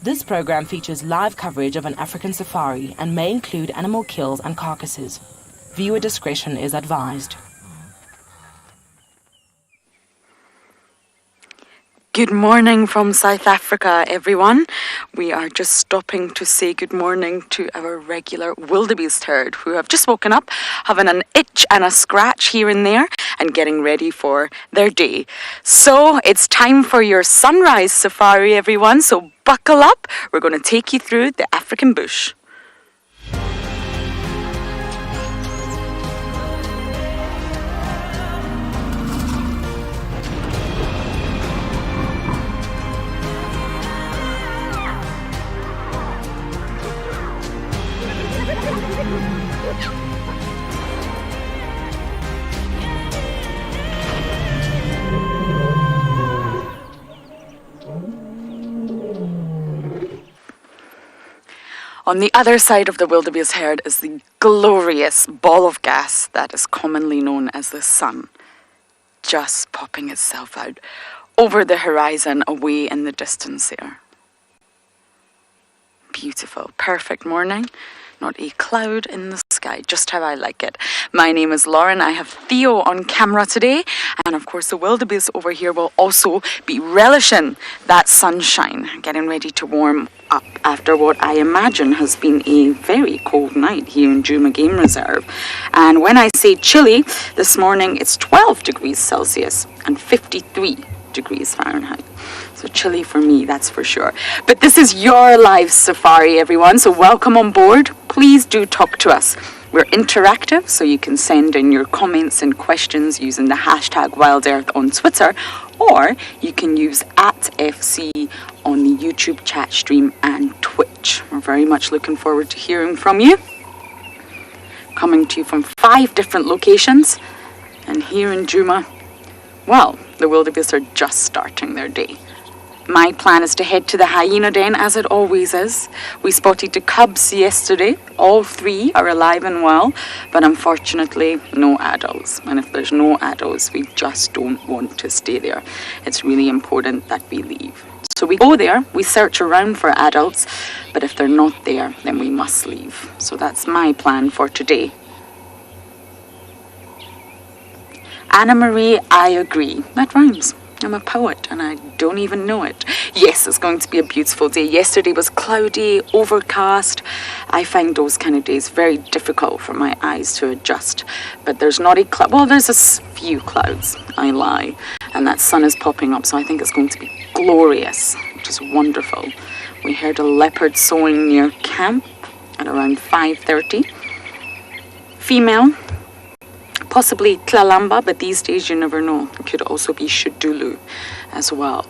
This program features live coverage of an African safari and may include animal kills and carcasses. Viewer discretion is advised. Good morning from South Africa, everyone. We are just stopping to say good morning to our regular wildebeest herd who have just woken up, having an itch and a scratch here and there and getting ready for their day. So it's time for your sunrise safari, everyone. So buckle up. We're going to take you through the African bush. On the other side of the wildebeest herd is the glorious ball of gas that is commonly known as the sun, just popping itself out over the horizon away in the distance there. Beautiful, perfect morning. Not a cloud in the sky, just how I like it. My name is Lauren. I have Theo on camera today. And of course, the wildebeest over here will also be relishing that sunshine, getting ready to warm up after what I imagine has been a very cold night here in Djuma Game Reserve. And when I say chilly, this morning it's 12 degrees Celsius and 53 degrees Fahrenheit. So chilly for me, that's for sure. But this is your live safari, everyone. So welcome on board. Please do talk to us. We're interactive, so you can send in your comments and questions using the hashtag WildEarth on Twitter, or you can use @FC on the YouTube chat stream and Twitch. We're very much looking forward to hearing from you. Coming to you from 5 different locations. And here in Djuma, well, the wildebeest are just starting their day. My plan is to head to the hyena den, as it always is. We spotted the cubs yesterday. All 3 are alive and well, but unfortunately, no adults. And if there's no adults, we just don't want to stay there. It's really important that we leave. So we go there, we search around for adults, but if they're not there, then we must leave. So that's my plan for today. Anna Marie, I agree. That rhymes. I'm a poet and I don't even know it. Yes, it's going to be a beautiful day. Yesterday was cloudy, overcast. I find those kind of days very difficult for my eyes to adjust. But there's not a cloud. Well, there's a few clouds. I lie. And that sun is popping up, so I think it's going to be glorious, which is wonderful. We heard a leopard soaring near camp at around 5:30. Female. Possibly Tlalamba, but these days you never know. It could also be Shudulu as well.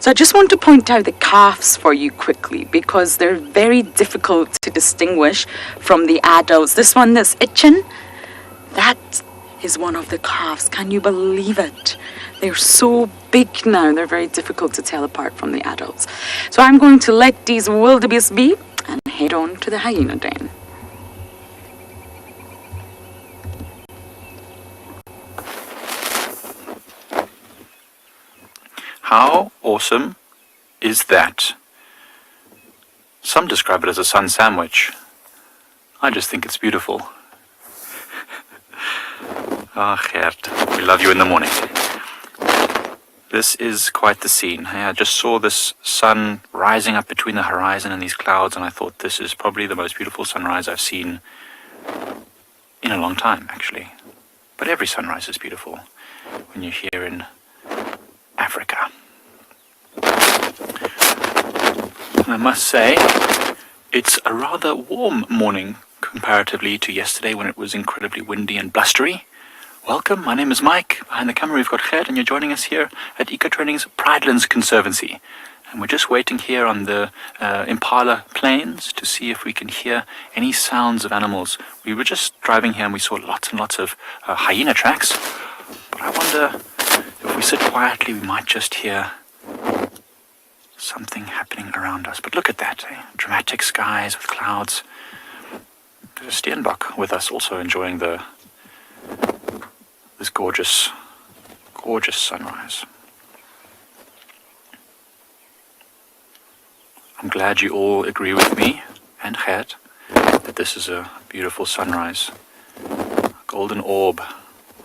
So I just want to point out the calves for you quickly because they're very difficult to distinguish from the adults. This one that's itching, that is one of the calves. Can you believe it? They're so big now, they're very difficult to tell apart from the adults. So I'm going to let these wildebeest be and head on to the hyena den. How awesome is that? Some describe it as a sun sandwich. I just think it's beautiful. Ah, Gert, we love you in the morning. This is quite the scene. I just saw this sun rising up between the horizon and these clouds, and I thought this is probably the most beautiful sunrise I've seen in a long time, actually. But every sunrise is beautiful when you're here in Africa. And I must say, it's a rather warm morning comparatively to yesterday when it was incredibly windy and blustery. Welcome, my name is Mike. Behind the camera we've got Gert, and you're joining us here at Ecotraining's Pridelands Conservancy. And we're just waiting here on the Impala plains to see if we can hear any sounds of animals. We were just driving here and we saw lots and lots of hyena tracks. But I wonder if we sit quietly we might just hear something happening around us. But look at that, dramatic skies with clouds. There's a steenbok with us also enjoying this gorgeous, gorgeous sunrise. I'm glad you all agree with me and Gert that this is a beautiful sunrise. A golden orb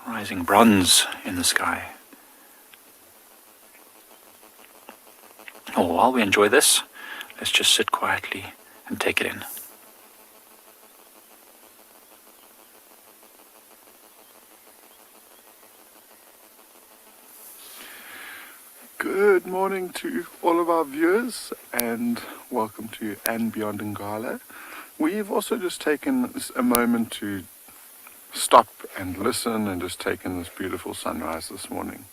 rising bronze in the sky. Oh, while we enjoy this, let's just sit quietly and take it in. Good morning to all of our viewers and welcome to andBeyond in Ngala. We've also just taken a moment to stop and listen and just take in this beautiful sunrise this morning.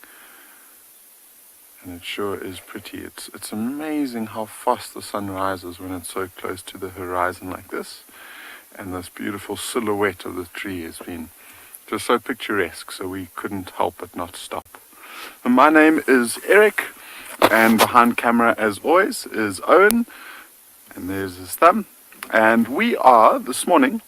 And it sure is pretty. It's amazing how fast the sun rises when it's so close to the horizon like this. And this beautiful silhouette of the tree has been just so picturesque, so we couldn't help but not stop. My name is Eric, and behind camera, as always, is Owen, and there's his thumb. And we are, this morning,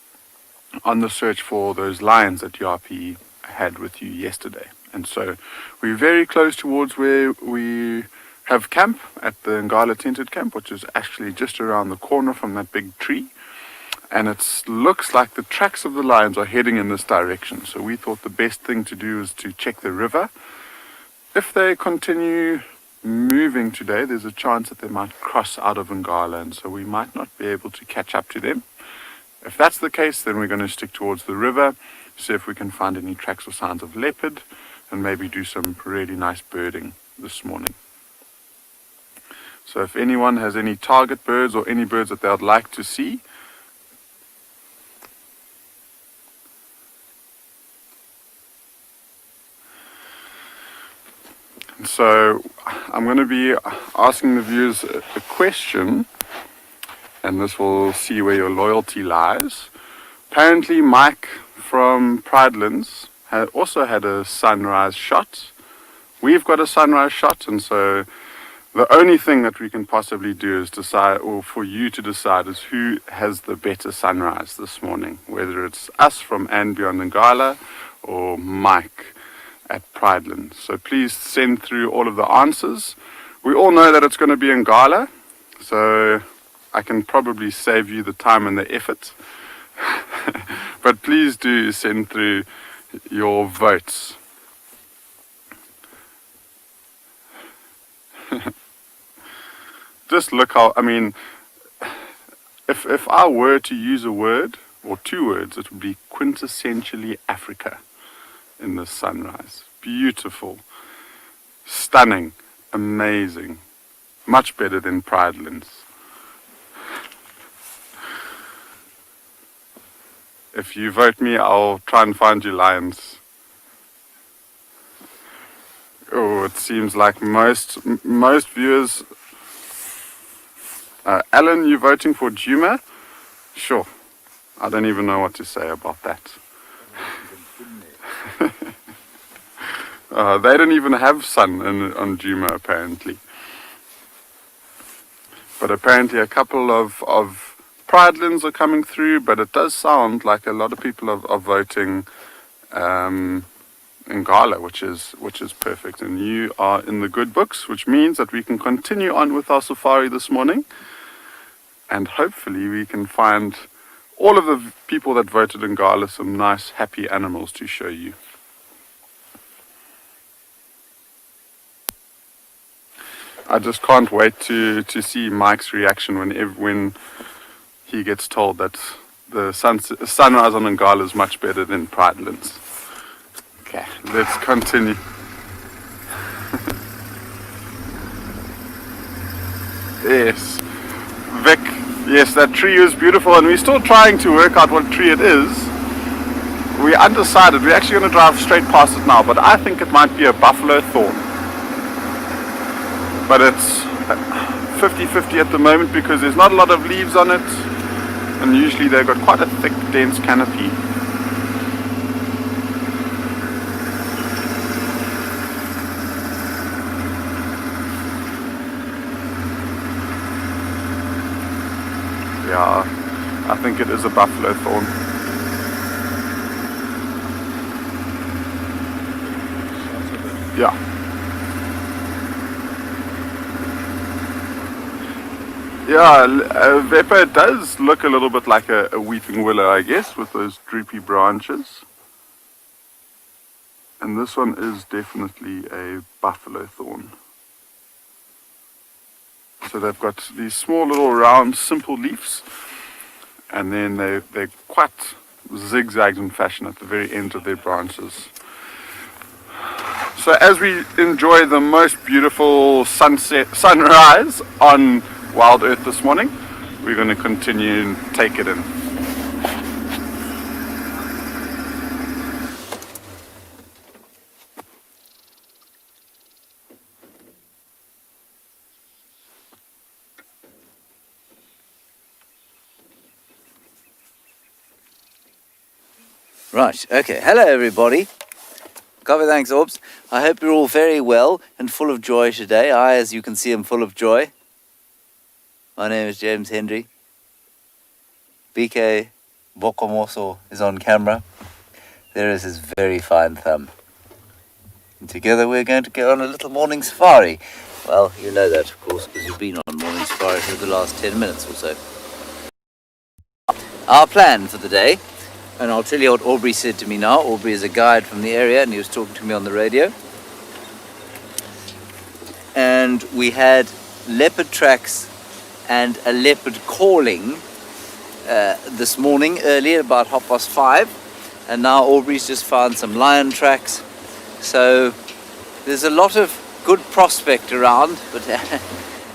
on the search for those lions that URP had with you yesterday. And so we're very close towards where we have camp at the Ngala Tented Camp, which is actually just around the corner from that big tree. And it looks like the tracks of the lions are heading in this direction. So we thought the best thing to do is to check the river. If they continue moving today, there's a chance that they might cross out of Ngala, and so we might not be able to catch up to them. If that's the case, then we're going to stick towards the river, see if we can find any tracks or signs of leopard, and maybe do some really nice birding this morning. So if anyone has any target birds or any birds that they would like to see, so I'm going to be asking the viewers a question, and this will see where your loyalty lies. Apparently Mike from Pridelands also had a sunrise shot. We've got a sunrise shot, and so the only thing that we can possibly do is decide, or for you to decide, is who has the better sunrise this morning, whether it's us from andBeyond Ngala or Mike at Pridelands. So please send through all of the answers. We all know that it's going to be in Ngala, so I can probably save you the time and the effort. But please do send through your votes. Just look how, I mean, if I were to use a word or two words, it would be quintessentially Africa in the sunrise. Beautiful, stunning, amazing, much better than Pridelands. If you vote me, I'll try and find you lions. Oh, it seems like most viewers. Alan, you voting for Djuma? Sure. I don't even know what to say about that. They don't even have sun on Djuma, apparently. But apparently a couple of Pridelands are coming through, but it does sound like a lot of people are voting in Ngala, which is perfect. And you are in the good books, which means that we can continue on with our safari this morning. And hopefully we can find all of the people that voted in Ngala some nice, happy animals to show you. I just can't wait to see Mike's reaction when he gets told that the sunrise on Ngala is much better than Pridelands. Okay, let's continue. Yes, Vic, yes, that tree is beautiful, and we're still trying to work out what tree it is. We're undecided. We're actually going to drive straight past it now, but I think it might be a buffalo thorn. But it's 50-50 at the moment because there's not a lot of leaves on it, and usually they've got quite a thick, dense canopy. Yeah, I think it is a buffalo thorn. Yeah. Yeah, Veppa does look a little bit like a weeping willow, I guess, with those droopy branches. And this one is definitely a buffalo thorn. So they've got these small little round simple leaves, and then they're quite zigzagged in fashion at the very ends of their branches. So as we enjoy the most beautiful sunrise on WildEarth this morning, we're going to continue and take it in. Right, okay. Hello, everybody. Copy, thanks, Orbs. I hope you're all very well and full of joy today. I, as you can see, am full of joy. My name is James Hendry. BK Bokomoso is on camera. There is his very fine thumb. And together we're going to go on a little morning safari. Well, you know that, of course, because you've been on morning safari for the last 10 minutes or so. Our plan for the day, and I'll tell you what Aubrey said to me now. Aubrey is a guide from the area, and he was talking to me on the radio. And we had leopard tracks and a leopard calling this morning, earlier, about 5:30. And now Aubrey's just found some lion tracks. So there's a lot of good prospect around, but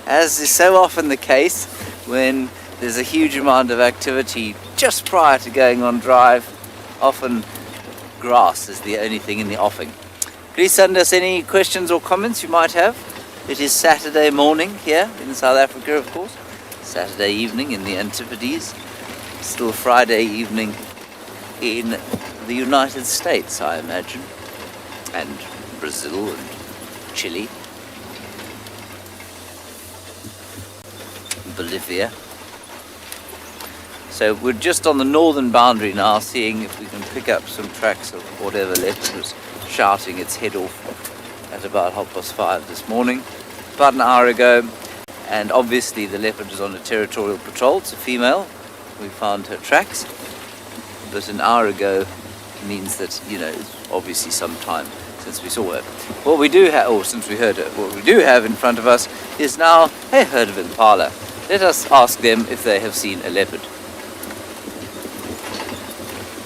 as is so often the case, when there's a huge amount of activity just prior to going on drive, often grass is the only thing in the offing. Please send us any questions or comments you might have. It is Saturday morning here in South Africa, of course. Saturday evening in the Antipodes. Still Friday evening in the United States, I imagine. And Brazil and Chile. Bolivia. So we're just on the northern boundary now, seeing if we can pick up some tracks of whatever leopard was shouting its head off at about 5:30 this morning, about an hour ago. And obviously the leopard is on a territorial patrol. It's a female. We found her tracks. But an hour ago means that, you know, it's obviously some time since we saw her. What we do have, or since we heard her, what we do have in front of us is now a herd of Impala. Let us ask them if they have seen a leopard.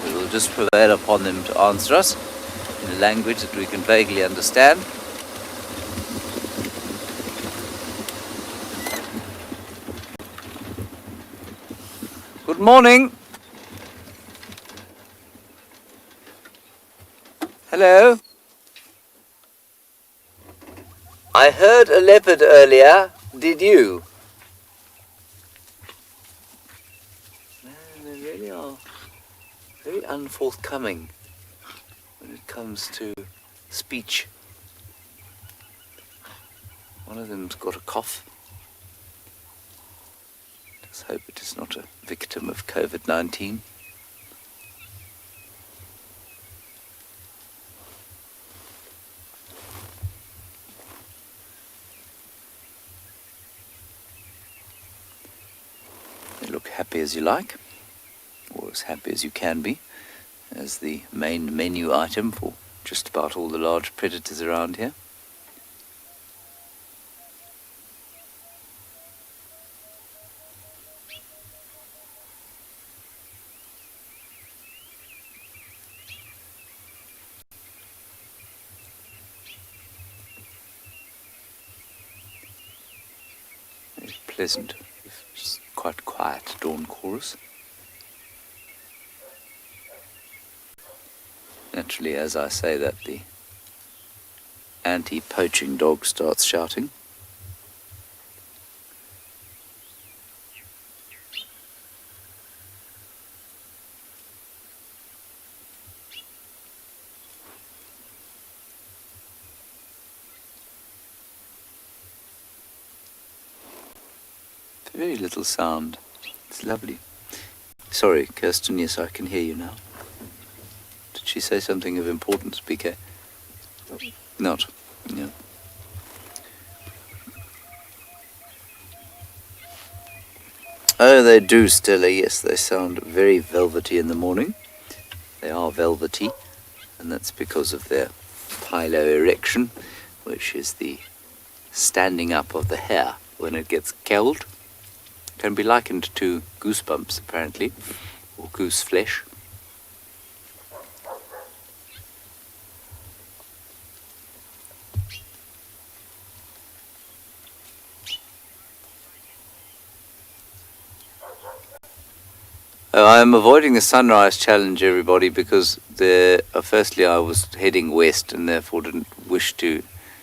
We will just prevail upon them to answer us in a language that we can vaguely understand. Good morning. Hello. I heard a leopard earlier. Did you? No, they really are very unforthcoming when it comes to speech. One of them's got a cough. Let's hope it is not a victim of COVID-19. They look happy as you like, or as happy as you can be, as the main menu item for just about all the large predators around here. pleasant, just quite quiet dawn chorus. Naturally, as I say that, the anti-poaching dog starts shouting. Very little sound. It's lovely. Sorry, Kirsten, yes, I can hear you now. Did she say something of importance, BK? Not? No. Oh, they do, Stella, yes, they sound very velvety in the morning. They are velvety, and that's because of their piloerection, which is the standing up of the hair when it gets cold. Can be likened to goosebumps, apparently, or goose flesh. I'm avoiding the sunrise challenge, everybody, because firstly I was heading west and therefore didn't wish to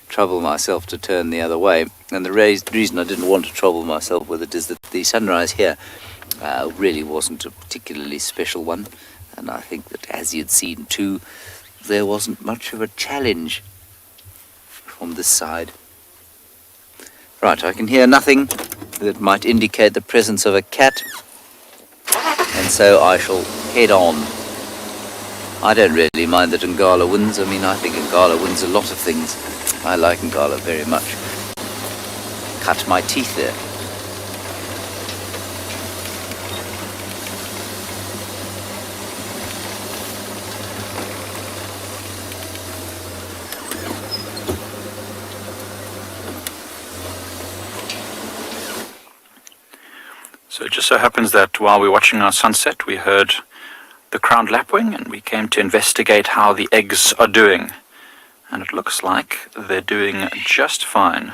trouble myself to turn the other way. And the reason I didn't want to trouble myself with it is that the sunrise here really wasn't a particularly special one. And I think that, as you'd seen too, there wasn't much of a challenge from this side. Right, I can hear nothing that might indicate the presence of a cat. And so I shall head on. I don't really mind that Ngala wins. I mean, I think Ngala wins a lot of things. I like Ngala very much. Cut my teeth there. So it just so happens that while we were watching our sunset, we heard the crowned lapwing, and we came to investigate how the eggs are doing. And it looks like they're doing just fine.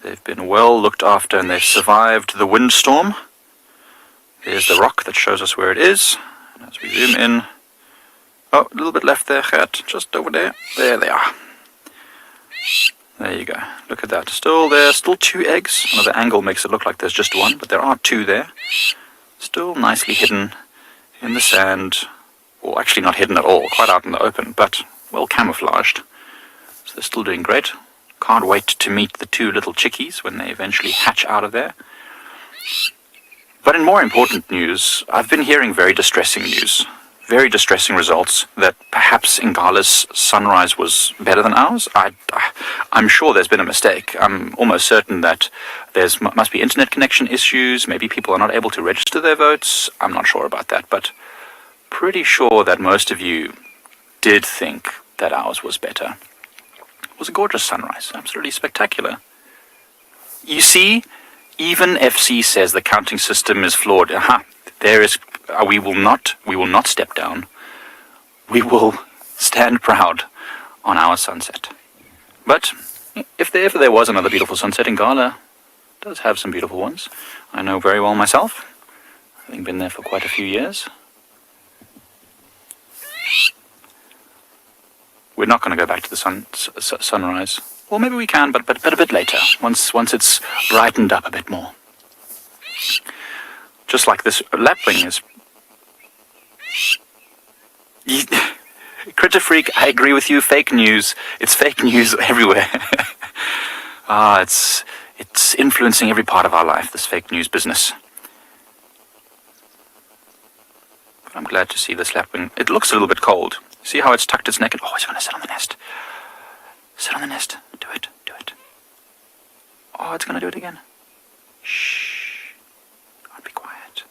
They've been well looked after and they've survived the windstorm. There's the rock that shows us where it is. And as we zoom in, oh, a little bit left there, Gert, just over there. There they are. There you go. Look at that. Still there, still 2 eggs. Another angle makes it look like there's just 1, but there are 2 there. Still nicely hidden in the sand. Or actually not hidden at all, quite out in the open, but well camouflaged. So they're still doing great. Can't wait to meet the 2 little chickies when they eventually hatch out of there. But in more important news, I've been hearing very distressing news. Very distressing results that perhaps Ngala's sunrise was better than ours. I'm sure there's been a mistake. I'm almost certain that must be internet connection issues. Maybe people are not able to register their votes. I'm not sure about that, but pretty sure that most of you did think that ours was better. It was a gorgeous sunrise, absolutely spectacular. You see, even FC says the counting system is flawed. There is. We will not step down. We will stand proud on our sunset. But if there was another beautiful sunset, Ngala does have some beautiful ones. I know very well myself, having been there for quite a few years. We're not going to go back to the sunrise. Well, maybe we can, but a bit later, once it's brightened up a bit more. Just like this lapwing is. Critter Freak, I agree with you. Fake news. It's fake news everywhere. It's influencing every part of our life, this fake news business. But I'm glad to see this lapwing. It looks a little bit cold. See how it's tucked its neck? Oh, it's going to sit on the nest. Sit on the nest. Do it. Oh, it's going to do it again. Shh. I'll be quiet.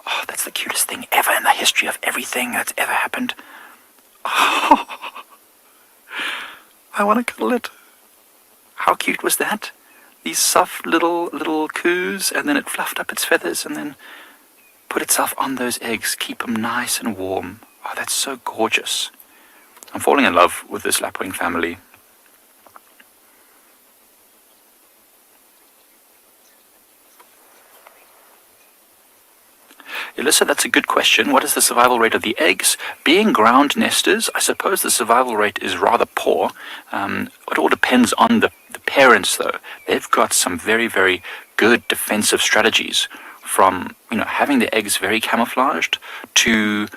Oh, that's the cutest thing ever in the history of everything that's ever happened. Oh, I want to cuddle it. How cute was that? These soft little coos, and then it fluffed up its feathers, and then put itself on those eggs, keep them nice and warm. Oh, that's so gorgeous. I'm falling in love with this lapwing family. Alyssa, that's a good question. What is the survival rate of the eggs? Being ground nesters, I suppose the survival rate is rather poor. It all depends on the parents, though. They've got some very, very good defensive strategies, from having the eggs very camouflaged to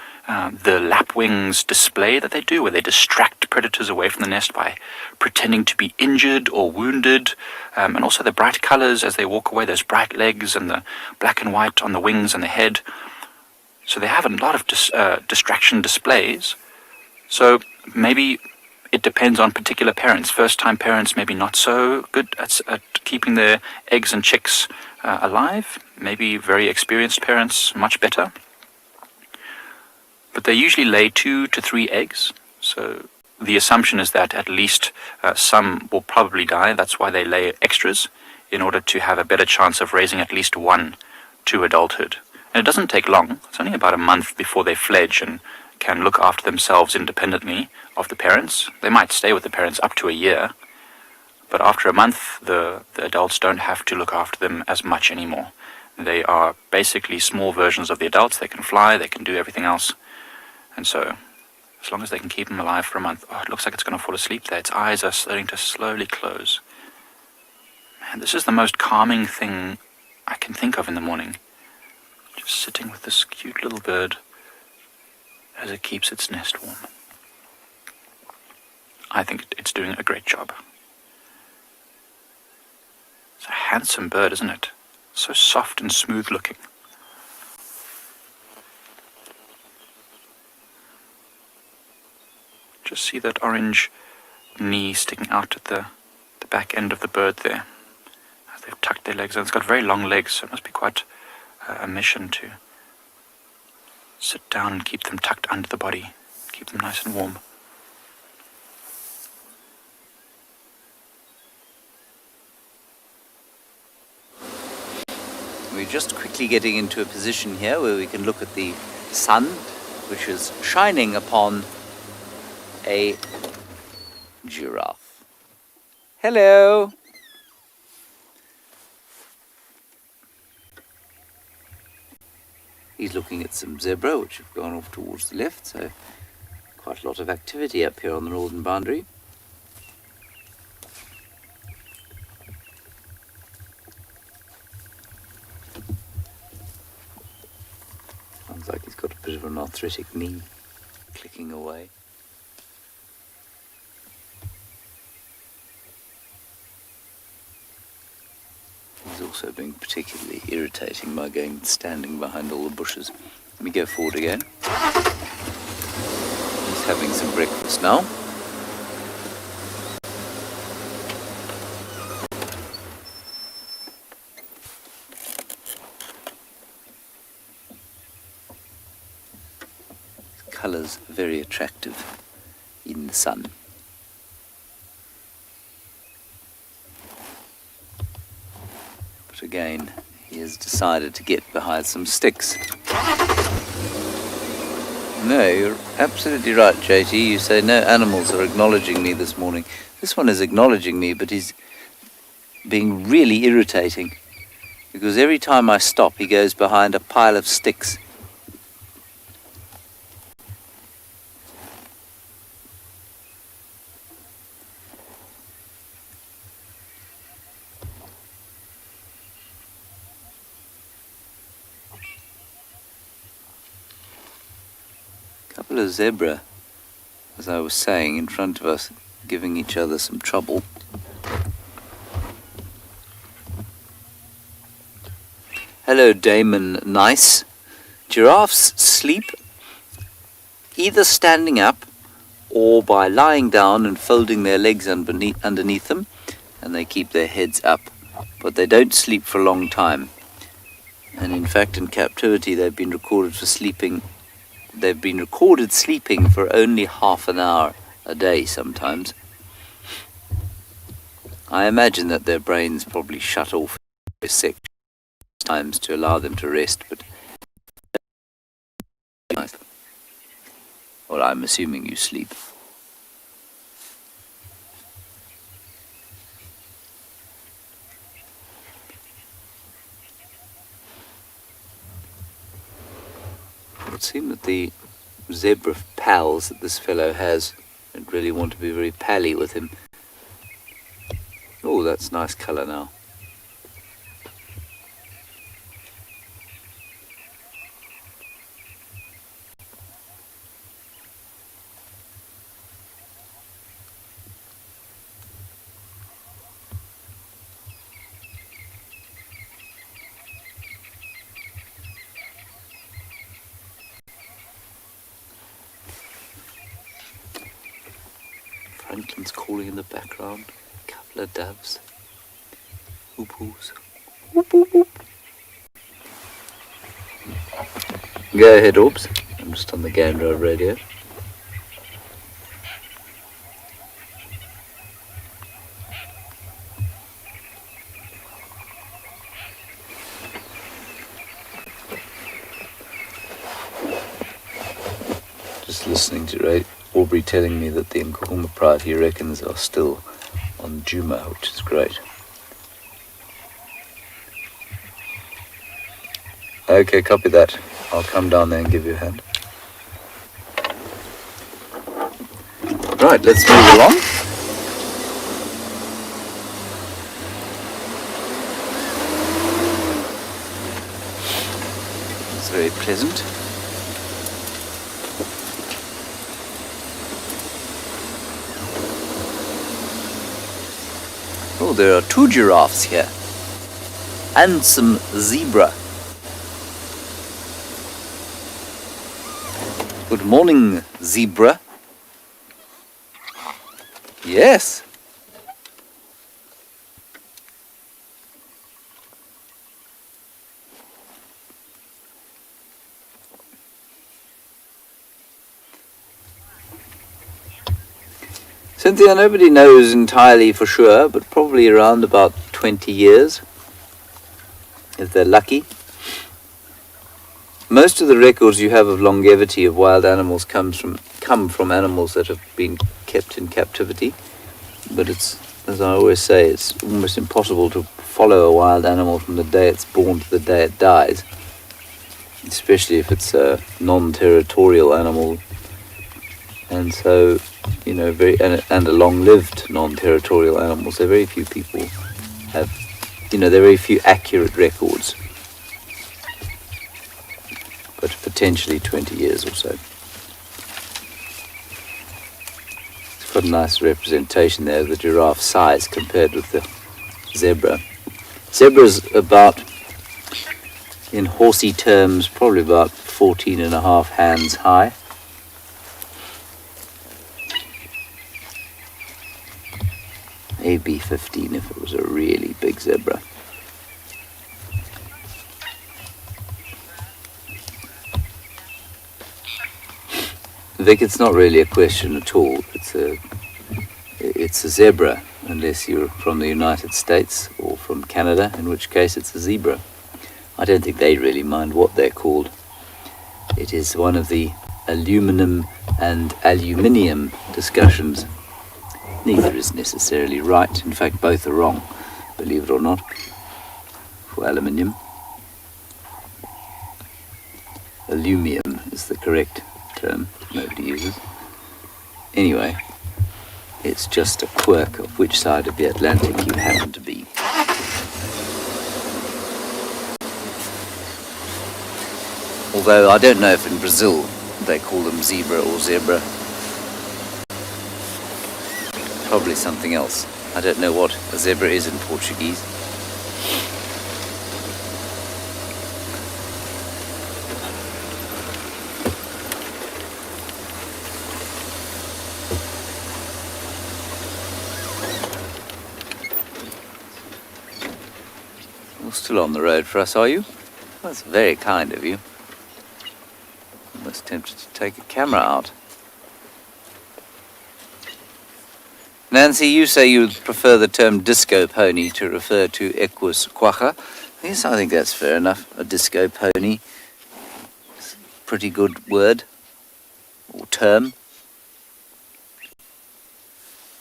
the lapwings display that they do, where they distract predators away from the nest by pretending to be injured or wounded, and also the bright colors as they walk away, those bright legs and the black and white on the wings and the head. So they have a lot of distraction displays. So maybe it depends on particular parents. First-time parents maybe not so good at keeping their eggs and chicks alive. Maybe very experienced parents much better. But they usually lay 2 to 3 eggs. So the assumption is that at least some will probably die. That's why they lay extras, in order to have a better chance of raising at least one to adulthood. And it doesn't take long. It's only about a month before they fledge and can look after themselves independently of the parents. They might stay with the parents up to a year, but after a month, the adults don't have to look after them as much anymore. They are basically small versions of the adults. They can fly, they can do everything else. And so, as long as they can keep them alive for a month... Oh, it looks like it's going to fall asleep there. Its eyes are starting to slowly close. Man, this is the most calming thing I can think of in the morning. Just sitting with this cute little bird as it keeps its nest warm. I think it's doing a great job. It's a handsome bird, isn't it? So soft and smooth looking. Just see that orange knee sticking out at the back end of the bird there, as they've tucked their legs in. It's got very long legs, so it must be quite a mission to sit down and keep them tucked under the body, keep them nice and warm. We're just quickly getting into a position here where we can look at the sun, which is shining upon a giraffe. Hello! He's looking at some zebra, which have gone off towards the left, so quite a lot of activity up here on the northern boundary. Sounds like he's got a bit of an arthritic knee clicking away. He's also being particularly irritating by standing behind all the bushes. Let me go forward again. He's having some breakfast now. The colours very attractive in the sun. But again, he has decided to get behind some sticks. No, you're absolutely right, JT. You say no animals are acknowledging me this morning. This one is acknowledging me, but he's being really irritating, because every time I stop, he goes behind a pile of sticks. Couple of zebra, as I was saying, in front of us, giving each other some trouble. Hello, Damon Nice. Giraffes sleep either standing up or by lying down and folding their legs underneath them, and they keep their heads up, but they don't sleep for a long time. And in fact, in captivity, they've been recorded sleeping for only half an hour a day sometimes. I imagine that their brains probably shut off six times to allow them to rest, but well, I'm assuming you sleep. would seem that the zebra pals that this fellow has don't really want to be very pally with him. Oh, that's nice colour now. Franklin's calling in the background. A couple of doves. Hoop-hoos. Whoop, whoop, whoop. Go ahead, Orbs. I'm just on the Gander radio. Just listening to Aubrey telling me that the Ngala Pride, he reckons, are still on Djuma, which is great. Okay, copy that. I'll come down there and give you a hand. Right, let's move along. It's very pleasant. Oh, there are 2 giraffes here. And some zebra. Good morning, zebra. Yes. Cynthia, nobody knows entirely for sure, but probably around about 20 years, if they're lucky. Most of the records you have of longevity of wild animals come from animals that have been kept in captivity. But it's, as I always say, it's almost impossible to follow a wild animal from the day it's born to the day it dies, especially if it's a non-territorial animal. And so, you know, and a long-lived non-territorial animal. So very few people have, there are very few accurate records. But potentially 20 years or so. It's got a nice representation there of the giraffe size compared with the zebra. Zebra's about, in horsey terms, probably about 14.5 hands high. Maybe 15 if it was a really big zebra. Vic, it's not really a question at all. It's a zebra, unless you're from the United States or from Canada, in which case it's a zebra. I don't think they really mind what they're called. It is one of the aluminum and aluminium discussions. Neither is necessarily right. In fact, both are wrong, believe it or not, for aluminium. Alumium is the correct term, nobody uses. Anyway, it's just a quirk of which side of the Atlantic you happen to be. Although I don't know if in Brazil they call them zebra or zebra. Probably something else. I don't know what a zebra is in Portuguese. You're still on the road for us, are you? That's very kind of you. Almost tempted to take a camera out. Nancy, you say you would prefer the term disco pony to refer to Equus quagga. Yes, I think that's fair enough. A disco pony. It's a pretty good word. Or term.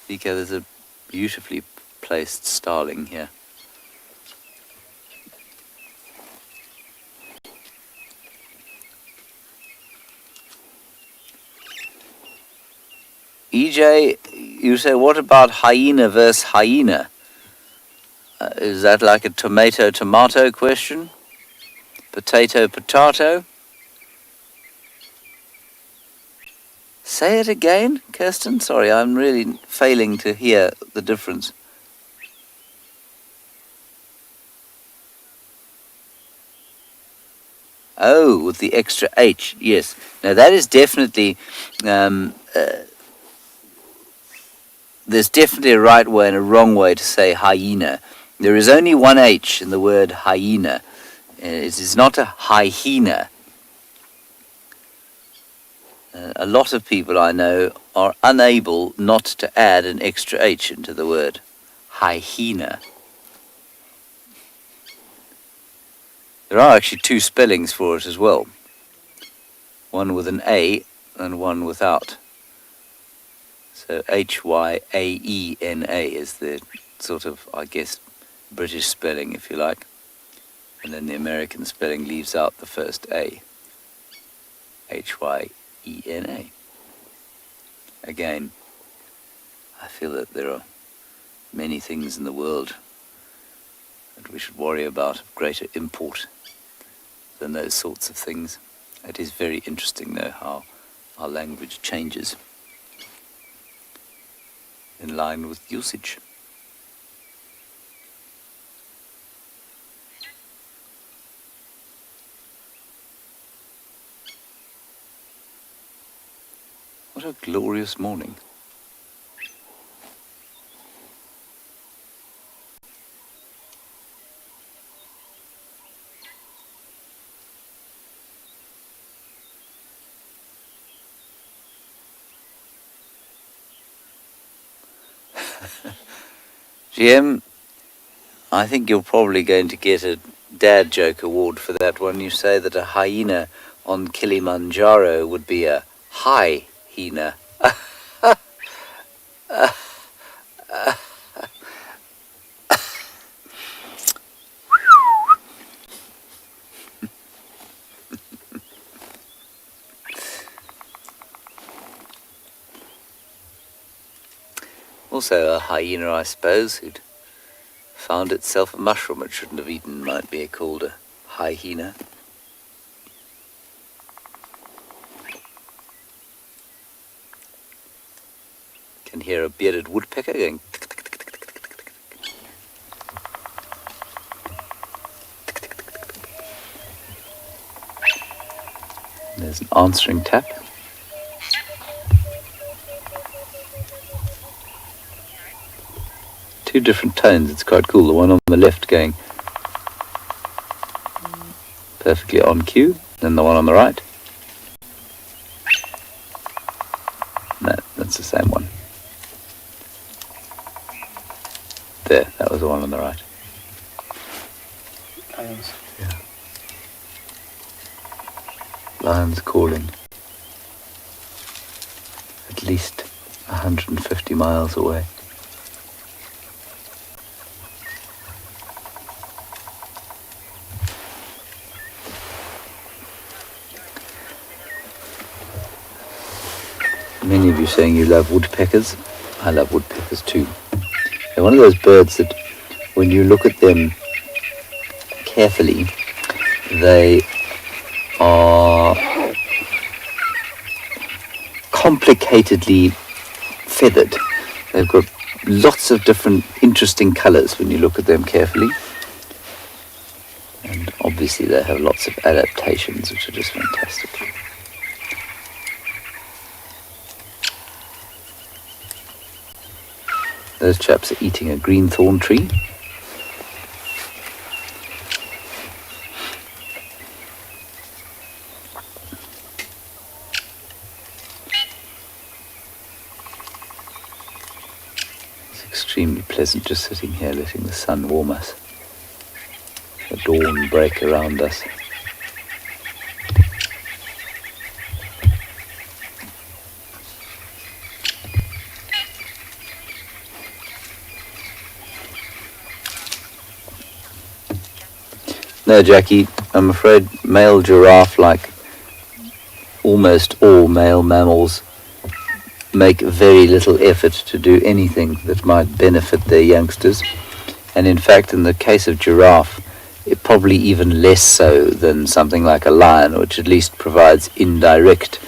Vika, there's a beautifully placed starling here. EJ, you say, what about hyena versus hyena? Is that like a tomato-tomato question? Potato-potato? Say it again, Kirsten. Sorry, I'm really failing to hear the difference. Oh, with the extra H, yes. Now that is definitely, there's definitely a right way and a wrong way to say hyena. There is only one H in the word hyena. It is not a hyena. A lot of people I know are unable not to add an extra H into the word hyena. There are actually two spellings for it as well. One with an A and one without. So Hyena is the sort of, I guess, British spelling, if you like. And then the American spelling leaves out the first A. Hyena. Again, I feel that there are many things in the world that we should worry about of greater import than those sorts of things. It is very interesting, though, how our language changes in line with usage. What a glorious morning. GM, I think you're probably going to get a dad joke award for that one. You say that a hyena on Kilimanjaro would be a hyena. Also a hyena, I suppose, who'd found itself a mushroom it shouldn't have eaten might be called a hyena. Can hear a bearded woodpecker going tick, tick, tick, tick, tick, tick, tick, tick. There's an answering tap. Two different tones, it's quite cool. The one on the left going perfectly on cue, then the one on the right. No, that's the same one. There, that was the one on the right. Lions. Yeah. Lions calling. At least 150 miles away. Many of you saying you love woodpeckers. I love woodpeckers too. They're one of those birds that when you look at them carefully, they are complicatedly feathered. They've got lots of different interesting colours when you look at them carefully. And obviously they have lots of adaptations which are just fantastic. Those chaps are eating a green thorn tree. It's extremely pleasant just sitting here letting the sun warm us. The dawn break around us. No, Jackie, I'm afraid male giraffe, like almost all male mammals, make very little effort to do anything that might benefit their youngsters. And in fact, in the case of giraffe, it probably even less so than something like a lion, which at least provides indirect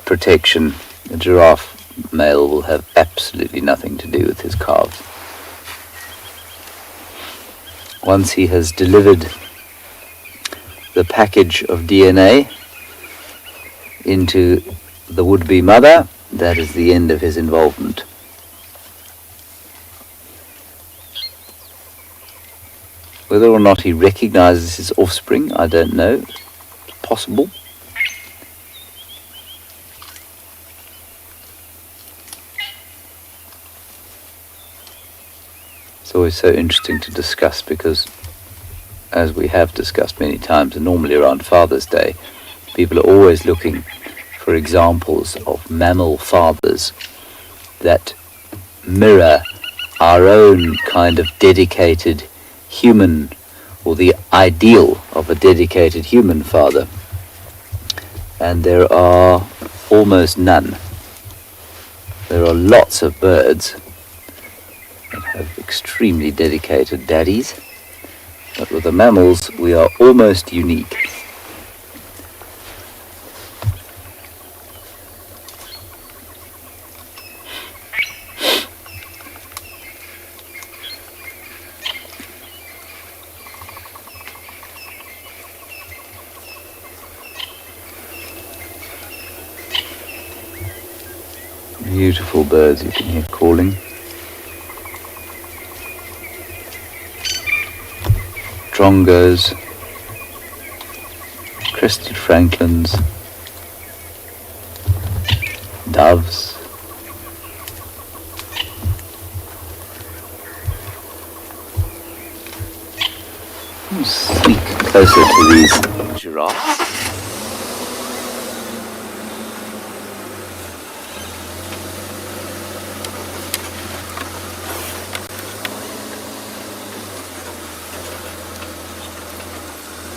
protection. A giraffe male will have absolutely nothing to do with his calves. Once he has delivered the package of DNA into the would-be mother, that is the end of his involvement. Whether or not he recognizes his offspring, I don't know. It's possible. It's always so interesting to discuss because, as we have discussed many times, and normally around Father's Day, people are always looking for examples of mammal fathers that mirror our own kind of dedicated human, or the ideal of a dedicated human father. And there are almost none. There are lots of birds that have extremely dedicated daddies, but with the mammals we are almost unique. Beautiful birds you can hear calling. Drongos, crested francolins, doves. Sneak closer to these giraffes.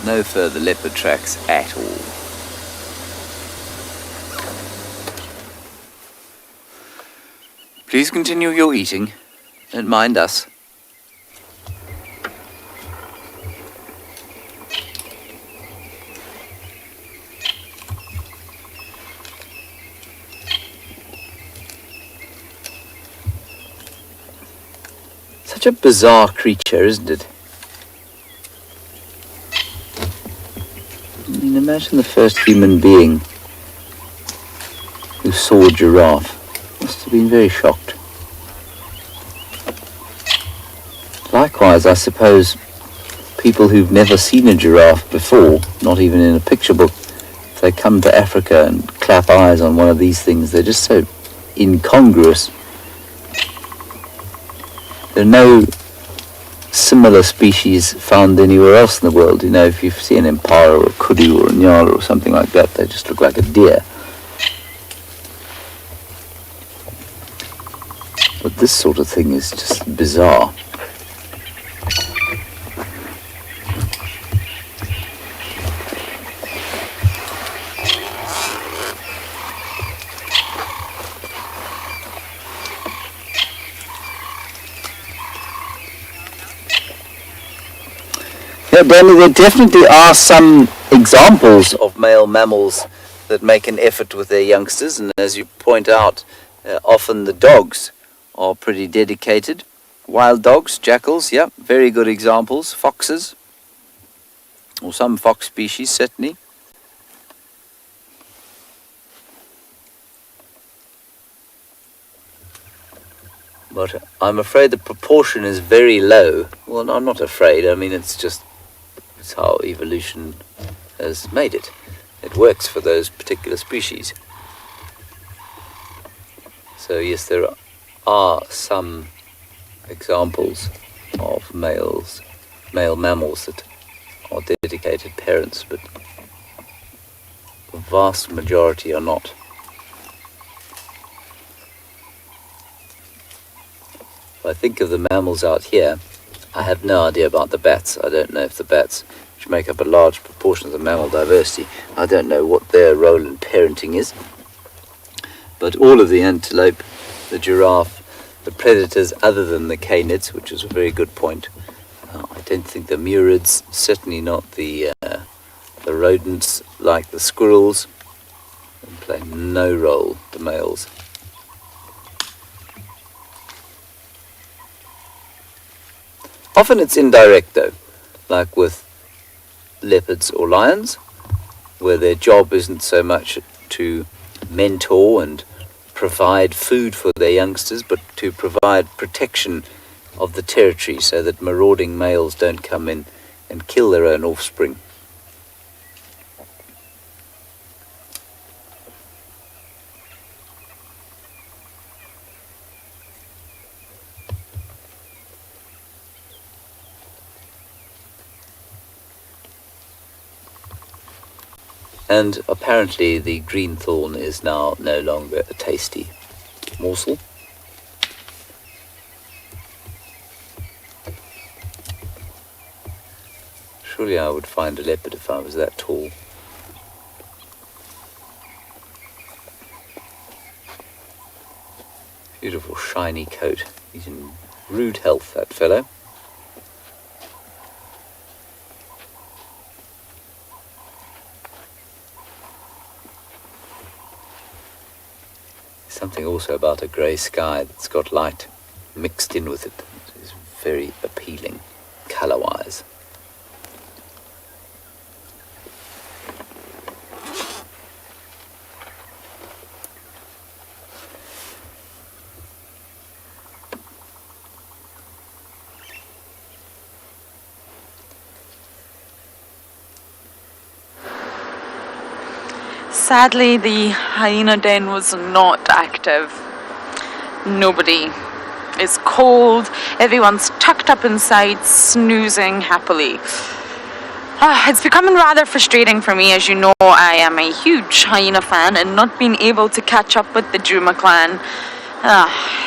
No further leopard tracks at all. Please continue your eating. Don't mind us. Such a bizarre creature, isn't it? I mean, imagine the first human being who saw a giraffe. Must have been very shocked. Likewise, I suppose people who've never seen a giraffe before, not even in a picture book, if they come to Africa and clap eyes on one of these things, they're just so incongruous. There are no similar species found anywhere else in the world. You know, if you see an Impala or a kudu or a Ngala or something like that, they just look like a deer. But this sort of thing is just bizarre. Yeah, Danny, there definitely are some examples of male mammals that make an effort with their youngsters, and as you point out, often the dogs are pretty dedicated. Wild dogs, jackals, yeah, very good examples. Foxes, or some fox species certainly. But I'm afraid the proportion is very low. Well, I'm not afraid, I mean it's how evolution has made it. It works for those particular species. So yes, there are some examples of male mammals that are dedicated parents, but the vast majority are not. If I think of the mammals out here, I have no idea about the bats. I don't know if the bats, which make up a large proportion of the mammal diversity, I don't know what their role in parenting is. but all of the antelope, the giraffe, the predators other than the canids, which is a very good point. I don't think the murids, certainly not the rodents like the squirrels, and play no role, the males. Often it's indirect though, like with leopards or lions, where their job isn't so much to mentor and provide food for their youngsters, but to provide protection of the territory so that marauding males don't come in and kill their own offspring. And apparently the green thorn is now no longer a tasty morsel. Surely I would find a leopard if I was that tall. Beautiful shiny coat. He's in rude health, that fellow. Something also about a grey sky that's got light mixed in with it. It's very appealing, colour-wise. Sadly, the hyena den was not active. Nobody. It's cold. Everyone's tucked up inside, snoozing happily. It's becoming rather frustrating for me. As you know, I am a huge hyena fan, and not being able to catch up with the Djuma clan,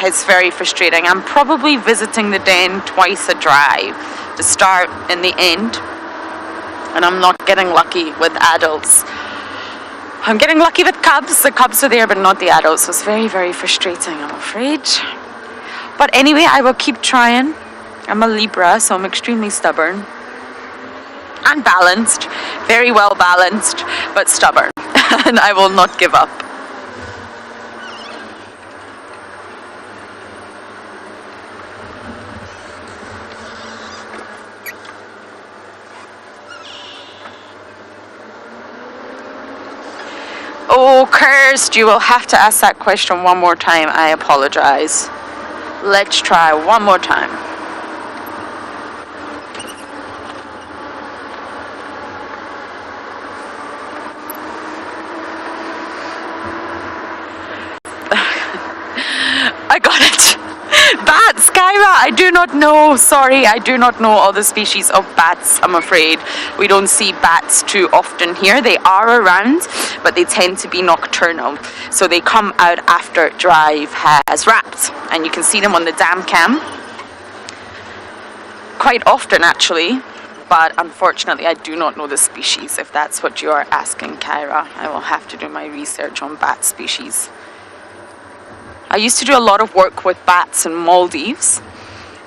it's very frustrating. I'm probably visiting the den twice a drive, the start and the end, and I'm not getting lucky with adults. I'm getting lucky with cubs. The cubs are there, but not the adults. So it's very, very frustrating, I'm afraid. But anyway, I will keep trying. I'm a Libra, so I'm extremely stubborn. And balanced. Very well balanced, but stubborn. And I will not give up. Oh, cursed, you will have to ask that question one more time. I apologize. Let's try one more time. I got it. Bats, Kyra, I do not know. Sorry, I do not know all the species of bats, I'm afraid. We don't see bats too often here. They are around, but they tend to be nocturnal. So they come out after drive has wrapped, and you can see them on the dam cam quite often, actually. But unfortunately, I do not know the species, if that's what you are asking, Kyra. I will have to do my research on bat species. I used to do a lot of work with bats in Maldives.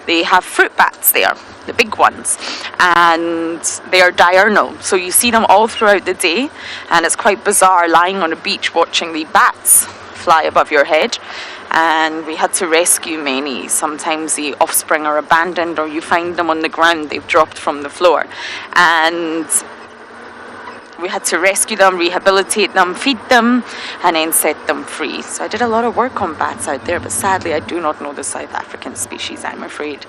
They have fruit bats there, the big ones, and they are diurnal. So you see them all throughout the day, and it's quite bizarre lying on a beach watching the bats fly above your head. And we had to rescue many. Sometimes the offspring are abandoned, or you find them on the ground, they've dropped from the floor. And we had to rescue them, rehabilitate them, feed them, and then set them free. So I did a lot of work on bats out there, but sadly I do not know the South African species, I'm afraid.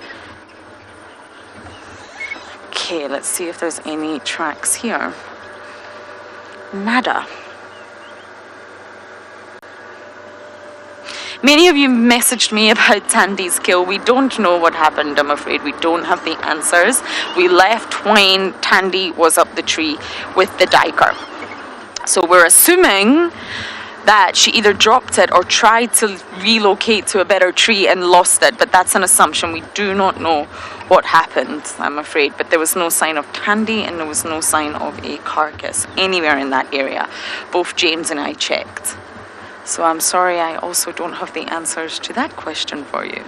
Okay, let's see if there's any tracks here. Nada. Many of you messaged me about Tandy's kill. We don't know what happened, I'm afraid. We don't have the answers. We left when Tandy was up the tree with the diker. So we're assuming that she either dropped it or tried to relocate to a better tree and lost it. But that's an assumption. We do not know what happened, I'm afraid. But there was no sign of Tandy, and there was no sign of a carcass anywhere in that area. Both James and I checked. So I'm sorry, I also don't have the answers to that question for you.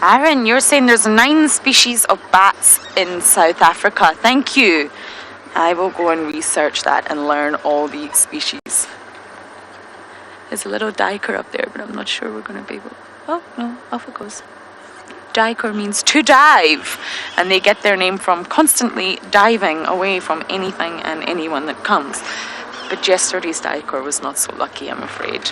Aaron, you're saying there's 9 species of bats in South Africa. Thank you. I will go and research that and learn all the species. There's a little diker up there, but I'm not sure we're going to be able... Oh, no, off it goes. Diker means to dive, and they get their name from constantly diving away from anything and anyone that comes. But yesterday's diker was not so lucky, I'm afraid.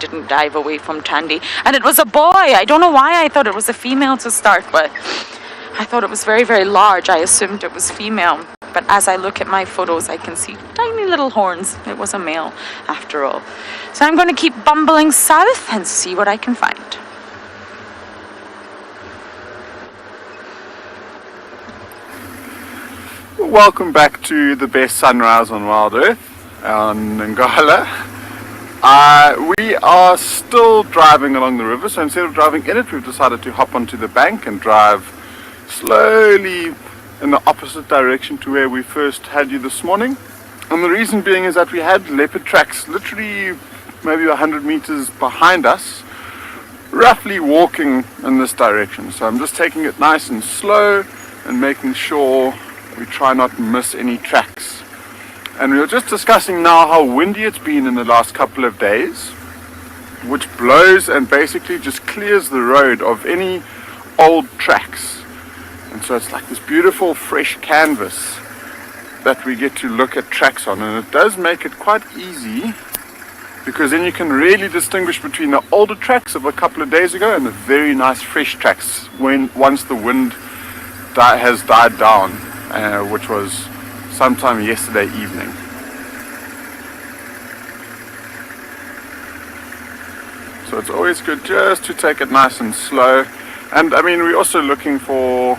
Didn't dive away from Tandy, and it was a boy. I don't know why I thought it was a female to start with. I thought it was very, very large. I assumed it was female, but as I look at my photos, I can see tiny little horns. It was a male after all. So I'm going to keep bumbling south and see what I can find. Welcome back to the best sunrise on WildEarth on Ngala. We are still driving along the river, so instead of driving in it, we've decided to hop onto the bank and drive slowly in the opposite direction to where we first had you this morning. And the reason being is that we had leopard tracks literally maybe 100 meters behind us, roughly walking in this direction. So I'm just taking it nice and slow and making sure we try not to miss any tracks. And we were just discussing now how windy it's been in the last couple of days, which blows and basically just clears the road of any old tracks. And so it's like this beautiful fresh canvas that we get to look at tracks on, and it does make it quite easy, because then you can really distinguish between the older tracks of a couple of days ago and the very nice fresh tracks once the wind has died down, which was sometime yesterday evening. So it's always good just to take it nice and slow. And I mean, we're also looking for...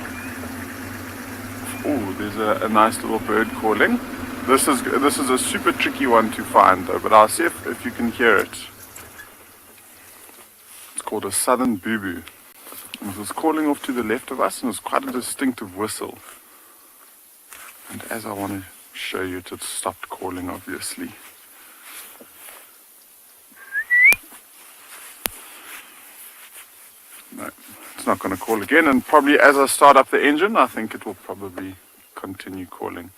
Oh, there's a nice little bird calling. This is a super tricky one to find though, but I'll see if you can hear it. It's called a southern boo-boo. It was calling off to the left of us, and it was quite a distinctive whistle. And as I want to show you, it stopped calling, obviously. No, it's not going to call again, and probably as I start up the engine, I think it will probably continue calling.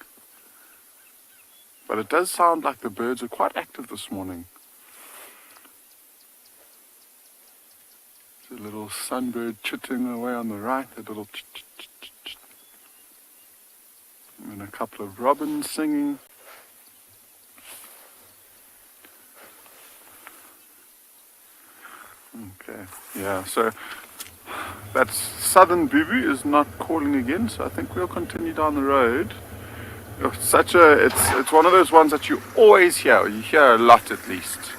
But it does sound like the birds are quite active this morning. There's a little sunbird chitting away on the right, a little chit. And a couple of robins singing. Okay, yeah, so that southern boo-boo is not calling again, so I think we'll continue down the road. It's one of those ones that you always hear. You hear a lot at least.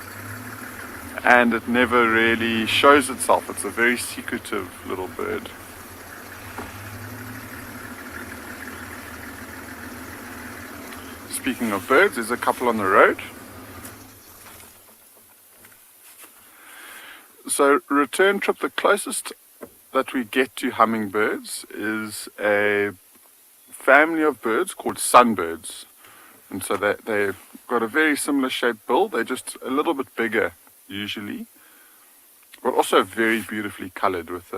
And it never really shows itself. It's a very secretive little bird. Speaking of birds, there's a couple on the road. So return trip, the closest that we get to hummingbirds is a family of birds called sunbirds. And so they've got a very similar shaped bill. They're just a little bit bigger usually, but also very beautifully colored with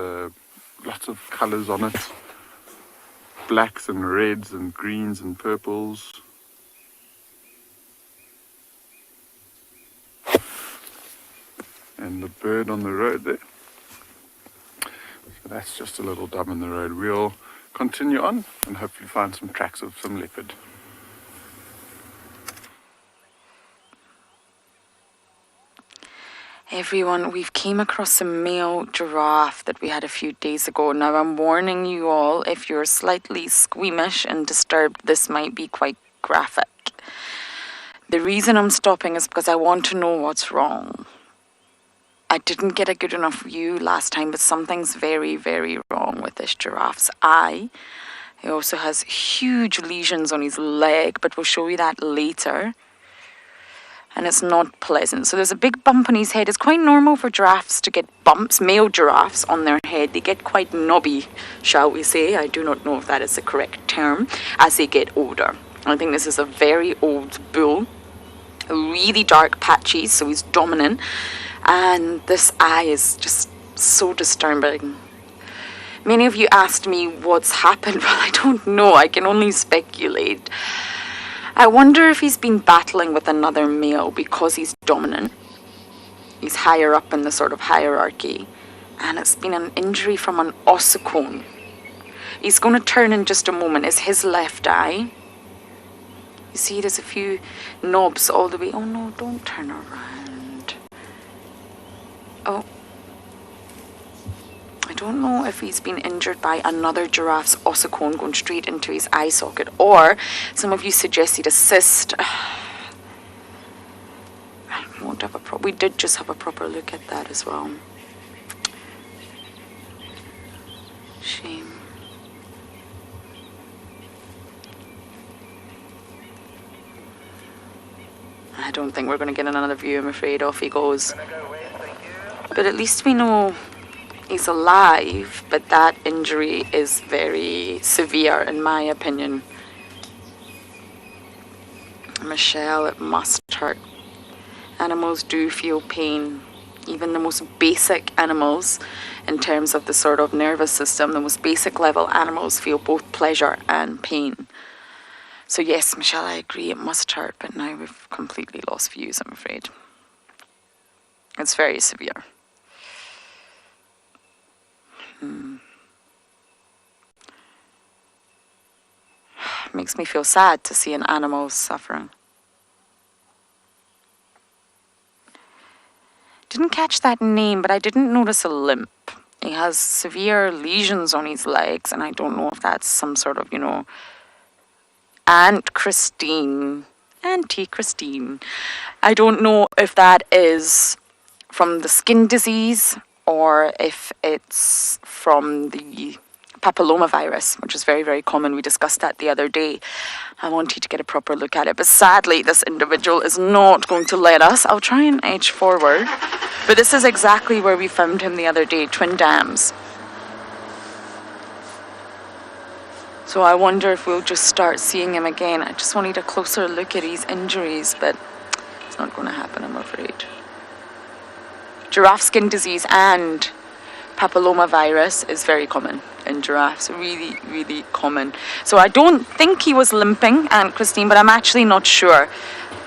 lots of colors on it. Blacks and reds and greens and purples. And the bird on the road there. So that's just a little dub in the road. We'll continue on and hopefully find some tracks of some leopard. Everyone, we've came across a male giraffe that we had a few days ago. Now I'm warning you all, if you're slightly squeamish and disturbed, this might be quite graphic. The reason I'm stopping is because I want to know what's wrong. I didn't get a good enough view last time, but something's very, very wrong with this giraffe's eye. He also has huge lesions on his leg, but we'll show you that later. and it's not pleasant. So there's a big bump on his head. It's quite normal for giraffes to get bumps, male giraffes, on their head. They get quite knobby, shall we say. I do not know if that is the correct term, as they get older. I think this is a very old bull, really dark patches, so he's dominant, and this eye is just so disturbing. Many of you asked me what's happened. Well, I don't know. I can only speculate. I wonder if he's been battling with another male because he's dominant. He's higher up in the sort of hierarchy. And it's been an injury from an ossicone. He's going to turn in just a moment. It's his left eye. You see, there's a few knobs all the way. Oh no, don't turn around. Oh. I don't know if he's been injured by another giraffe's ossicone going straight into his eye socket, or some of you suggested a cyst. I won't have a we did just have a proper look at that as well. Shame. I don't think we're going to get another view, I'm afraid. Off he goes. But at least we know he's alive, but that injury is very severe in my opinion. Michelle, it must hurt. Animals do feel pain. Even the most basic animals, in terms of the sort of nervous system, the most basic level animals feel both pleasure and pain. So yes, Michelle, I agree, it must hurt, but now we've completely lost views, I'm afraid. It's very severe. Makes me feel sad to see an animal suffering. Didn't catch that name, but I didn't notice a limp. He has severe lesions on his legs, and I don't know if that's some sort of, Auntie Christine. I don't know if that is from the skin disease or if it's from the papillomavirus, which is very, very common. We discussed that the other day. I wanted to get a proper look at it, but sadly this individual is not going to let us. I'll try and edge forward, but this is exactly where we found him the other day, Twin Dams. So I wonder if we'll just start seeing him again. I just wanted a closer look at his injuries, but it's not going to happen, I'm afraid. Giraffe skin disease and papillomavirus is very common in giraffes, really, really common. So I don't think he was limping, Aunt Christine, but I'm actually not sure.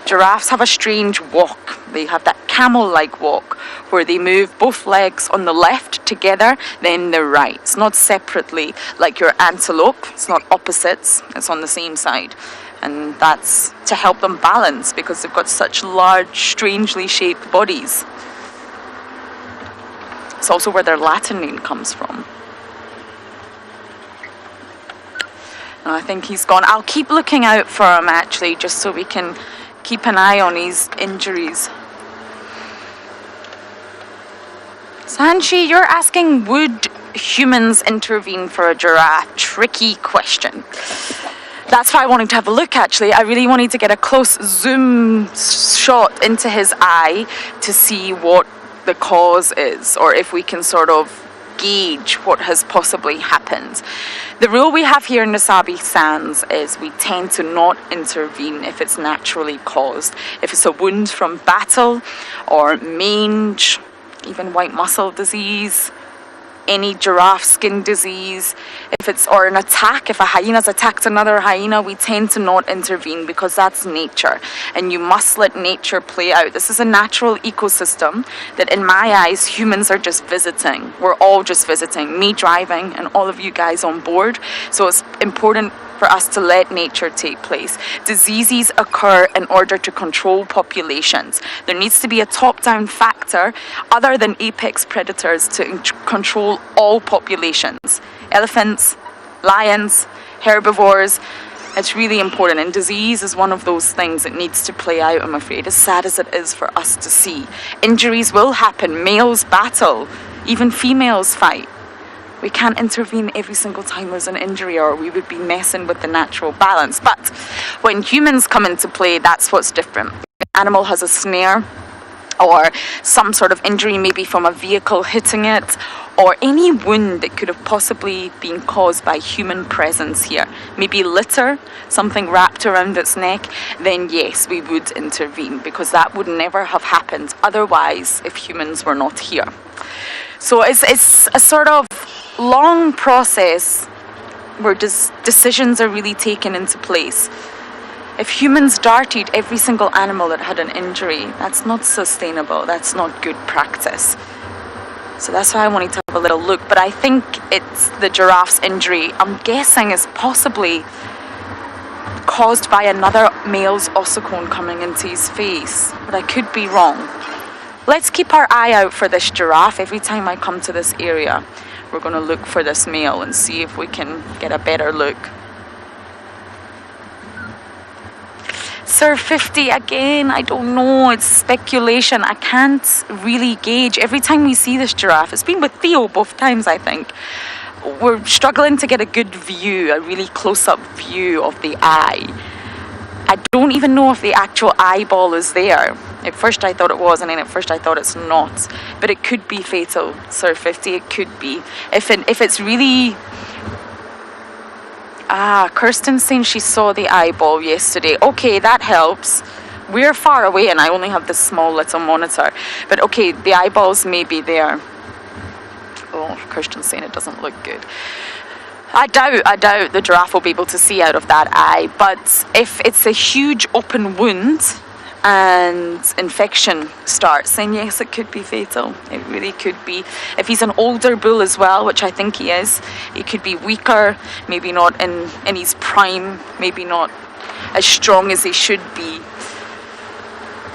Giraffes have a strange walk. They have that camel-like walk where they move both legs on the left together, then the right. It's not separately like your antelope. It's not opposites. It's on the same side. And that's to help them balance because they've got such large, strangely shaped bodies. It's also where their Latin name comes from. And I think he's gone. I'll keep looking out for him, actually, just so we can keep an eye on his injuries. Sanchi, you're asking, would humans intervene for a giraffe? Tricky question. That's why I wanted to have a look, actually. I really wanted to get a close zoom shot into his eye to see what the cause is, or if we can sort of gauge what has possibly happened. The rule we have here in the Sabi Sands is we tend to not intervene if it's naturally caused. If it's a wound from battle or mange, even white muscle disease, any giraffe skin disease, if it's or an attack, if a hyena's attacked another hyena, we tend to not intervene because that's nature, and you must let nature play out. This is a natural ecosystem that in my eyes humans are just visiting. We're all just visiting, me driving and all of you guys on board. So it's important for us to let nature take place. Diseases occur in order to control populations. There needs to be a top-down factor other than apex predators to control all populations. Elephants, lions, herbivores. It's really important, and disease is one of those things that needs to play out, I'm afraid, as sad as it is for us to see. Injuries will happen. Males battle, even females fight. We can't intervene every single time there's an injury, or we would be messing with the natural balance. But when humans come into play, that's what's different. animal has a snare, or some sort of injury, maybe from a vehicle hitting it, or any wound that could have possibly been caused by human presence here, maybe litter, something wrapped around its neck, then yes, we would intervene, because that would never have happened otherwise if humans were not here. So it's a sort of long process where decisions are really taken into place. If humans darted every single animal that had an injury, that's not sustainable, that's not good practice. So that's why I wanted to have a little look. But I think it's the giraffe's injury, I'm guessing, is possibly caused by another male's ossicone coming into his face. But I could be wrong. Let's keep our eye out for this giraffe. Every time I come to this area, we're going to look for this male and see if we can get a better look. Sir 50 again, I don't know, it's speculation. I can't really gauge. Every time we see this giraffe, it's been with Theo both times, I think, we're struggling to get a good view, a really close-up view of the eye. I don't even know if the actual eyeball is there. At first I thought it was, and then at first I thought it's not. But it could be fatal, Sir 50, it could be. If it's really... Kirsten's saying she saw the eyeball yesterday. Okay, that helps. We're far away and I only have this small little monitor. But okay, the eyeballs may be there. Oh, Kirsten's saying it doesn't look good. I doubt the giraffe will be able to see out of that eye. But if it's a huge open wound and infection starts, then yes, it could be fatal. It really could be. If he's an older bull as well, which I think he is, he could be weaker, maybe not in his prime, maybe not as strong as he should be.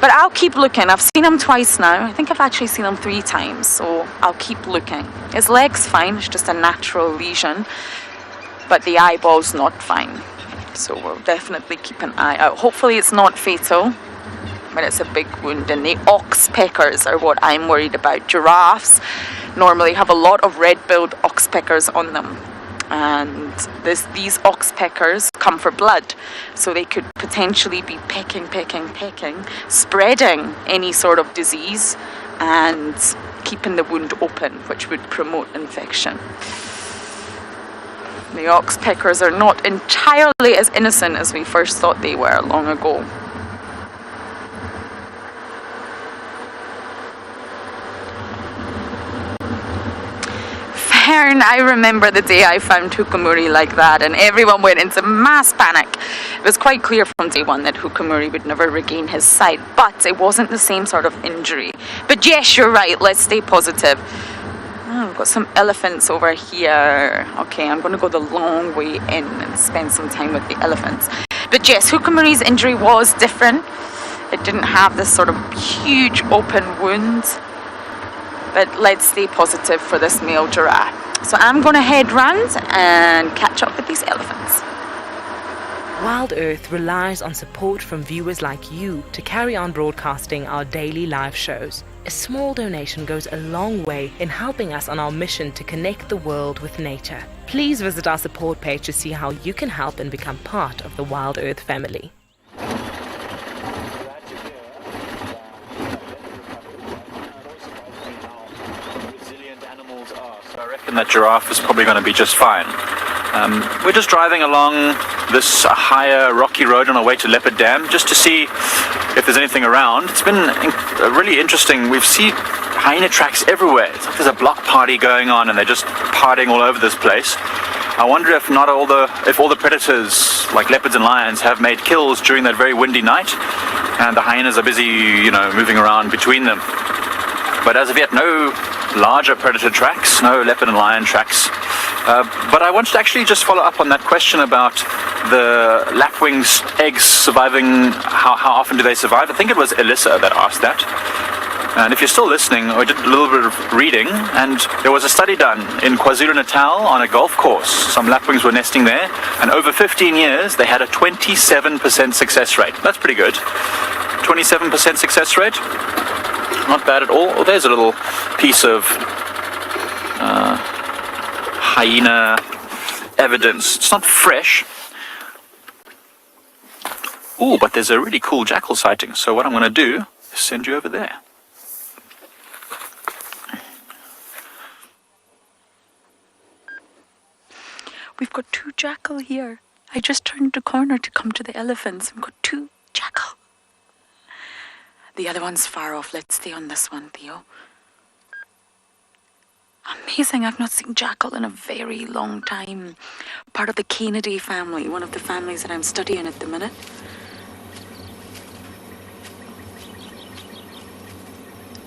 But I'll keep looking. I've seen him twice now. I think I've actually seen him 3 times, so I'll keep looking. His leg's fine, it's just a natural lesion, but the eyeball's not fine. So we'll definitely keep an eye out. Hopefully it's not fatal, but it's a big wound, and the oxpeckers are what I'm worried about. Giraffes normally have a lot of red-billed oxpeckers on them, and these oxpeckers come for blood, so they could potentially be pecking, spreading any sort of disease and keeping the wound open, which would promote infection. The oxpeckers are not entirely as innocent as we first thought they were long ago. Heron, I remember the day I found Hukamuri like that, and everyone went into mass panic. It was quite clear from day one that Hukamuri would never regain his sight, but it wasn't the same sort of injury. But yes, you're right, let's stay positive. Oh, we've got some elephants over here. Okay, I'm going to go the long way in and spend some time with the elephants. But yes, Hukamuri's injury was different. It didn't have this sort of huge open wound. But let's stay positive for this male giraffe. So I'm going to head round and catch up with these elephants. WildEarth relies on support from viewers like you to carry on broadcasting our daily live shows. A small donation goes a long way in helping us on our mission to connect the world with nature. Please visit our support page to see how you can help and become part of the WildEarth family. That giraffe is probably going to be just fine. We're just driving along this higher rocky road on our way to Leopard Dam just to see if there's anything around. It's been really interesting. We've seen hyena tracks everywhere. It's like there's a block party going on and they're just partying all over this place. I wonder if all the predators like leopards and lions have made kills during that very windy night, and the hyenas are busy, moving around between them. But as of yet, no larger predator tracks, no leopard and lion tracks. But I wanted to actually just follow up on that question about the lapwing's eggs surviving. How often do they survive? I think it was Alyssa that asked that. And if you're still listening, I did a little bit of reading, and there was a study done in KwaZulu-Natal on a golf course. Some lapwings were nesting there, and over 15 years, they had a 27% success rate. That's pretty good. 27% success rate? Not bad at all. Oh, there's a little piece of hyena evidence. It's not fresh. Oh, but there's a really cool jackal sighting, so what I'm going to do is send you over there. We've got 2 jackal here. I just turned the corner to come to the elephants. We've got 2 jackal. The other one's far off. Let's stay on this one, Theo. Amazing. I've not seen jackal in a very long time. Part of the Canidae family, one of the families that I'm studying at the minute.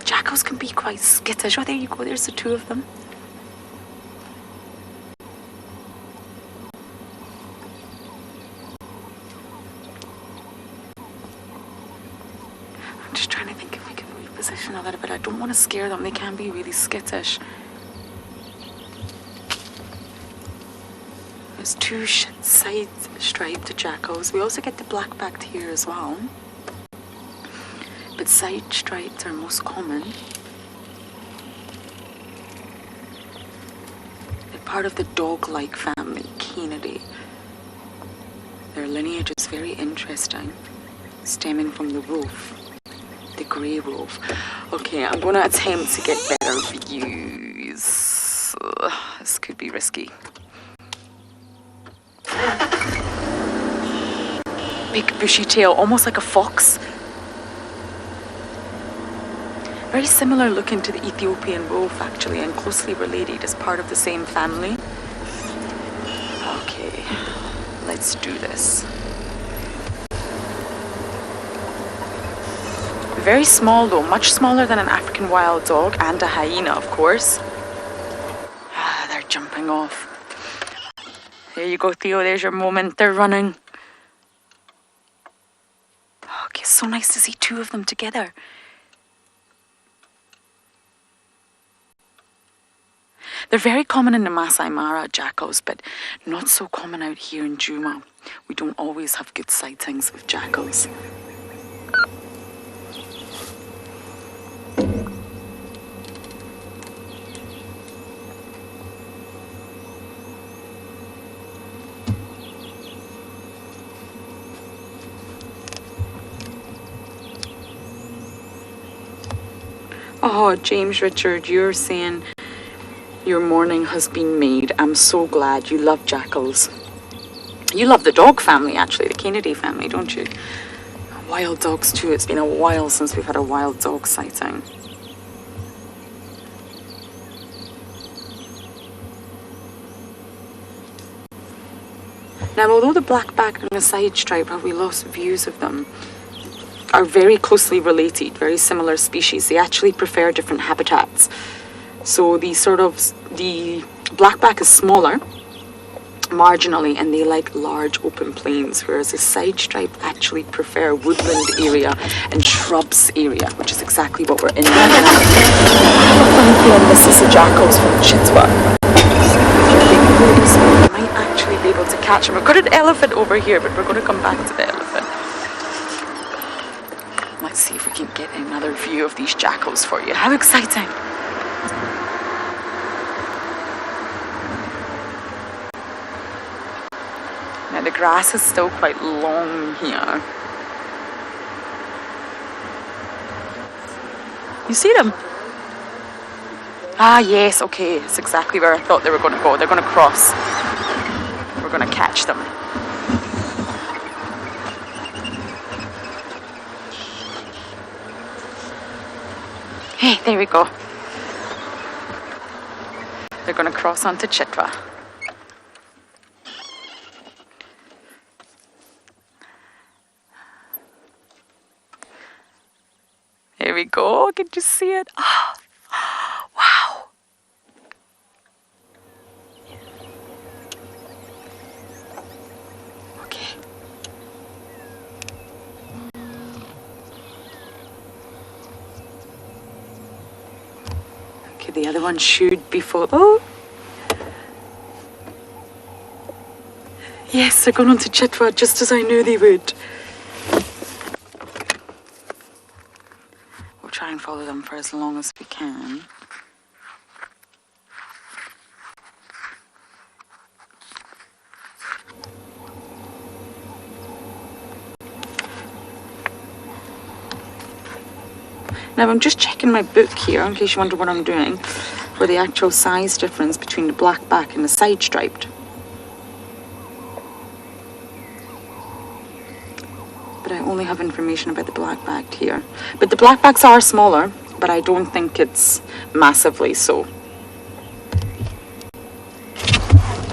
Jackals can be quite skittish. Oh, there you go. There's the 2 of them. I'm just trying to think if we can reposition a little bit. I don't want to scare them. They can be really skittish. There's 2 side striped jackals. We also get the black-backed here as well. But side stripes are most common. They're part of the dog-like family, Canidae. Their lineage is very interesting, stemming from the wolf, the grey wolf. Okay, I'm going to attempt to get better views. This could be risky. Big bushy tail, almost like a fox. Very similar looking to the Ethiopian wolf, actually, and closely related as part of the same family. Okay, let's do this. Very small though, much smaller than an African wild dog and a hyena, of course. Ah, they're jumping off. There you go, Theo, there's your moment. They're running. Okay, so nice to see 2 of them together. They're very common in the Masai Mara jackals, but not so common out here in Djuma. We don't always have good sightings of jackals. Oh, James Richard, you're saying your morning has been made. I'm so glad. You love jackals. You love the dog family, actually, the Canidae family, don't you? Wild dogs too. It's been a while since we've had a wild dog sighting. Now, although the black-back and the side stripe have we lost views of them, are very closely related, very similar species. They actually prefer different habitats. So the black-back is smaller, marginally, and they like large open plains, whereas the side stripe actually prefer woodland area and shrubs area, which is exactly what we're in right now. This is the jackals from Chitwa. I might actually be able to catch them. We've got an elephant over here, but we're going to come back to the elephant. Let's see if we can get another view of these jackals for you. How exciting! Now the grass is still quite long here. You see them? Ah, yes, okay. It's exactly where I thought they were going to go. They're going to cross. We're going to catch them. Hey, there we go. They're going to cross onto Chitwa. There we go. Can you see it? Oh, wow. Okay. Okay, the other one should be full. Oh. Yes, they're going on to Chitwa just as I knew they would. We'll try and follow them for as long as we can. Now I'm just checking my book here in case you wonder what I'm doing for the actual size difference between the black back and the side striped. But I only have information about the black back here. But the black backs are smaller, but I don't think it's massively so.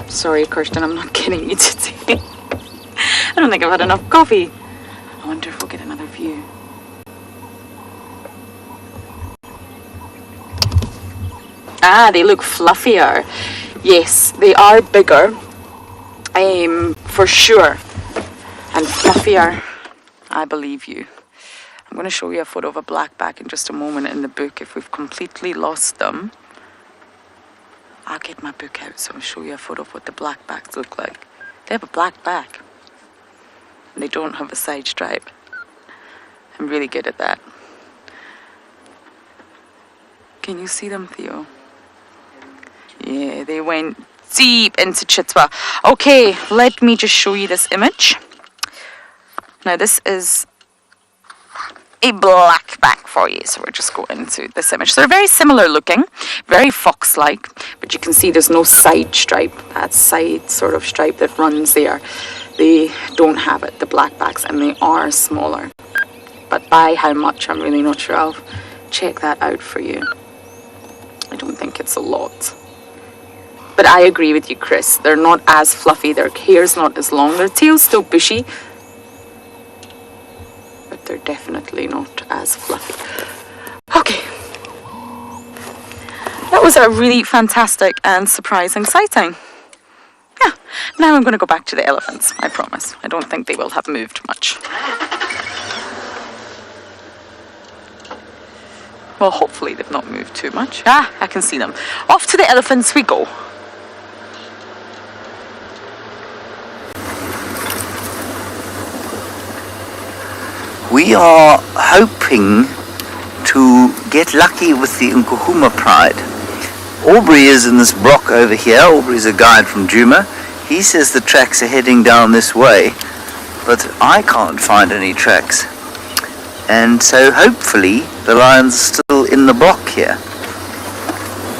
Sorry, Kirsten, I'm not kidding you today. I don't think I've had enough coffee. I wonder if we'll get another view. Ah, they look fluffier. Yes, they are bigger, for sure, and fluffier. I believe you. I'm going to show you a photo of a blackback in just a moment in the book. If we've completely lost them, I'll get my book out so I'll show you a photo of what the blackbacks look like. They have a black back, and they don't have a side stripe. I'm really good at that. Can you see them, Theo? Yeah, they went deep into Chitwa. Okay, let me just show you this image. Now this is a black back for you, so we'll just go into this image. So they're very similar looking, very fox-like, but you can see there's no side stripe, that side sort of stripe that runs there. They don't have it, the black backs, and they are smaller. But by how much, I'm really not sure. I'll check that out for you. I don't think it's a lot. But I agree with you, Chris. They're not as fluffy. Their hair's not as long. Their tail's still bushy. But they're definitely not as fluffy. Okay. That was a really fantastic and surprising sighting. Yeah. Now I'm going to go back to the elephants, I promise. I don't think they will have moved much. Well, hopefully they've not moved too much. Ah, I can see them. Off to the elephants we go. We are hoping to get lucky with the Djuma Pride. Aubrey is in this block over here. Aubrey's a guide from Djuma. He says the tracks are heading down this way, but I can't find any tracks. And so hopefully the lions are still in the block here.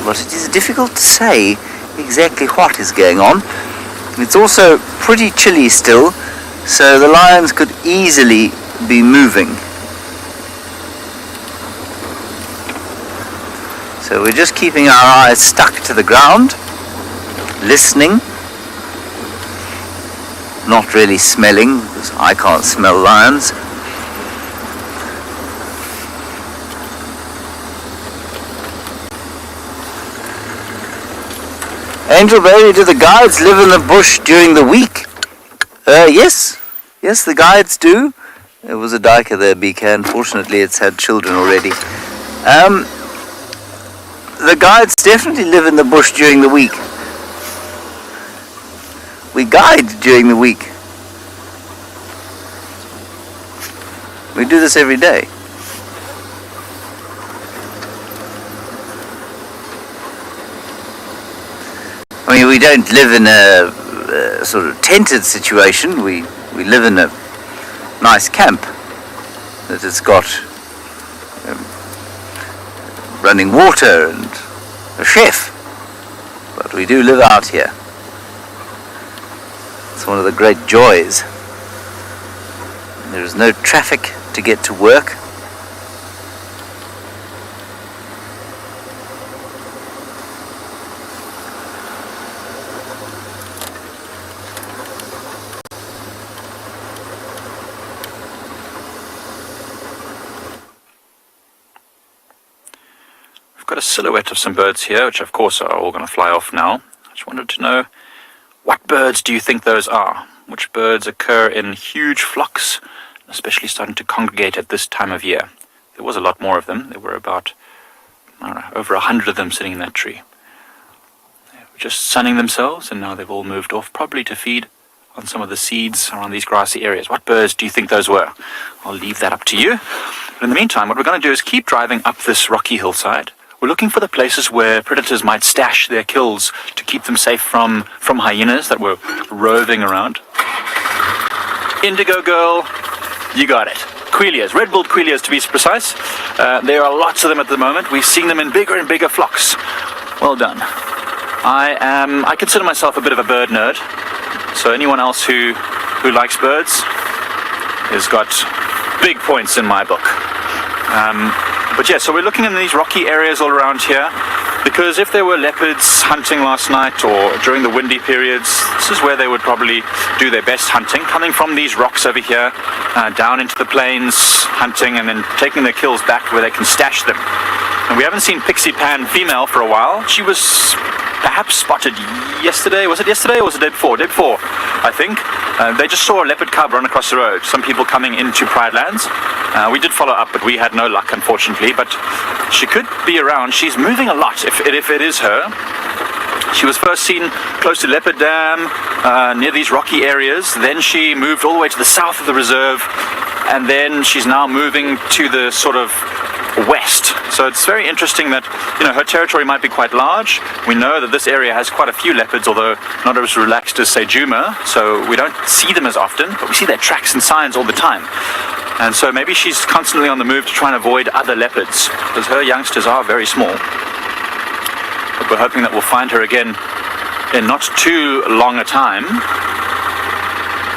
But it is difficult to say exactly what is going on. It's also pretty chilly still, so the lions could easily be moving. So we're just keeping our eyes stuck to the ground, listening, not really smelling, because I can't smell lions. Angel Baby, do the guides live in the bush during the week? Yes, the guides do. There was a duiker there, BK. Unfortunately, it's had children already. The guides definitely live in the bush during the week. We guide during the week. We do this every day. I mean, we don't live in a sort of tented situation. We live in a nice camp that has got running water and a chef, but we do live out here. It's one of the great joys. There is no traffic to get to work. Got a silhouette of some birds here, which of course are all going to fly off now. I just wanted to know, what birds do you think those are? Which birds occur in huge flocks, especially starting to congregate at this time of year? There was a lot more of them. There were about, I don't know, over 100 of them sitting in that tree. They were just sunning themselves, and now they've all moved off, probably to feed on some of the seeds around these grassy areas. What birds do you think those were? I'll leave that up to you. But in the meantime, what we're going to do is keep driving up this rocky hillside. We're looking for the places where predators might stash their kills to keep them safe from hyenas that were roving around. Indigo girl, you got it. quelias, red-billed quelias to be precise. There are lots of them at the moment. We've seen them in bigger and bigger flocks. Well done. I consider myself a bit of a bird nerd, so anyone else who likes birds has got big points in my book. But yeah, so we're looking in these rocky areas all around here, because if there were leopards hunting last night or during the windy periods, this is where they would probably do their best hunting, coming from these rocks over here, down into the plains, hunting, and then taking their kills back where they can stash them. And we haven't seen Pixie Pan female for a while. She was perhaps spotted yesterday. Was it yesterday or was it the day before? Day before, I think. They just saw a leopard cub run across the road. Some people coming into Pridelands. We did follow up, but we had no luck, unfortunately. But she could be around. She's moving a lot, if it is her. She was first seen close to Leopard Dam, near these rocky areas. Then she moved all the way to the south of the reserve. And then she's now moving to the sort of west. So it's very interesting that, her territory might be quite large. We know that this area has quite a few leopards, although not as relaxed as, say, Djuma, so we don't see them as often, but we see their tracks and signs all the time. And so maybe she's constantly on the move to try and avoid other leopards, because her youngsters are very small. But we're hoping that we'll find her again in not too long a time.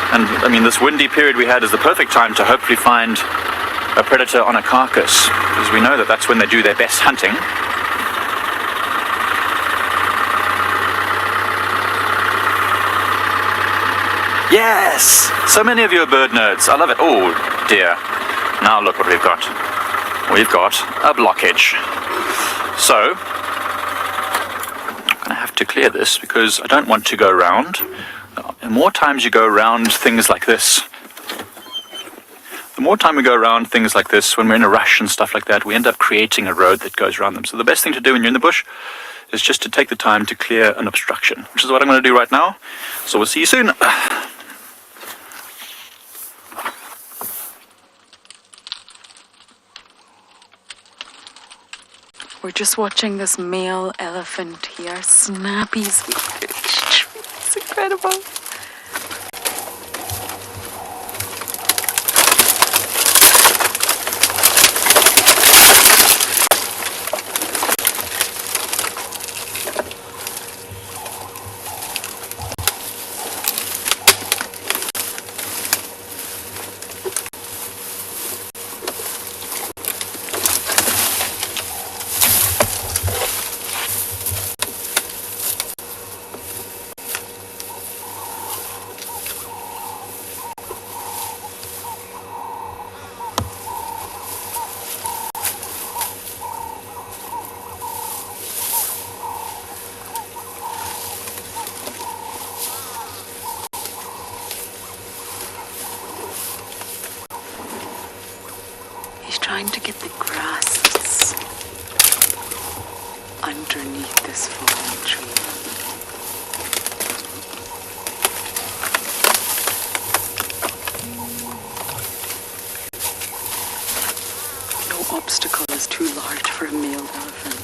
And, this windy period we had is the perfect time to hopefully find a predator on a carcass, because we know that that's when they do their best hunting. Yes! So many of you are bird nerds. I love it. Oh dear. Now look what we've got. We've got a blockage. So, I'm going to have to clear this because I don't want to go round. The more times you go around things like this, the more time we go around things like this, when we're in a rush and stuff like that, we end up creating a road that goes around them. So the best thing to do when you're in the bush is just to take the time to clear an obstruction, which is what I'm going to do right now. So we'll see you soon. We're just watching this male elephant here snap his way. It's incredible. Trying to get the grasses underneath this fallen tree. No obstacle is too large for a male elephant.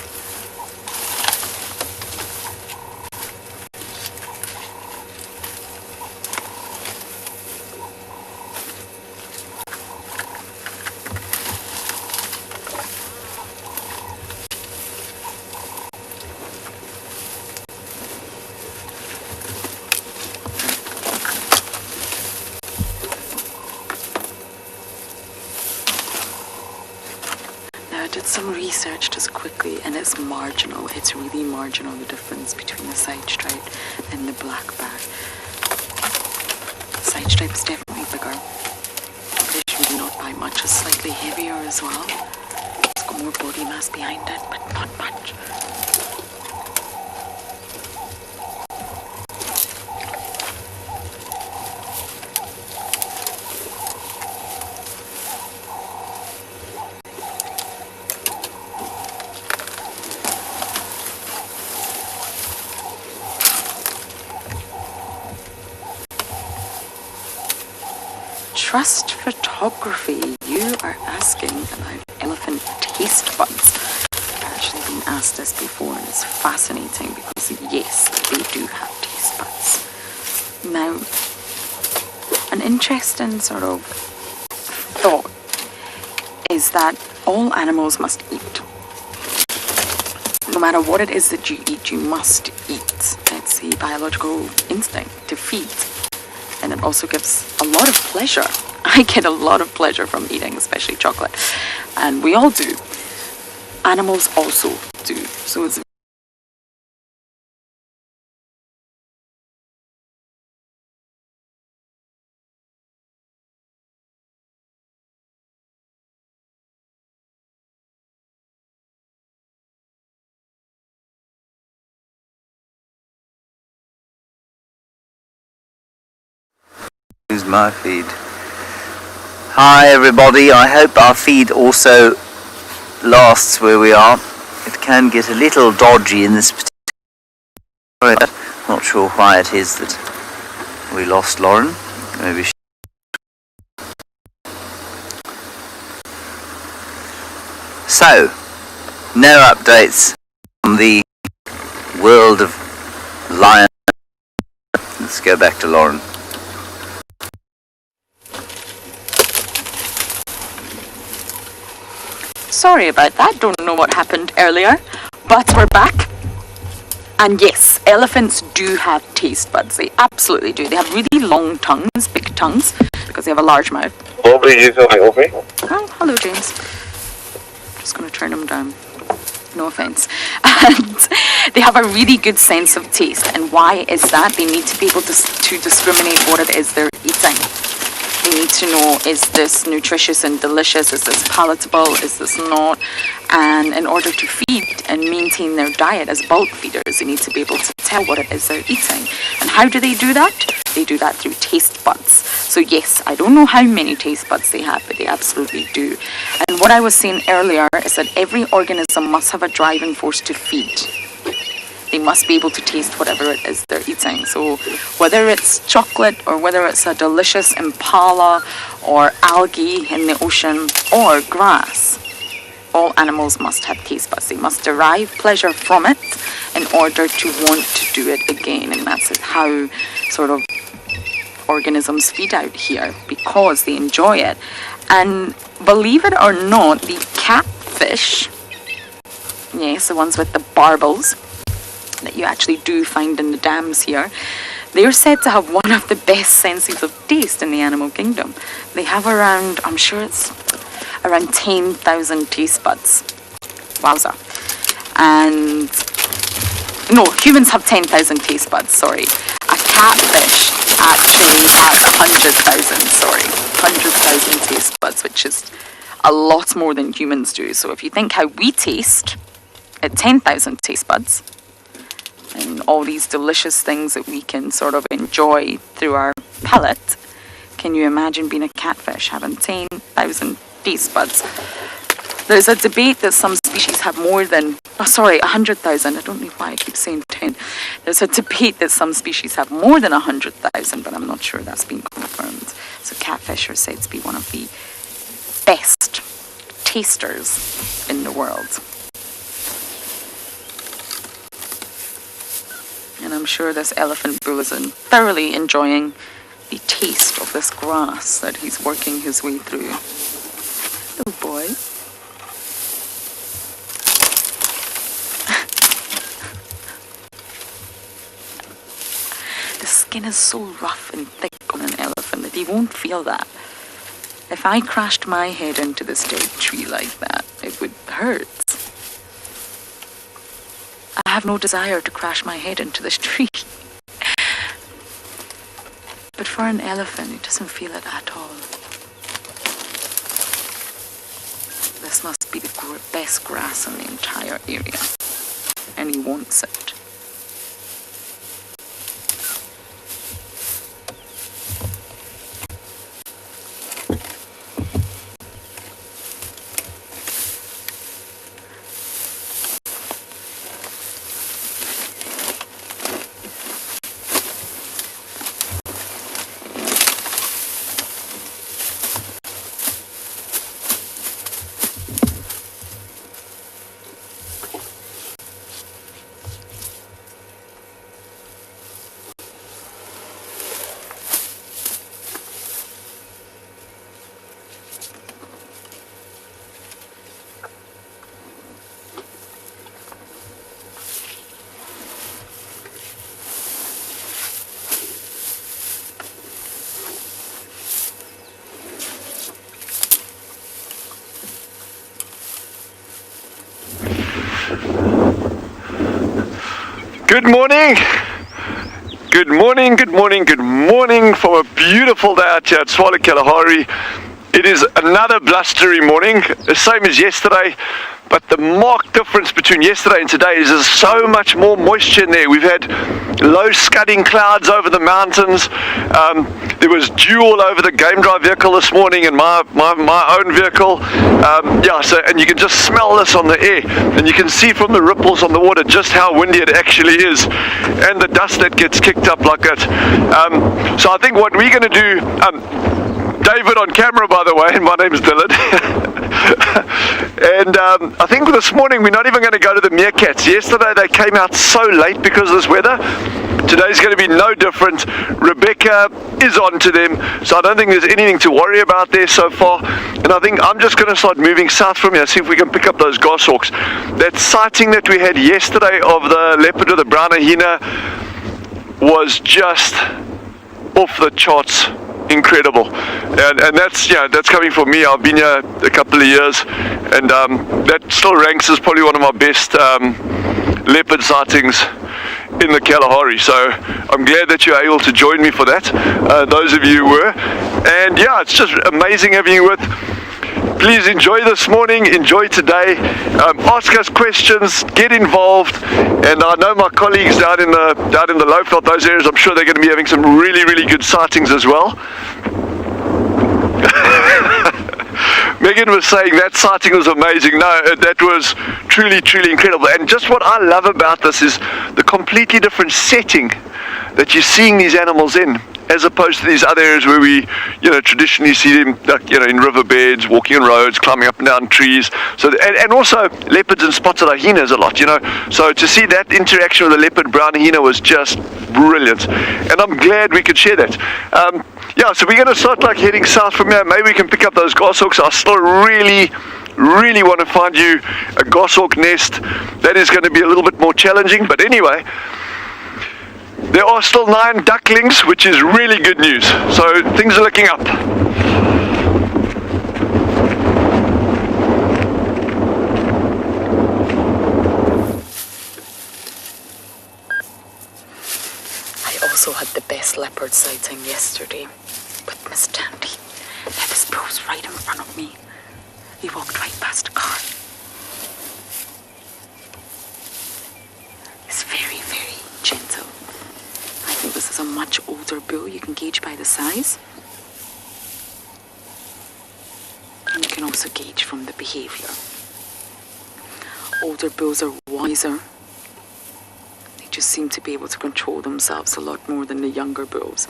Did some research just quickly, and it's marginal. It's really marginal, the difference between the side stripe and the black bag. The side stripe is definitely bigger. But it's really not by much. It's slightly heavier as well. It's got more body mass behind it, but not much. Trust photography. You are asking about elephant taste buds. I've actually been asked this before, and it's fascinating because yes, they do have taste buds. Now, an interesting sort of thought is that all animals must eat. No matter what it is that you eat, you must eat. It's a biological instinct to feed. And it also gives a lot of pleasure. I get a lot of pleasure from eating, especially chocolate. And we all do. Animals also do. So it's Use my feed. Hi everybody, I hope our feed also lasts where we are. It can get a little dodgy in this particular. Not sure why it is that we lost Lauren. Maybe so, no updates on the world of lion. Let's go back to Lauren. sorry about that, don't know what happened earlier, but we're back. And yes, elephants do have taste buds, they absolutely do. They have really long tongues, big tongues, because they have a large mouth. Aubrey, you feel like Aubrey? Oh, hello James. Just going to turn them down. No offense. And they have a really good sense of taste. And why is that? They need to be able to discriminate what it is they're eating. They need to know, is this nutritious and delicious? Is this palatable? Is this not? And in order to feed and maintain their diet as bulk feeders, they need to be able to tell what it is they're eating. And how do they do that? They do that through taste buds. So yes, I don't know how many taste buds they have, but they absolutely do. And what I was saying earlier is that every organism must have a driving force to feed. They must be able to taste whatever it is they're eating. So whether it's chocolate or whether it's a delicious impala or algae in the ocean or grass, all animals must have taste buds. They must derive pleasure from it in order to want to do it again. And that's how sort of organisms feed out here, because they enjoy it. And believe it or not, the catfish, yes, the ones with the barbels that you actually do find in the dams here, they're said to have one of the best senses of taste in the animal kingdom. They have around, I'm sure it's around 10,000 taste buds. Wowza. And no, humans have 10,000 taste buds, sorry. A catfish actually has 100,000, sorry. 100,000 taste buds, which is a lot more than humans do. So if you think how we taste at 10,000 taste buds, and all these delicious things that we can sort of enjoy through our palate, can you imagine being a catfish having 10,000 taste buds? There's a debate that some species have more than, 100,000. I don't know why I keep saying 10. There's a debate that some species have more than 100,000, but I'm not sure that's been confirmed. So catfish are said to be one of the best tasters in the world. And I'm sure this elephant bull is thoroughly enjoying the taste of this grass that he's working his way through. Little boy. The skin is so rough and thick on an elephant that he won't feel that. If I crashed my head into this dead tree like that, it would hurt. I have no desire to crash my head into this tree. But for an elephant, it doesn't feel it at all. This must be the best grass in the entire area. And he wants it. Good morning. Good morning, good morning, good morning from a beautiful day out here at Tswalu Kalahari. It is another blustery morning, the same as yesterday, but the marked difference between yesterday and today is there's so much more moisture in there. We've had low scudding clouds over the mountains. There was dew all over the game drive vehicle this morning and my own vehicle. And you can just smell this on the air, and you can see from the ripples on the water just how windy it actually is, and the dust that gets kicked up like that. So I think what we're going to do, David on camera, by the way, and my name is Dylan. And I think this morning we're not even going to go to the meerkats. Yesterday they came out so late because of this weather. Today's going to be no different. Rebecca is on to them, so I don't think there's anything to worry about there so far. And I think I'm just going to start moving south from here, see if we can pick up those goshawks. That sighting that we had yesterday of the leopard with the brown hyena was just off the charts. Incredible, and that's coming from me. I've been here a couple of years, and that still ranks as probably one of my best leopard sightings in the Kalahari. So I'm glad that you're able to join me for that, those of you who were. And yeah, it's just amazing having you with. Please enjoy this morning, enjoy today, ask us questions, get involved, and I know my colleagues down in the Lowveld, those areas, I'm sure they're going to be having some really, really good sightings as well. Megan was saying that sighting was amazing. No, that was truly, truly incredible. And just what I love about this is the completely different setting that you're seeing these animals in, as opposed to these other areas where we, traditionally see them, in riverbeds, walking on roads, climbing up and down trees. So, and also leopards and spotted hyenas a lot, So to see that interaction with the leopard brown hyena was just brilliant, and I'm glad we could share that. So we're going to start heading south from here. Maybe we can pick up those goshawks. I still really want to find you a goshawk nest. That is going to be a little bit more challenging, but anyway. There are still 9 ducklings, which is really good news. So things are looking up. I also had the best leopard sighting yesterday with Miss Tandy. There was bulls right in front of me. He walked right past the car. He's very, very gentle. I think this is a much older bull. You can gauge by the size. And you can also gauge from the behavior. Older bulls are wiser. They just seem to be able to control themselves a lot more than the younger bulls,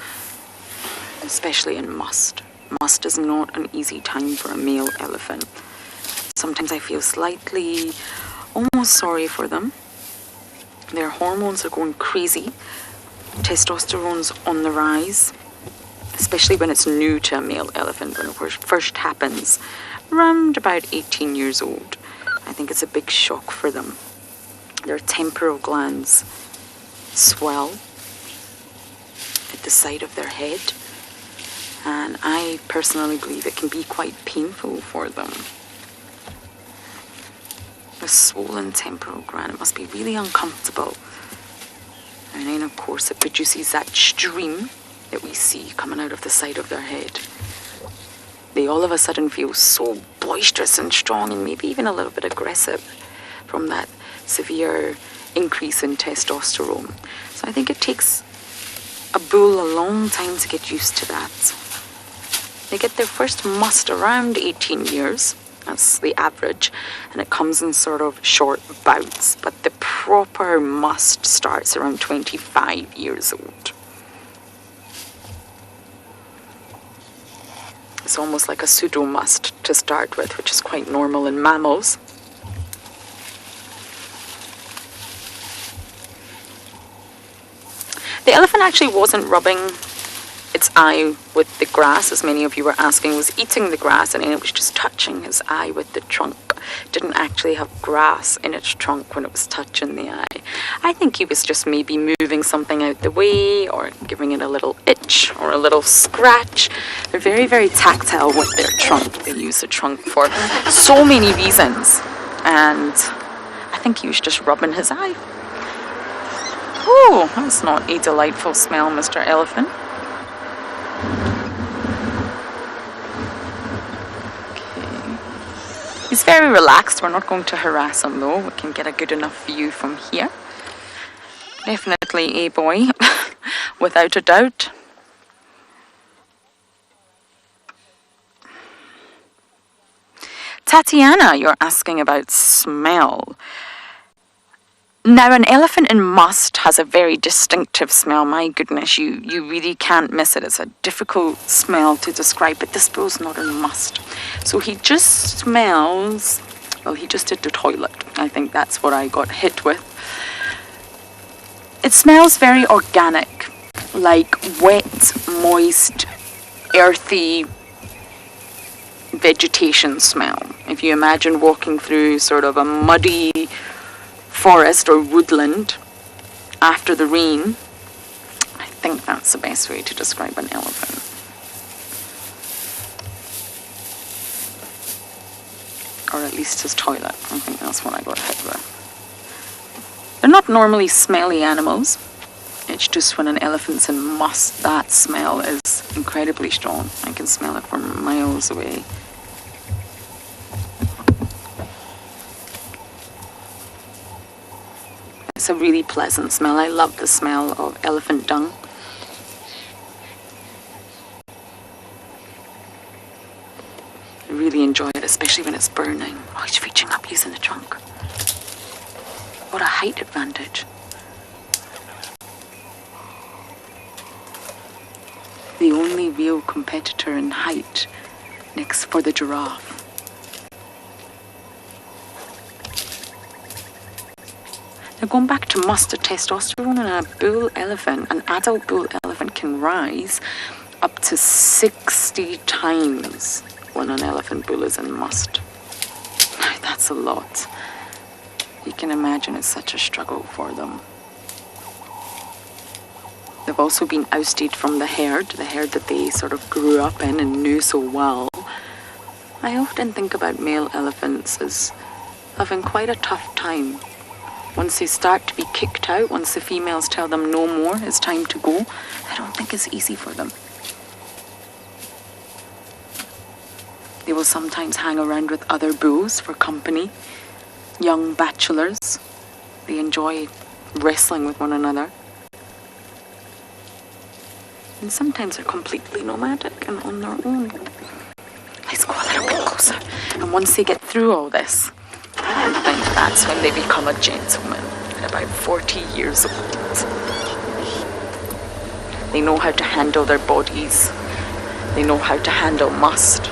especially in must. Must is not an easy time for a male elephant. Sometimes I feel slightly almost sorry for them. Their hormones are going crazy. Testosterone's on the rise, especially when it's new to a male elephant, when it first happens, around about 18 years old. I think it's a big shock for them. Their temporal glands swell at the side of their head, and I personally believe it can be quite painful for them. A swollen temporal gland, it must be really uncomfortable. And then, of course, it produces that stream that we see coming out of the side of their head. They all of a sudden feel so boisterous and strong, and maybe even a little bit aggressive from that severe increase in testosterone. So I think it takes a bull a long time to get used to that. They get their first must around 18 years. That's the average, and it comes in sort of short bouts, but the proper must starts around 25 years old. It's almost like a pseudo must to start with, which is quite normal in mammals. The elephant actually wasn't rubbing its eye with the grass, as many of you were asking. It was eating the grass, and then it was just touching his eye with the trunk. Didn't actually have grass in its trunk when it was touching the eye. I think he was just maybe moving something out the way, or giving it a little itch or a little scratch. They're very, very tactile with their trunk. They use the trunk for so many reasons, and I think he was just rubbing his eye. Oh, that's not a delightful smell, Mr. Elephant. Okay. He's very relaxed. We're not going to harass him though. We can get a good enough view from here. Definitely a boy, without a doubt. Tatiana, you're asking about smell. Now, an elephant in must has a very distinctive smell. My goodness, you really can't miss it. It's a difficult smell to describe, but this bull's not in must. So he just smells, well, he just did the toilet. I think that's what I got hit with. It smells very organic, like wet, moist, earthy vegetation smell. If you imagine walking through sort of a muddy forest or woodland after the rain, I think that's the best way to describe an elephant. Or at least his toilet. I think that's what I got hit with. They're not normally smelly animals. It's just when an elephant's in must, that smell is incredibly strong. I can smell it from miles away. It's a really pleasant smell. I love the smell of elephant dung. I really enjoy it, especially when it's burning. Oh, he's reaching up using the trunk. What a height advantage. The only real competitor in height next for the giraffe. Now going back to must, the testosterone in a bull elephant, an adult bull elephant can rise up to 60 times when an elephant bull is in must. That's a lot. You can imagine it's such a struggle for them. They've also been ousted from the herd that they sort of grew up in and knew so well. I often think about male elephants as having quite a tough time. Once they start to be kicked out, once the females tell them no more, it's time to go, I don't think it's easy for them. They will sometimes hang around with other bulls for company. Young bachelors, they enjoy wrestling with one another. And sometimes they're completely nomadic and on their own. Let's go a little bit closer. And once they get through all this, I think that's when they become a gentleman at about 40 years old. They know how to handle their bodies. They know how to handle must.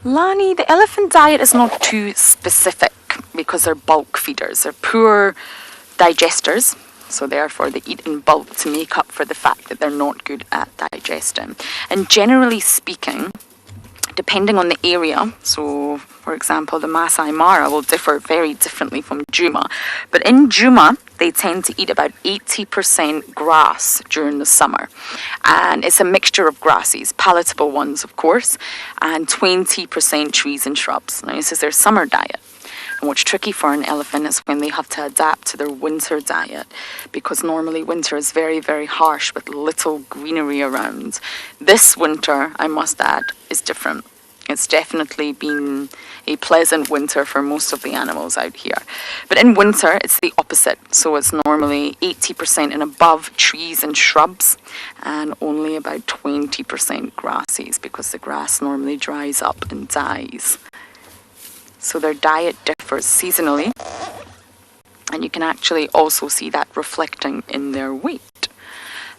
Lani, the elephant diet is not too specific because they're bulk feeders. They're poor digesters, so therefore they eat in bulk to make up for the fact that they're not good at digesting. And generally speaking, depending on the area, so for example the Masai Mara will differ very differently from Djuma, but in Djuma they tend to eat about 80% grass during the summer, and it's a mixture of grasses, palatable ones of course, and 20% trees and shrubs. Now this is their summer diet. And what's tricky for an elephant is when they have to adapt to their winter diet, because normally winter is very, very harsh with little greenery around. This winter, I must add, is different. It's definitely been a pleasant winter for most of the animals out here. But in winter, it's the opposite. So it's normally 80% and above trees and shrubs, and only about 20% grasses, because the grass normally dries up and dies. So their diet differs seasonally, and you can actually also see that reflecting in their weight.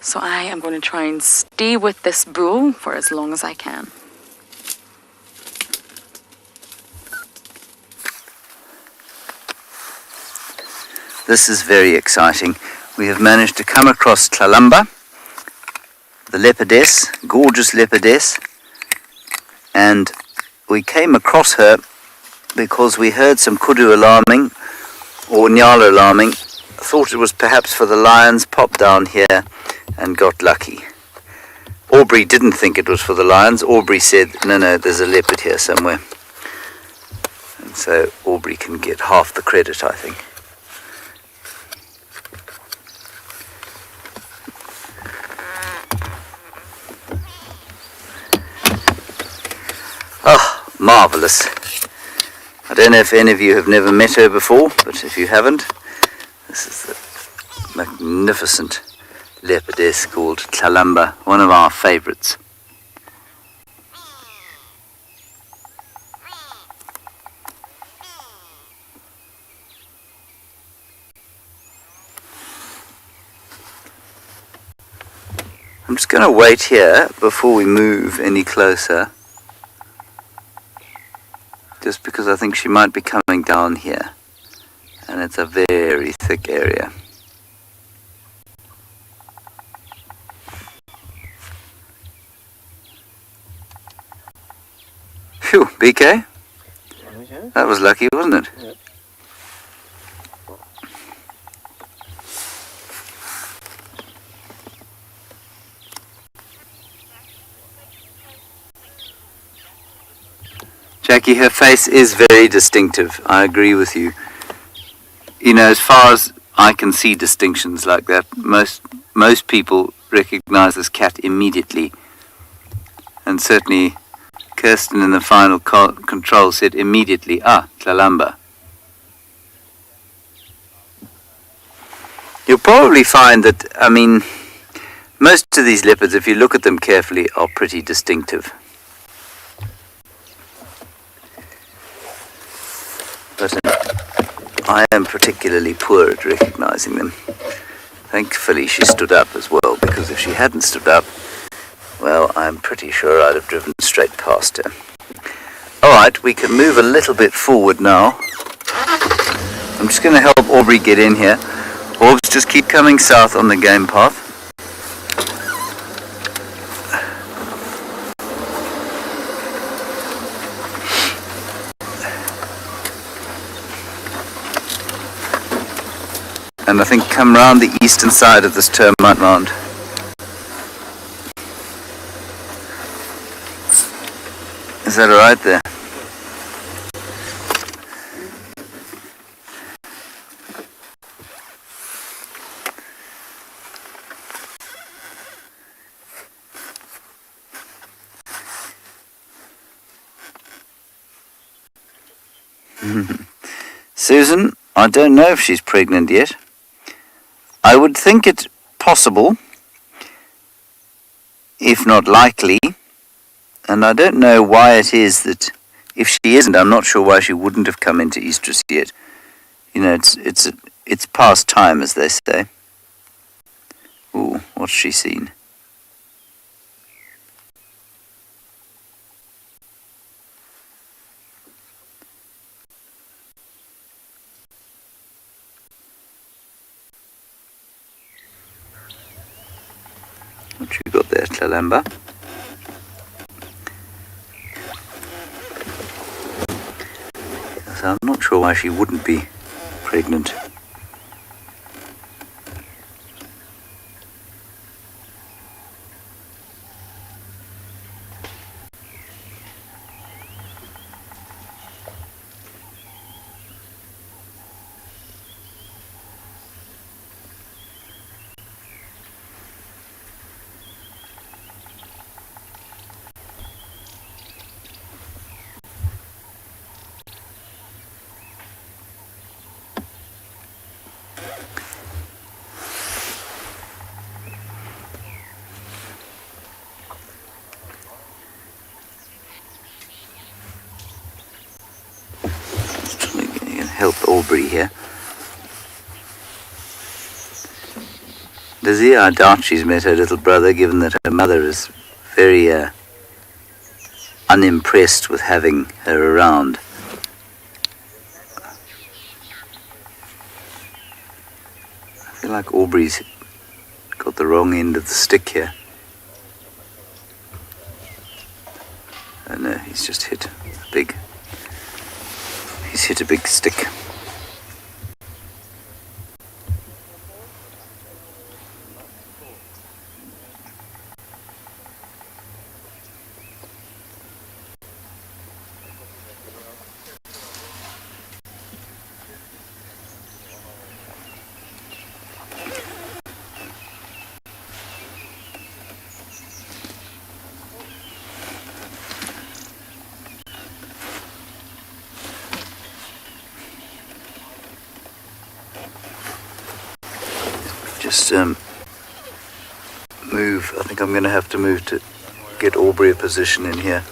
So I am going to try and stay with this bull for as long as I can. This is very exciting. We have managed to come across Tlalamba, the leopardess, gorgeous leopardess, and we came across her because we heard some kudu alarming, or Ngala alarming. Thought it was perhaps for the lions, popped down here and got lucky. Aubrey didn't think it was for the lions. Aubrey said, no, there's a leopard here somewhere. And so Aubrey can get half the credit, I think. Oh, marvellous. I don't know if any of you have never met her before, but if you haven't, this is the magnificent leopardess called Tlalamba, one of our favourites. I'm just going to wait here before we move any closer, just because I think she might be coming down here, and it's a very thick area. Phew, BK? Okay. That was lucky, wasn't it? Yep. Jackie, her face is very distinctive. I agree with you. You know, as far as I can see distinctions like that, most people recognize this cat immediately. And certainly Kirsten in the final control said immediately, Tlalamba. You'll probably find that, most of these leopards, if you look at them carefully, are pretty distinctive. But I am particularly poor at recognizing them. Thankfully she stood up as well, because if she hadn't stood up, well, I'm pretty sure I'd have driven straight past her. Alright, we can move a little bit forward now. I'm just going to help Aubrey get in here. Orbs, just keep coming south on the game path. And I think come round the eastern side of this termite mound. Is that alright there? Susan, I don't know if she's pregnant yet. I would think it possible, if not likely, and I don't know why it is that if she isn't, I'm not sure why she wouldn't have come into estrus yet. You know, it's past time, as they say. Ooh, what's she seen? What you got there, Tlalamba? So I'm not sure why she wouldn't be pregnant. Help Aubrey here. Does he? I doubt she's met her little brother, given that her mother is very unimpressed with having her around. I feel like Aubrey's got the wrong end of the stick here. Oh no, he's just hit hit a big stick. Just move. I think I'm going to have to move to get Aubrey a position in here.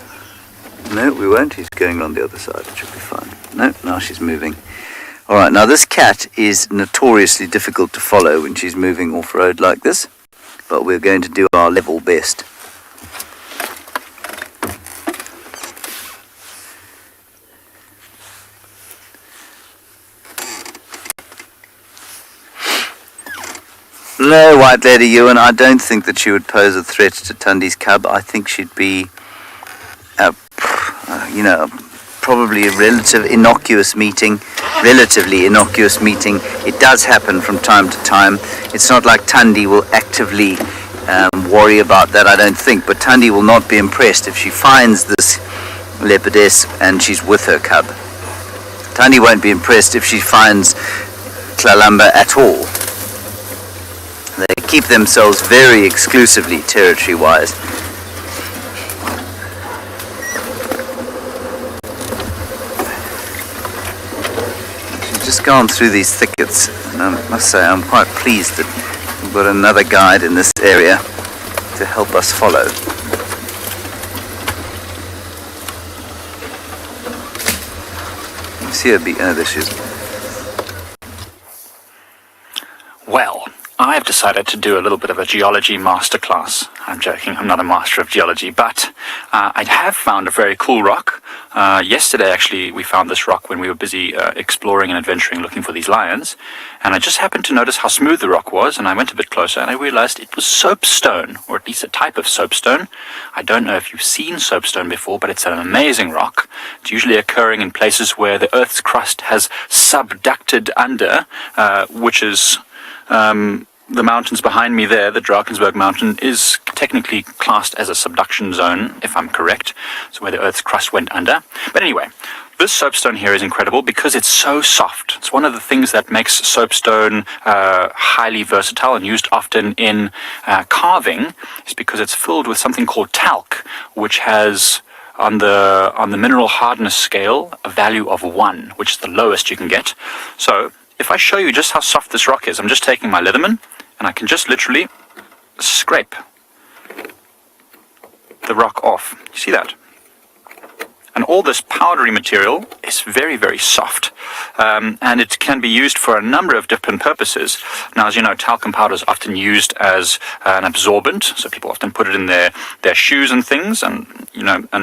No, we won't. He's going on the other side. It should be fine. No, now she's moving. All right, now this cat is notoriously difficult to follow when she's moving off-road like this, but we're going to do our level best. No, White Lady Ewan, I don't think that she would pose a threat to Tundi's cub. I think she'd be, probably a relatively innocuous meeting. It does happen from time to time. It's not like Tundi will actively worry about that, I don't think. But Tundi will not be impressed if she finds this leopardess and she's with her cub. Tundi won't be impressed if she finds Tlalamba at all. They keep themselves very exclusively territory-wise. She's just gone through these thickets, and I must say I'm quite pleased that we've got another guide in this area to help us follow. You see her beat. Oh, there she is. Well, I've decided to do a little bit of a geology masterclass. I'm joking, I'm not a master of geology, but I have found a very cool rock. Yesterday, actually, we found this rock when we were busy exploring and adventuring, looking for these lions. And I just happened to notice how smooth the rock was, and I went a bit closer, and I realized it was soapstone, or at least a type of soapstone. I don't know if you've seen soapstone before, but it's an amazing rock. It's usually occurring in places where the Earth's crust has subducted under, which is... the mountains behind me there, the Drakensberg mountain, is technically classed as a subduction zone, if I'm correct. So where the Earth's crust went under. But anyway, this soapstone here is incredible because it's so soft. It's one of the things that makes soapstone highly versatile and used often in carving, is because it's filled with something called talc, which has... on the mineral hardness scale, a value of 1, which is the lowest you can get. So if I show you just how soft this rock is, I'm just taking my Leatherman, and I can just literally scrape the rock off. You see that? And all this powdery material is very, very soft. And it can be used for a number of different purposes. Now, as you know, talcum powder is often used as an absorbent, so people often put it in their shoes and things, and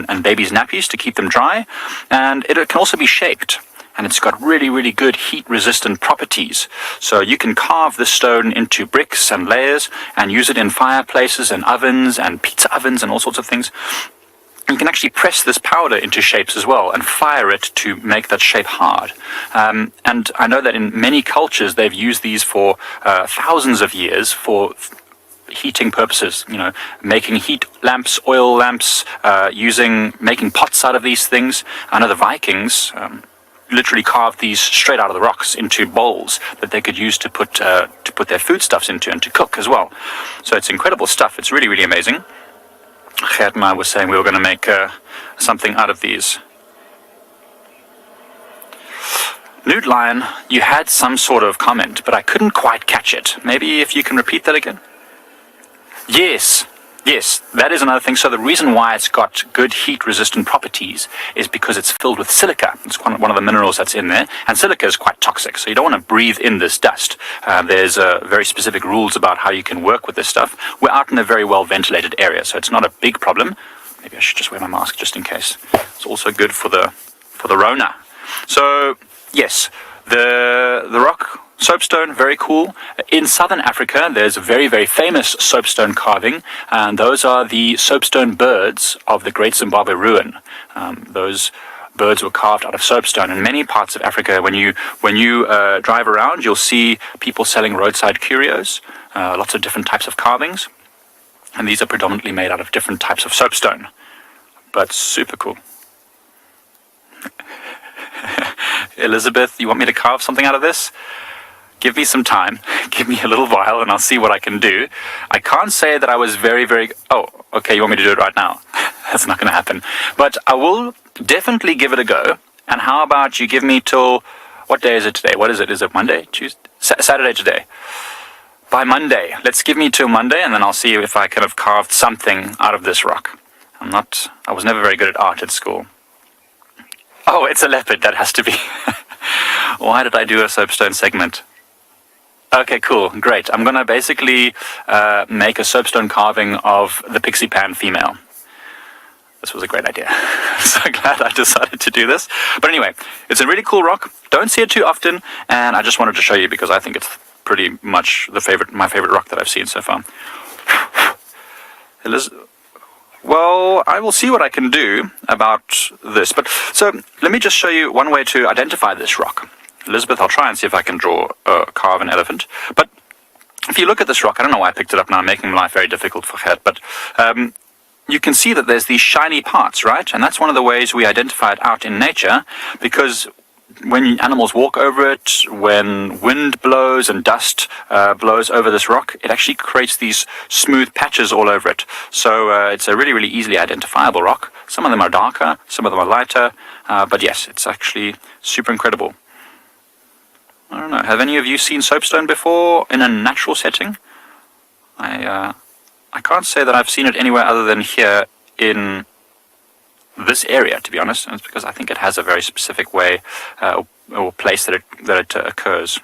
and babies' nappies to keep them dry. And it can also be shaped. And it's got really, really good heat-resistant properties. So you can carve the stone into bricks and layers and use it in fireplaces and ovens and pizza ovens and all sorts of things. You can actually press this powder into shapes as well and fire it to make that shape hard. And I know that in many cultures they've used these for thousands of years for heating purposes, making heat lamps, oil lamps, making pots out of these things. I know the Vikings... literally carved these straight out of the rocks into bowls that they could use to put their foodstuffs into and to cook as well. So it's incredible stuff. It's really, really amazing. Gert and I were saying we were going to make something out of these. Nude Lion, you had some sort of comment, but I couldn't quite catch it. Maybe if you can repeat that again? Yes, that is another thing. So the reason why it's got good heat-resistant properties is because it's filled with silica. It's one of the minerals that's in there. And silica is quite toxic, so you don't want to breathe in this dust. There's very specific rules about how you can work with this stuff. We're out in a very well-ventilated area, so it's not a big problem. Maybe I should just wear my mask just in case. It's also good for the Rona. So, yes, the rock... soapstone, very cool. In southern Africa, there's a very, very famous soapstone carving, and those are the soapstone birds of the Great Zimbabwe Ruin. Those birds were carved out of soapstone. In many parts of Africa, when you drive around, you'll see people selling roadside curios, lots of different types of carvings, and these are predominantly made out of different types of soapstone. But super cool. Elizabeth, you want me to carve something out of this? Give me some time, give me a little while, and I'll see what I can do. I can't say that I was very, very... Oh, okay, you want me to do it right now? That's not going to happen. But I will definitely give it a go. And how about you give me till... What day is it today? What is it? Is it Monday? Tuesday? Saturday today. By Monday. Let's give me till Monday, and then I'll see if I can have carved something out of this rock. I was never very good at art at school. Oh, it's a leopard, that has to be. Why did I do a soapstone segment? Okay, cool, great. I'm going to basically make a soapstone carving of the pixie pan female. This was a great idea. I'm so glad I decided to do this. But anyway, it's a really cool rock. Don't see it too often, and I just wanted to show you because I think it's pretty much my favorite rock that I've seen so far. Well, I will see what I can do about this. But so let me just show you one way to identify this rock. Elizabeth, I'll try and see if I can carve an elephant. But if you look at this rock, I don't know why I picked it up now, I'm making life very difficult for Gert, but you can see that there's these shiny parts, right? And that's one of the ways we identify it out in nature, because when animals walk over it, when wind blows and dust blows over this rock, it actually creates these smooth patches all over it. So it's a really, really easily identifiable rock. Some of them are darker, some of them are lighter, but yes, it's actually super incredible. I don't know, have any of you seen soapstone before in a natural setting? I can't say that I've seen it anywhere other than here in this area, to be honest, and it's because I think it has a very specific way or place that it occurs.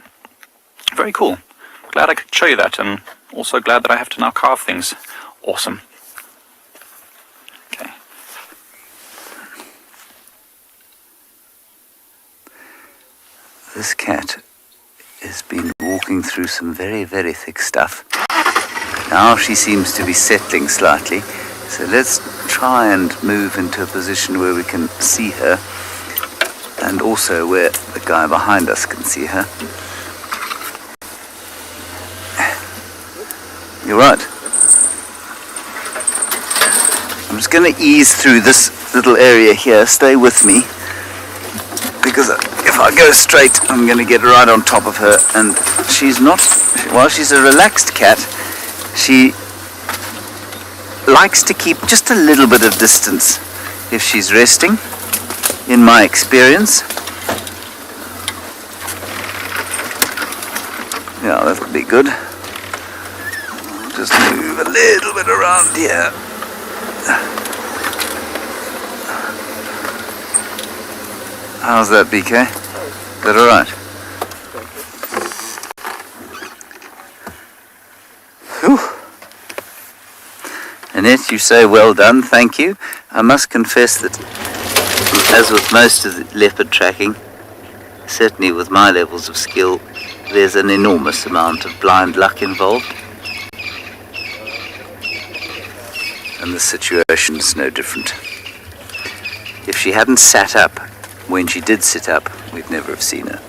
Very cool. Glad I could show you that, and also glad that I have to now carve things. Awesome. Okay. This cat has been walking through some very, very thick stuff. Now she seems to be settling slightly. So let's try and move into a position where we can see her, and also where the guy behind us can see her. You're right. I'm just going to ease through this little area here. Stay with me, because if I go straight, I'm going to get right on top of her. And she's not, while she's a relaxed cat, she likes to keep just a little bit of distance if she's resting, in my experience. Yeah, that'll be good. I'll just move a little bit around here. How's that, BK? Is that alright? Whew. Annette, you say well done, thank you. I must confess that, as with most of the leopard tracking, certainly with my levels of skill, there's an enormous amount of blind luck involved. And the situation's no different. If she hadn't sat up, when she did sit up, we'd never have seen her.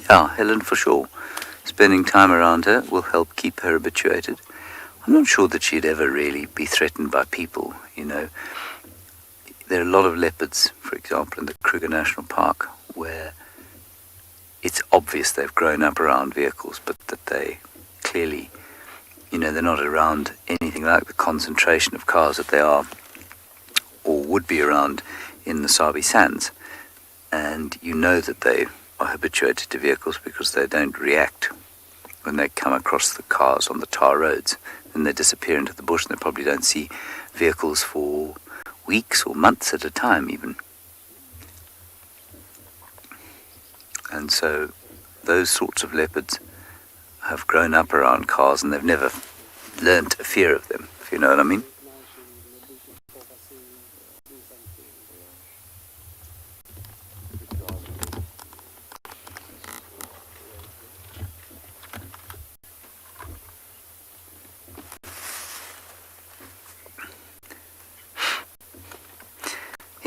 Yeah, Helen, for sure. Spending time around her will help keep her habituated. I'm not sure that she'd ever really be threatened by people, you know. There are a lot of leopards, for example, in the Kruger National Park, where it's obvious they've grown up around vehicles, but that they clearly, you know, they're not around anything like the concentration of cars that they are, or would be around in the Sabi sands. And you know that they are habituated to vehicles because they don't react when they come across the cars on the tar roads, and they disappear into the bush, and they probably don't see vehicles for weeks or months at a time even. And so those sorts of leopards have grown up around cars, and they've never learnt a fear of them, if you know what I mean.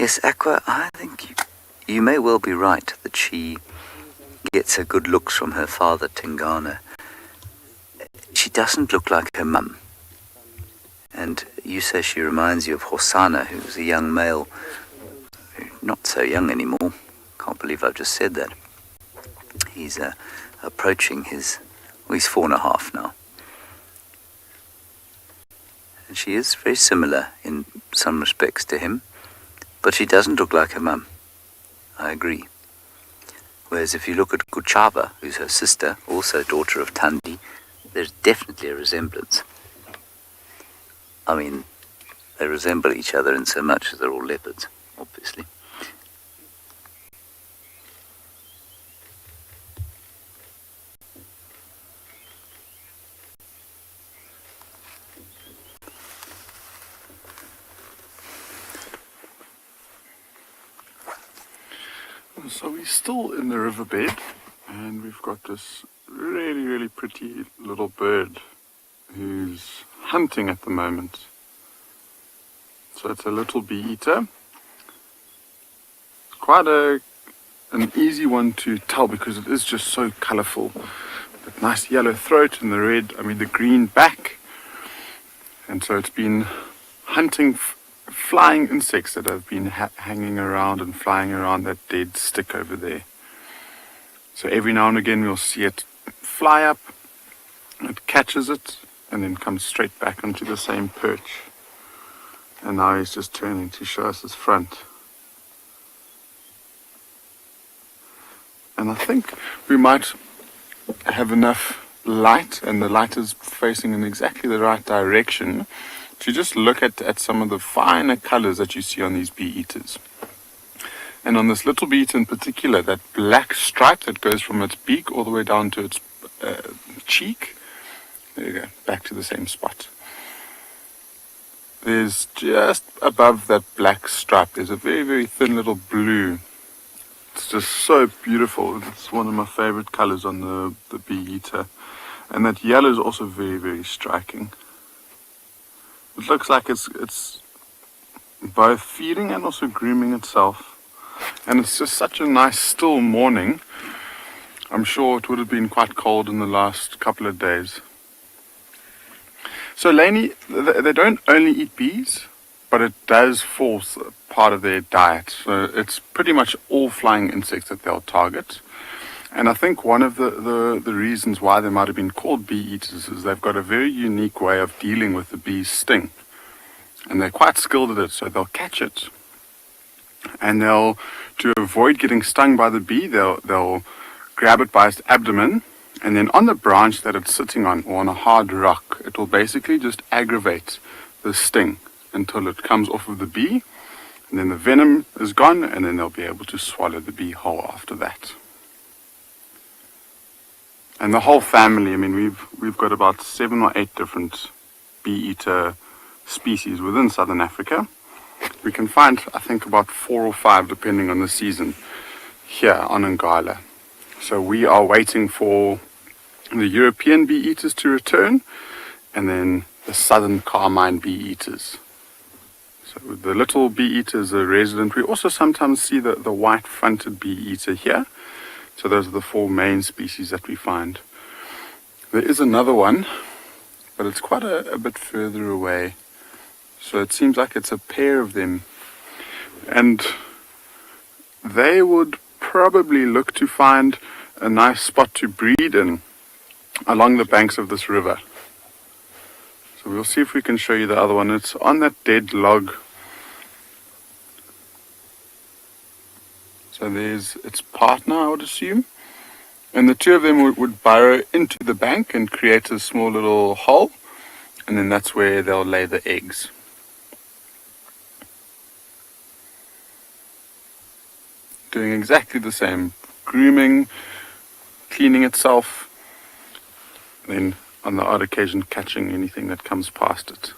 Yes, Aqua, I think you may well be right that she gets her good looks from her father, Tingana. She doesn't look like her mum. And you say she reminds you of Hosana, who's a young male, not so young anymore. Can't believe I've just said that. He's approaching he's 4.5 now. And she is very similar in some respects to him, but she doesn't look like her mum. I agree. Whereas if you look at Kuchava, who's her sister, also daughter of Tandi, there's definitely a resemblance. I mean, they resemble each other in so much as they're all leopards, obviously. So we're still in the riverbed, and we've got this really, really pretty little bird who's hunting at the moment. So it's a little bee eater. Quite an easy one to tell because it is just so colourful. That nice yellow throat and the green back. And so it's been hunting flying insects that have been hanging around and flying around that dead stick over there. So every now and again we'll see it fly up, it catches it, and then comes straight back onto the same perch. And now he's just turning to show us his front. And I think we might have enough light, and the light is facing in exactly the right direction, to just look at some of the finer colors that you see on these bee eaters. And on this little bee eater in particular, that black stripe that goes from its beak all the way down to its cheek. There you go, back to the same spot. There's just above that black stripe, there's a very, very thin little blue. It's just so beautiful. It's one of my favorite colors on the bee eater. And that yellow is also very, very striking. It looks like it's both feeding and also grooming itself. And it's just such a nice still morning. I'm sure it would have been quite cold in the last couple of days. So Lainey, they don't only eat bees, but it does form part of their diet. So it's pretty much all flying insects that they'll target. And I think one of the reasons why they might have been called bee eaters is they've got a very unique way of dealing with the bee's sting. And they're quite skilled at it, so they'll catch it. And to avoid getting stung by the bee, they'll grab it by its abdomen, and then on the branch that it's sitting on, or on a hard rock, it will basically just aggravate the sting until it comes off of the bee, and then the venom is gone, and then they'll be able to swallow the bee whole after that. And the whole family, I mean, we've got about 7 or 8 different bee-eater species within southern Africa. We can find, I think, about 4 or 5, depending on the season, here on Ngala. So we are waiting for the European bee-eaters to return, and then the southern carmine bee-eaters. So the little bee-eaters are resident. We also sometimes see the white-fronted bee-eater here. So those are the 4 main species that we find. There is another one, but it's quite a bit further away. So it seems like it's a pair of them. And they would probably look to find a nice spot to breed in along the banks of this river. So we'll see if we can show you the other one. It's on that dead log. So there's its partner, I would assume. And the 2 of them would burrow into the bank and create a small little hole. And then that's where they'll lay the eggs. Doing exactly the same. Grooming, cleaning itself, then on the odd occasion catching anything that comes past it.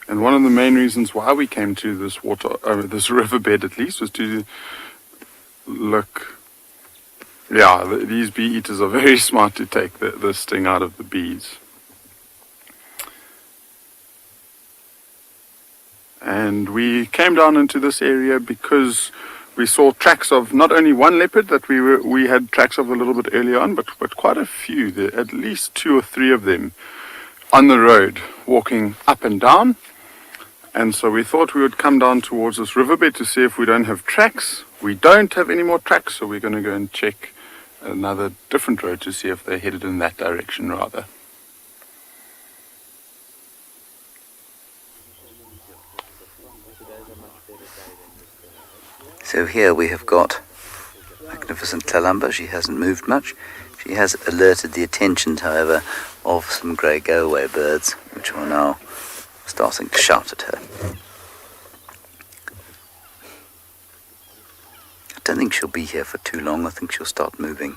And one of the main reasons why we came to this this riverbed at least, was to look. Yeah, these bee eaters are very smart to take the sting out of the bees. and we came down into this area because we saw tracks of not only one leopard that we had tracks of a little bit earlier on, but quite a few. There, at least 2 or 3 of them on the road, walking up and down. And so we thought we would come down towards this riverbed to see if we don't have tracks. We don't have any more tracks, so we're going to go and check another different road to see if they're headed in that direction rather. So here we have got magnificent Kalamba. She hasn't moved much. She has alerted the attention, however, of some grey go-away birds, which are now starting to shout at her. I don't think she'll be here for too long. I think she'll start moving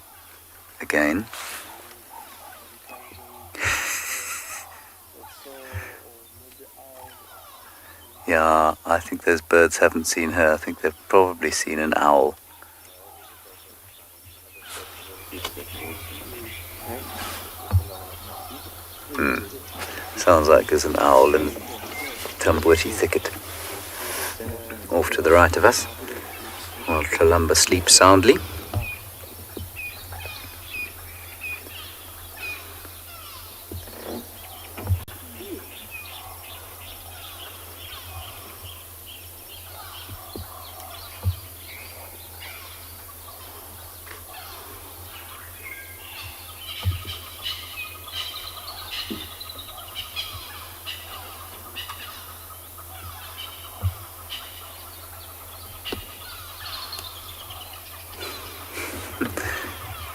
again. Yeah, I think those birds haven't seen her. I think they've probably seen an owl. Sounds like there's an owl in Tumbwitty thicket off to the right of us, while Kalamba sleeps soundly.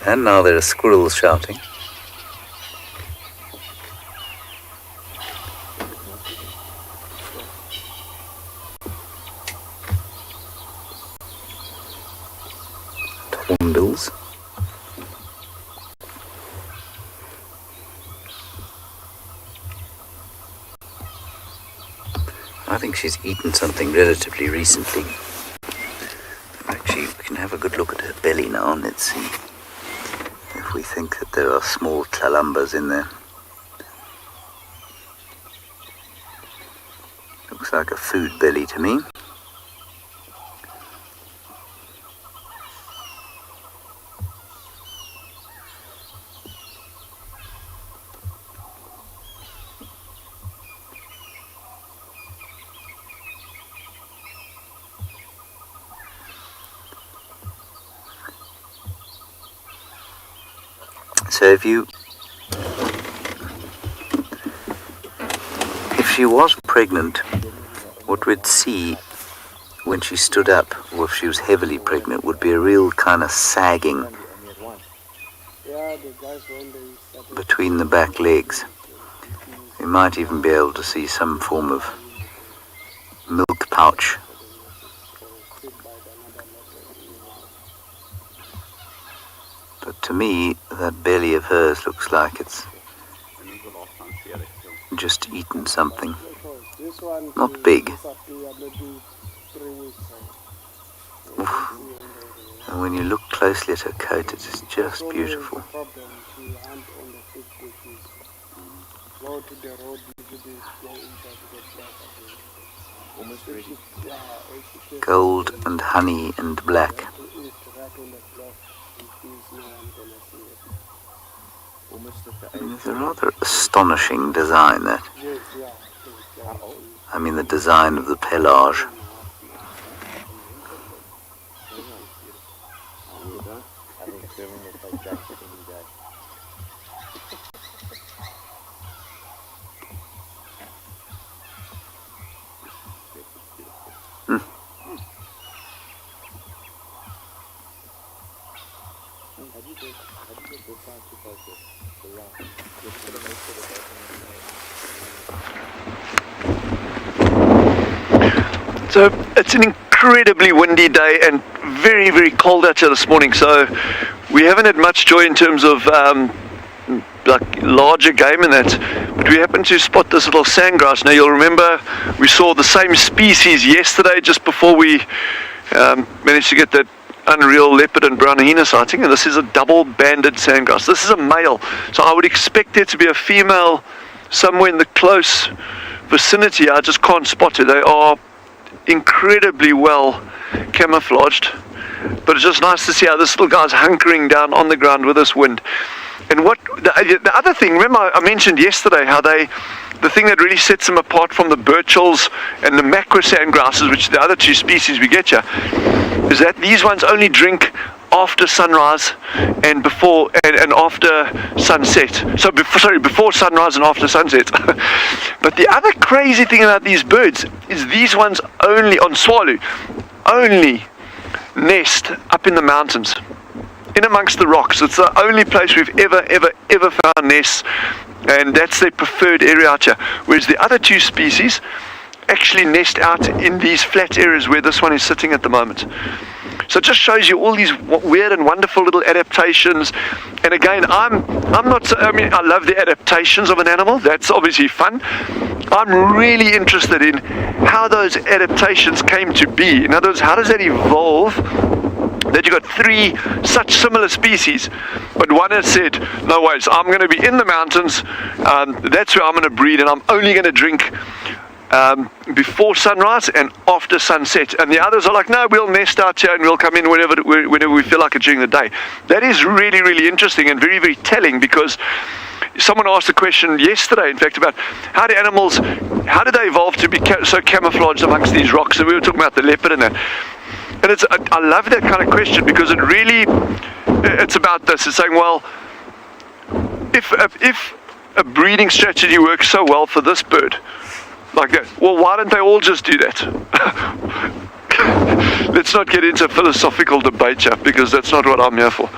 And now there are squirrels shouting. Hornbills. I think she's eaten something relatively recently. Actually, we can have a good look at her belly now and let's see if we think that there are small Kalambas in there. Looks like a food belly to me. So if she was pregnant, what we'd see when she stood up, or if she was heavily pregnant, would be a real kind of sagging between the back legs. You might even be able to see some form of milk pouch. But to me, that belly of hers looks like it's just eaten something. Not big. Oof. And when you look closely at her coat, it is just beautiful. Gold and honey and black. It's a rather astonishing design, that. I mean, the design of the pelage. So it's an incredibly windy day and very, very cold out here this morning, so we haven't had much joy in terms of like larger game and that, but we happened to spot this little sandgrouse. Now you'll remember we saw the same species yesterday just before we managed to get that unreal leopard and brown hyena sighting, and this is a double-banded sandgrouse. This is a male, so I would expect there to be a female somewhere in the close vicinity. I just can't spot her. They are incredibly well camouflaged. But it's just nice to see how this little guy's hunkering down on the ground with this wind. And what the other thing, remember I mentioned yesterday how the thing that really sets them apart from the birchals and the macro sandgrouses, which are the other two species we get here, is that these ones only drink after sunrise and before and after sunset. So before sunrise and after sunset. But the other crazy thing about these birds is these ones only on Tswalu only nest up in the mountains, in amongst the rocks. It's the only place we've ever found nests, and that's their preferred area out here. Whereas the other two species actually nest out in these flat areas where this one is sitting at the moment. So it just shows you all these weird and wonderful little adaptations. And again, I'm not, I mean, I love the adaptations of an animal. That's obviously fun. I'm really interested in how those adaptations came to be. In other words, how does that evolve? That you got three such similar species, but one has said, no ways, I'm going to be in the mountains, that's where I'm going to breed, and I'm only going to drink before sunrise and after sunset. And the others are like, no, we'll nest out here and we'll come in whenever we feel like it during the day. That is really, really interesting and very, very telling, because someone asked a question yesterday, in fact, about how do they evolve to be so camouflaged amongst these rocks? And we were talking about the leopard and that. And I love that kind of question, because it's about this. It's saying, well, if a breeding strategy works so well for this bird, like that, well, why don't they all just do that? Let's not get into philosophical debate here, because that's not what I'm here for.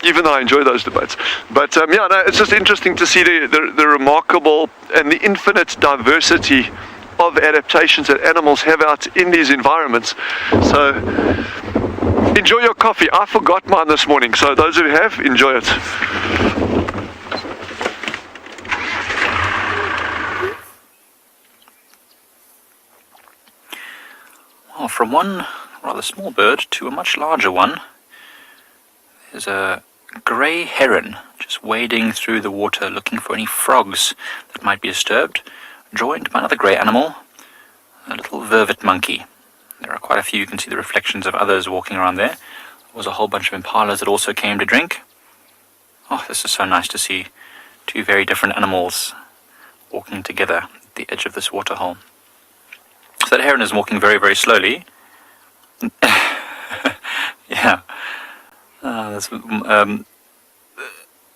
Even though I enjoy those debates. But yeah, no, it's just interesting to see the remarkable and the infinite diversity of adaptations that animals have out in these environments. So enjoy your coffee. I forgot mine this morning, so those who have, enjoy it. Well, from one rather small bird to a much larger one, there's a grey heron just wading through the water looking for any frogs that might be disturbed, joined by another grey animal, a little vervet monkey. There are quite a few. You can see the reflections of others walking around there. There was a whole bunch of impalas that also came to drink. Oh, this is so nice to see two very different animals walking together at the edge of this waterhole. So that heron is walking very, very slowly. Yeah.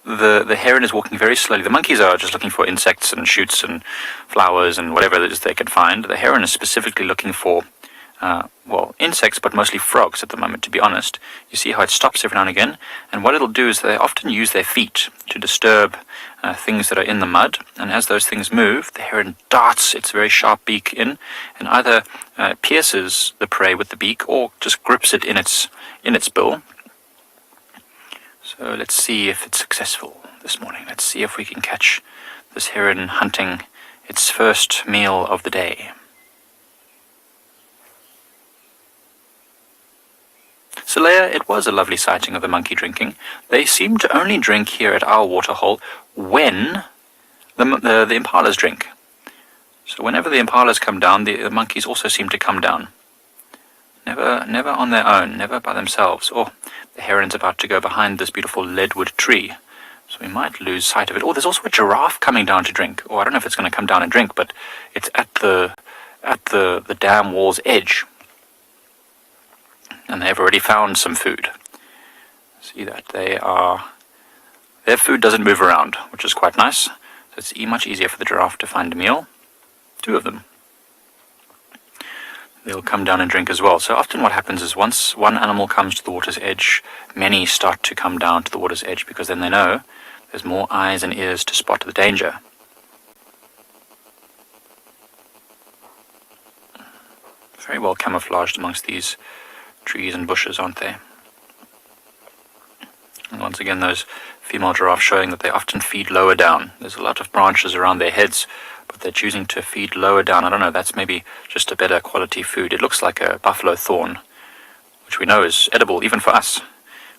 The heron is walking very slowly. The monkeys are just looking for insects and shoots and flowers and whatever it is they can find. The heron is specifically looking for, well, insects, but mostly frogs at the moment, to be honest. You see how it stops every now and again, and what it'll do is they often use their feet to disturb things that are in the mud, and as those things move, the heron darts its very sharp beak in, and either pierces the prey with the beak or just grips it in its bill. So let's see if it's successful this morning. Let's see if we can catch this heron hunting its first meal of the day. So Leia, it was a lovely sighting of the monkey drinking. They seem to only drink here at our waterhole when the impalas drink. So whenever the impalas come down, the monkeys also seem to come down. Never on their own, never by themselves. Oh, the heron's about to go behind this beautiful leadwood tree, so we might lose sight of it. Oh, there's also a giraffe coming down to drink. Oh, I don't know if it's going to come down and drink, but it's at the dam wall's edge. And they've already found some food. See that? Their food doesn't move around, which is quite nice. So it's much easier for the giraffe to find a meal. Two of them. They'll come down and drink as well. So often what happens is once one animal comes to the water's edge, many start to come down to the water's edge, because then they know there's more eyes and ears to spot the danger. Very well camouflaged amongst these trees and bushes, aren't they? And once again, those female giraffes showing that they often feed lower down. There's a lot of branches around their heads, but they're choosing to feed lower down. I don't know, that's maybe just a better quality food. It looks like a buffalo thorn, which we know is edible even for us.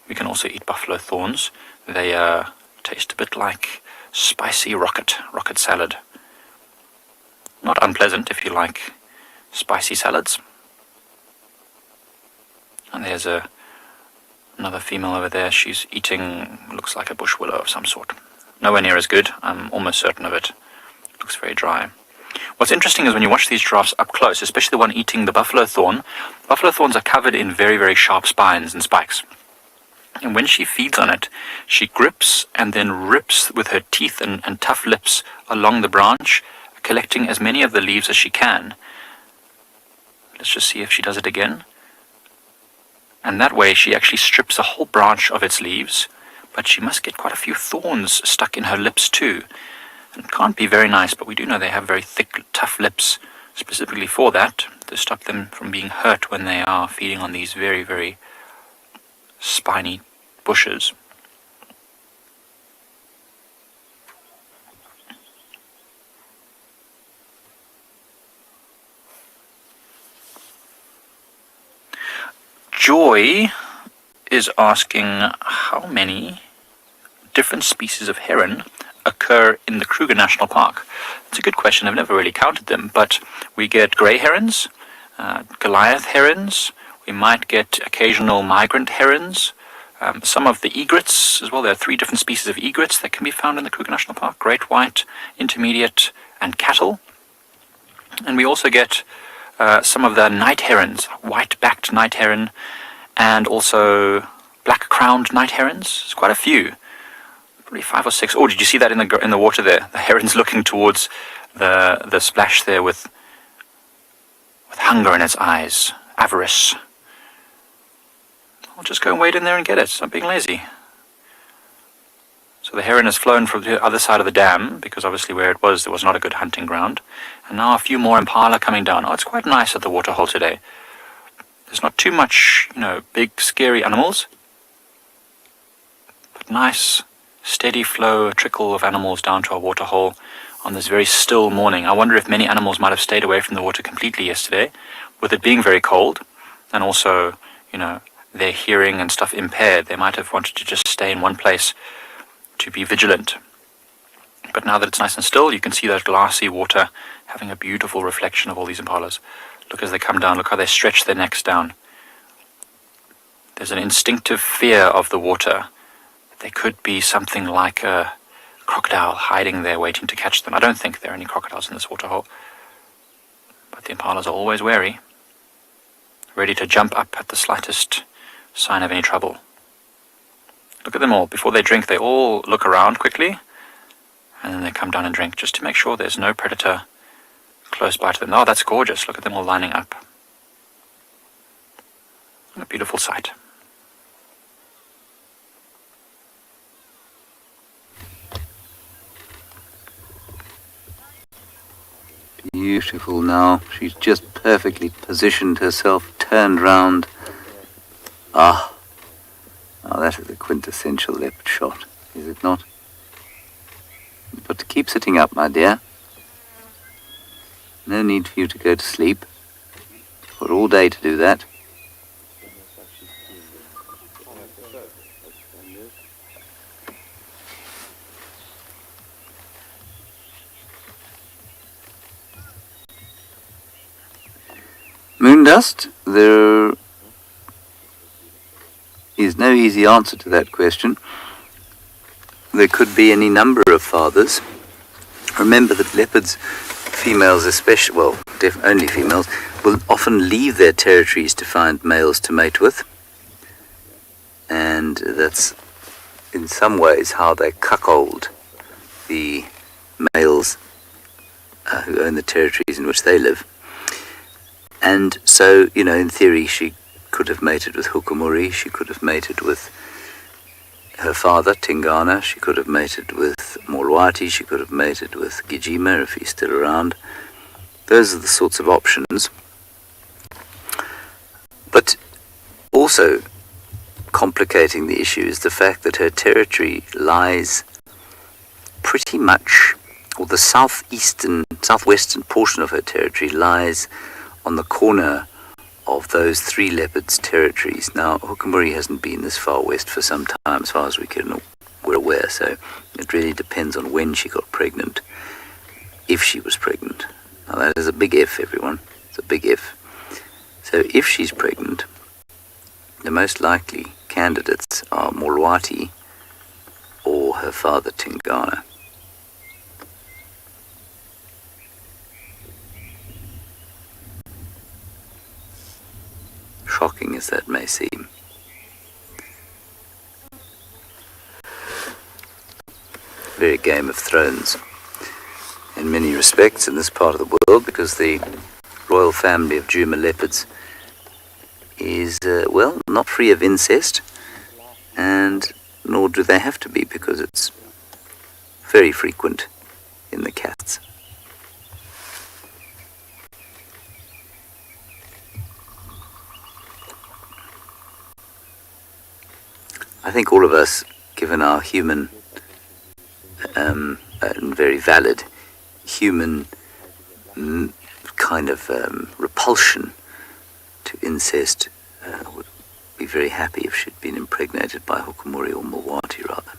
We can also eat buffalo thorns. They taste a bit like spicy rocket salad. Not unpleasant if you like spicy salads. And there's another female over there. She's eating, looks like a bush willow of some sort. Nowhere near as good, I'm almost certain of it. Looks very dry. What's interesting is when you watch these giraffes up close, especially the one eating the buffalo thorns are covered in very, very sharp spines and spikes. And when she feeds on it, she grips and then rips with her teeth and tough lips along the branch, collecting as many of the leaves as she can. Let's just see if she does it again. And that way she actually strips a whole branch of its leaves, but she must get quite a few thorns stuck in her lips too. And it can't be very nice, but we do know they have very thick, tough lips, specifically for that, to stop them from being hurt when they are feeding on these very, very spiny bushes. Joy is asking how many different species of heron occur in the Kruger National Park. It's a good question. I've never really counted them, but we get grey herons, Goliath herons, we might get occasional migrant herons, some of the egrets as well. There are 3 different species of egrets that can be found in the Kruger National Park: great white, intermediate, and cattle. And we also get some of the night herons, white-backed night heron, and also black-crowned night herons. There's quite a few, probably 5 or 6. Oh, did you see that in the water there? The heron's looking towards the splash there with hunger in its eyes, avarice. I'll just go and wade in there and get it. Stop being lazy. So the heron has flown from the other side of the dam, because obviously where it was, there was not a good hunting ground. And now a few more impala coming down. Oh, it's quite nice at the Waterhole today. There's not too much, big, scary animals. But nice, steady flow, a trickle of animals down to our Waterhole on this very still morning. I wonder if many animals might have stayed away from the water completely yesterday, with it being very cold, and also, their hearing and stuff impaired. They might have wanted to just stay in one place to be vigilant. But now that it's nice and still, you can see that glassy water having a beautiful reflection of all these impalas. Look as they come down, look how they stretch their necks down. There's an instinctive fear of the water. They could be something like a crocodile hiding there waiting to catch them. I don't think there are any crocodiles in this waterhole, but the impalas are always wary, ready to jump up at the slightest sign of any trouble. Look at them all. Before they drink, they all look around quickly, and then they come down and drink, just to make sure there's no predator close by to them. Oh, that's gorgeous. Look at them all lining up. What a beautiful sight. Beautiful now. She's just perfectly positioned herself, turned round. Ah, now that is a quintessential leopard shot, is it not? But keep sitting up, my dear. No need for you to go to sleep. You've got all day to do that. Moondust, there is no easy answer to that question. There could be any number of fathers. Remember that leopards, females especially, well, only females, will often leave their territories to find males to mate with. And that's in some ways how they cuckold the males who own the territories in which they live. And so, in theory, she could have mated with Hukumuri, she could have mated with her father, Tingana, she could have mated with Molwati, she could have mated with Gijima if he's still around. Those are the sorts of options. But also complicating the issue is the fact that her territory lies pretty much, or the southwestern portion of her territory lies on the corner of those 3 leopards' territories. Now, Hukumuri hasn't been this far west for some time, as far as we're aware, so it really depends on when she got pregnant, if she was pregnant. Now, that is a big if, everyone. It's It's a big if. So if she's pregnant, the most likely candidates are Molwati or her father Tingana. Shocking as that may seem. Very Game of Thrones in many respects in this part of the world, because the royal family of Djuma leopards is, well, not free of incest, and nor do they have to be, because it's very frequent in the cats. I think all of us, given our human and very valid human kind of repulsion to incest, would be very happy if she'd been impregnated by Hukumuri or Molwati rather.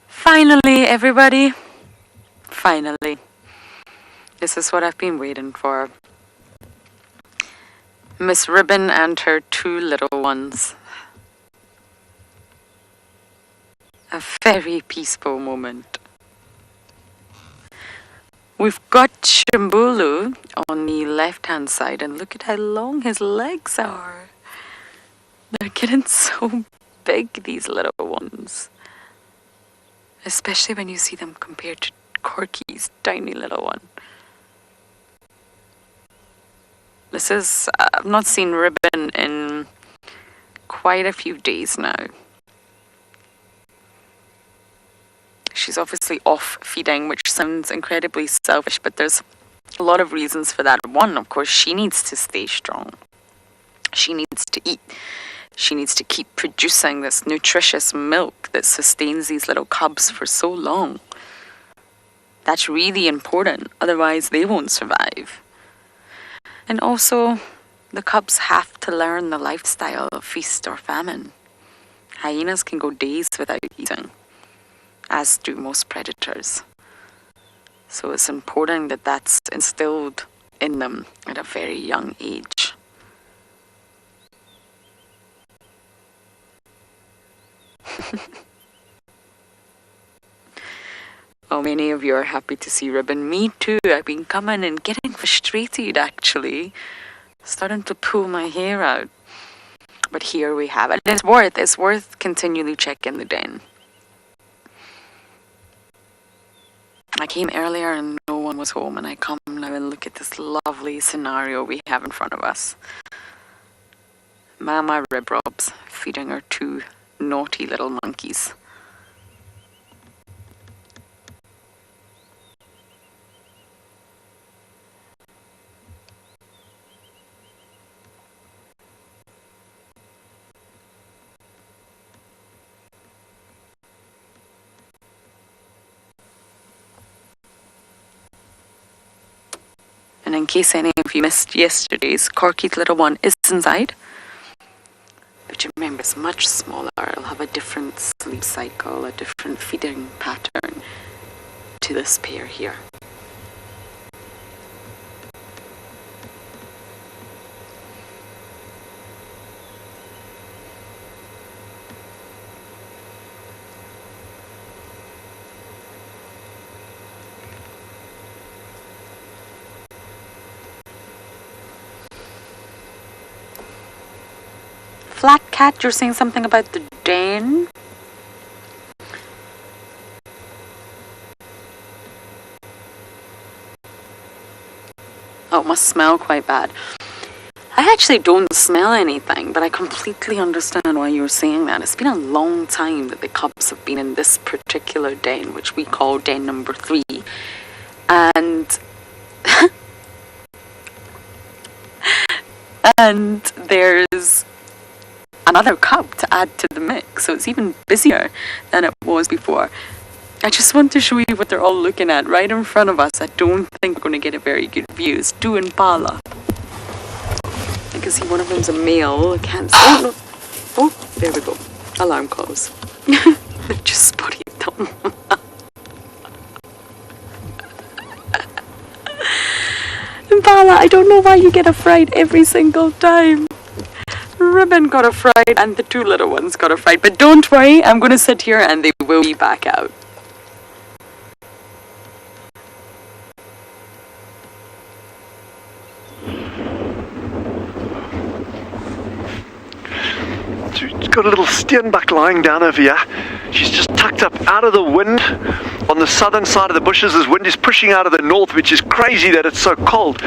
Finally, everybody. Finally. This is what I've been waiting for. Miss Ribbon and her two little ones. A very peaceful moment. We've got Shimbulu on the left-hand side, and look at how long his legs are. They're getting so big, these little ones. Especially when you see them compared to Corky's tiny little one. This is, I've not seen Ribbon in quite a few days now. She's obviously off feeding, which sounds incredibly selfish, but there's a lot of reasons for that. One, of course, she needs to stay strong. She needs to eat. She needs to keep producing this nutritious milk that sustains these little cubs for so long. That's really important, otherwise they won't survive. And also, the cubs have to learn the lifestyle of feast or famine. Hyenas can go days without eating, as do most predators. So it's important that that's instilled in them at a very young age. Oh, many of you are happy to see Ribbon. Me too. I've been coming and getting frustrated, actually. Starting to pull my hair out. But here we have it. It's worth continually checking the den. I came earlier and no one was home, and I come now and look at this lovely scenario we have in front of us. Mama Ribrob's feeding her two naughty little monkeys. And in case any of you missed yesterday's, Corky's little one is inside. But remember, it's much smaller. It'll have a different sleep cycle, a different feeding pattern to this pair here. Flat Cat, you're saying something about the den? Oh, it must smell quite bad. I actually don't smell anything, but I completely understand why you're saying that. It's been a long time that the cubs have been in this particular den, which we call den number 3. And and there's another cub to add to the mix, so it's even busier than it was before. I just want to show you what they're all looking at right in front of us. I don't think we're going to get a very good view. It's two Impala. I can see one of them's a male. I can't see. Oh, no. Oh, there we go. Alarm calls. Just spotted them. Impala, I don't know why you get a fright every single time. Ribbon got a fright and the two little ones got a fright. But don't worry, I'm going to sit here and they will be back out. She's got a little steenbuck lying down over here. She's just tucked up out of the wind on the southern side of the bushes. This wind is pushing out of the north, which is crazy that it's so cold.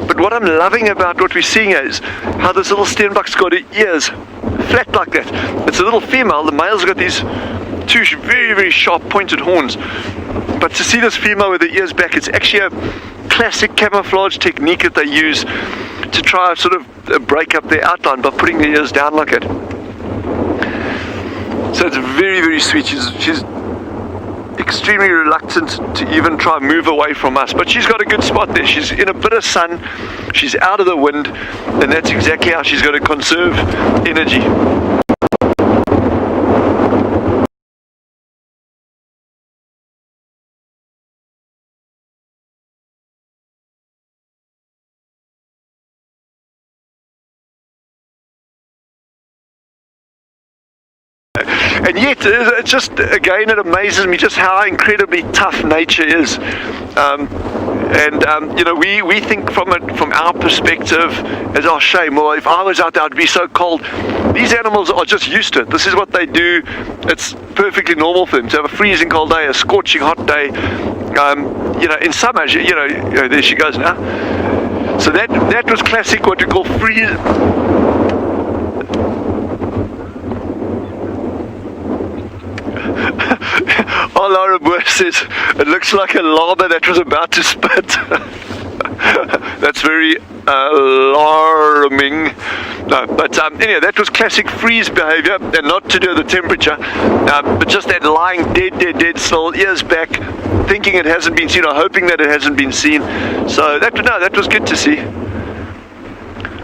But what I'm loving about what we're seeing is how this little steenbuck's got her ears flat like that. It's a little female. The male's got these two very, very sharp pointed horns. But to see this female with her ears back, it's actually a classic camouflage technique that they use to try and sort of break up their outline by putting the ears down like it. So it's very, very sweet. She's extremely reluctant to even try and move away from us, but she's got a good spot there. She's in a bit of sun, she's out of the wind, and that's exactly how she's going to conserve energy. And yet, it's just, again, it amazes me just how incredibly tough nature is. You know, we think from our perspective as our shame, well, if I was out there, I'd be so cold. These animals are just used to it. This is what they do. It's perfectly normal for them to have a freezing cold day, a scorching hot day. You know, in summer, you know, there she goes now. So that was classic, what we call freeze. Laura Boer says, it looks like a llama that was about to spit. That's very alarming. No, but anyway, that was classic freeze behavior, and not to do with the temperature, but just that lying dead still, ears back, thinking it hasn't been seen, or hoping that it hasn't been seen. So that was good to see.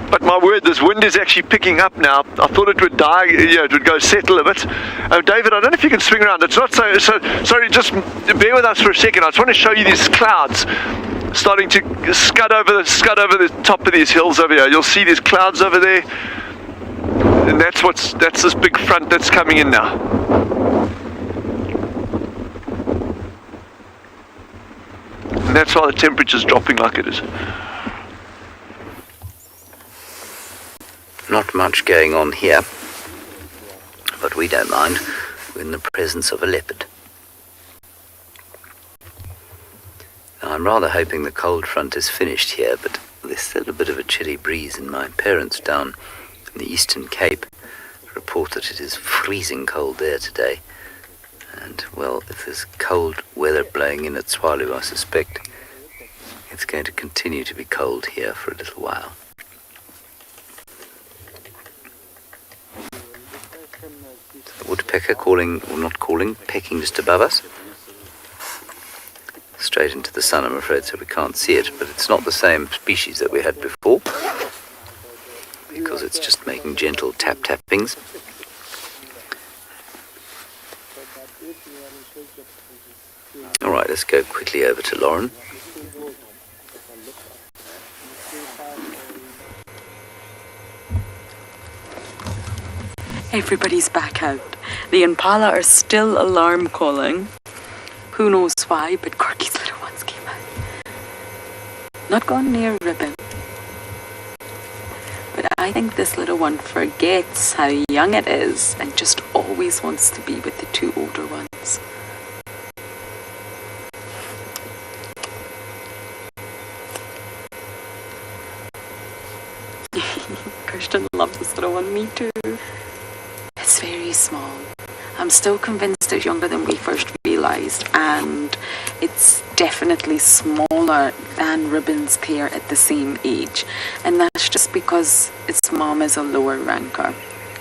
But my word, this wind is actually picking up now. I thought it would die, you know, it would go settle a bit. David, I don't know if you can swing around. It's not so, sorry, just bear with us for a second. I just want to show you these clouds starting to scud over the top of these hills over here. You'll see these clouds over there. And that's this big front that's coming in now. And that's why the temperature's dropping like it is. Not much going on here, but we don't mind. We're in the presence of a leopard. Now, I'm rather hoping the cold front is finished here, but there's still a bit of a chilly breeze, and my parents down in the Eastern Cape report that it is freezing cold there today. And, well, if there's cold weather blowing in at Tswalu, I suspect it's going to continue to be cold here for a little while. Woodpecker calling, or not calling, pecking just above us. Straight into the sun, I'm afraid, so we can't see it, but it's not the same species that we had before, because it's just making gentle tappings. Alright, let's go quickly over to Lauren. Everybody's back out. The Impala are still alarm calling. Who knows why, but Corky's little ones came out. Not gone near Ribbon. But I think this little one forgets how young it is and just always wants to be with the two older ones. Christian loves this little one, me too. It's very small. I'm still convinced it's younger than we first realised, and it's definitely smaller than Ribbon's pair at the same age, and that's just because its mom is a lower ranker,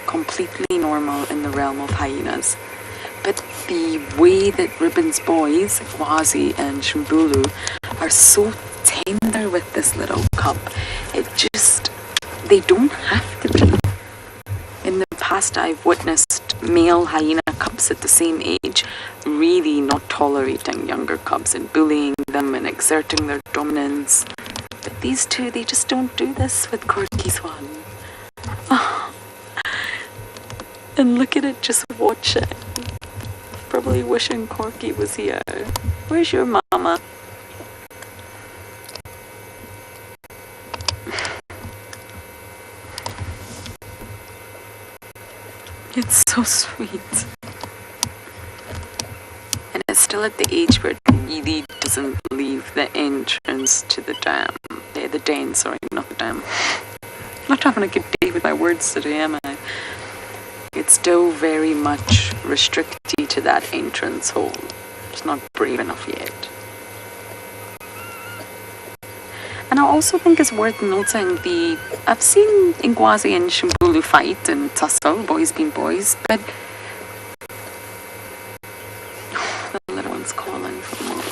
completely normal in the realm of hyenas. But the way that Ribbon's boys, Wazi and Shumbulu, are so tender with this little cub, they don't have to be. In the past I've witnessed male hyena cubs at the same age really not tolerating younger cubs and bullying them and exerting their dominance. But these two, they just don't do this with Corky Swan. Oh. And look at it, just watch it. Probably wishing Corky was here. Where's your mama? It's so sweet. And it's still at the age where it really doesn't leave the entrance to the dam. The den, sorry, not the dam. Not having a good day with my words today, am I? It's still very much restricted to that entrance hole. It's not brave enough yet. And I also think it's worth noting I've seen Ngwazi and Shimbulu fight and tussle, boys being boys, but the little one's calling for more.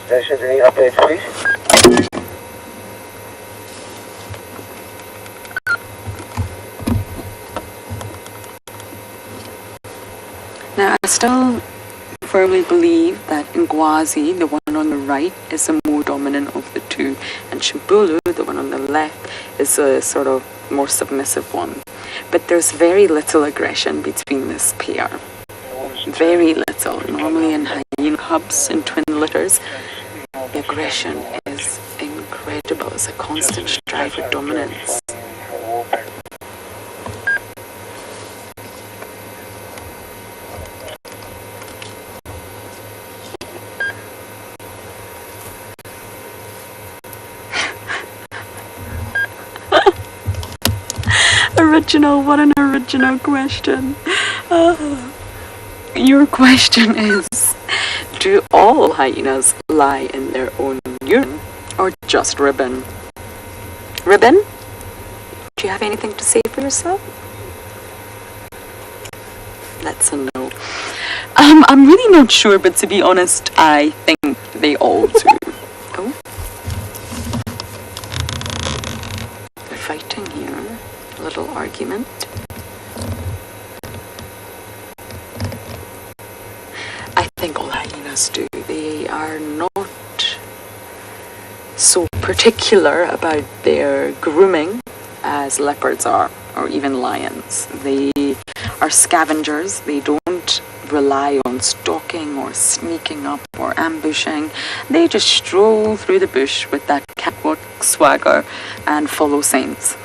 Stations, any updates, please? Now, I still firmly believe that Ngwazi, the one on the right, is the more dominant of the two, and Shimbulu, the one on the left, is a sort of more submissive one. But there's very little aggression between this pair. Very little. Normally in hyena cubs and twin litters, the aggression is incredible. It's a constant strive for dominance. Original, what an original question. Your question is, do all hyenas lie in their own urine or just ribbon? Ribbon? Do you have anything to say for yourself? That's a no. I'm really not sure, but to be honest, I think they all do. Oh? They're fighting here. A little argument. I think all hyenas do. They are not so particular about their grooming as leopards are, or even lions. They are scavengers. They don't rely on stalking or sneaking up or ambushing. They just stroll through the bush with that catwalk swagger and follow scents.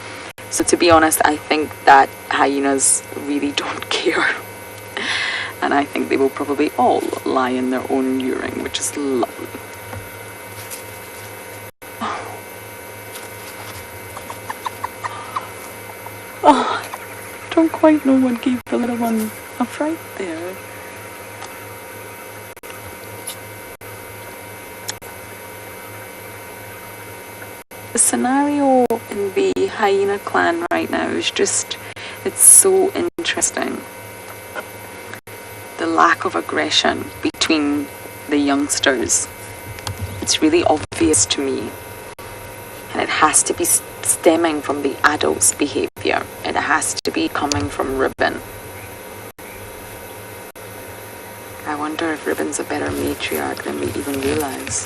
So to be honest, I think that hyenas really don't care. And I think they will probably all lie in their own urine, which is lovely. Oh, I don't quite know what gave the little one a fright there. The scenario in the hyena clan right now is just, it's so interesting. The lack of aggression between the youngsters. It's really obvious to me. And it has to be stemming from the adult's behavior. It has to be coming from Ribbon. I wonder if Ribbon's a better matriarch than we even realize.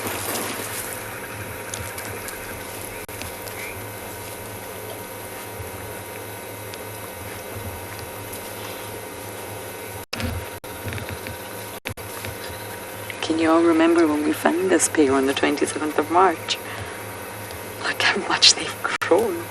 Can you all remember when we found this pair on the 27th of March? Look how much they've grown.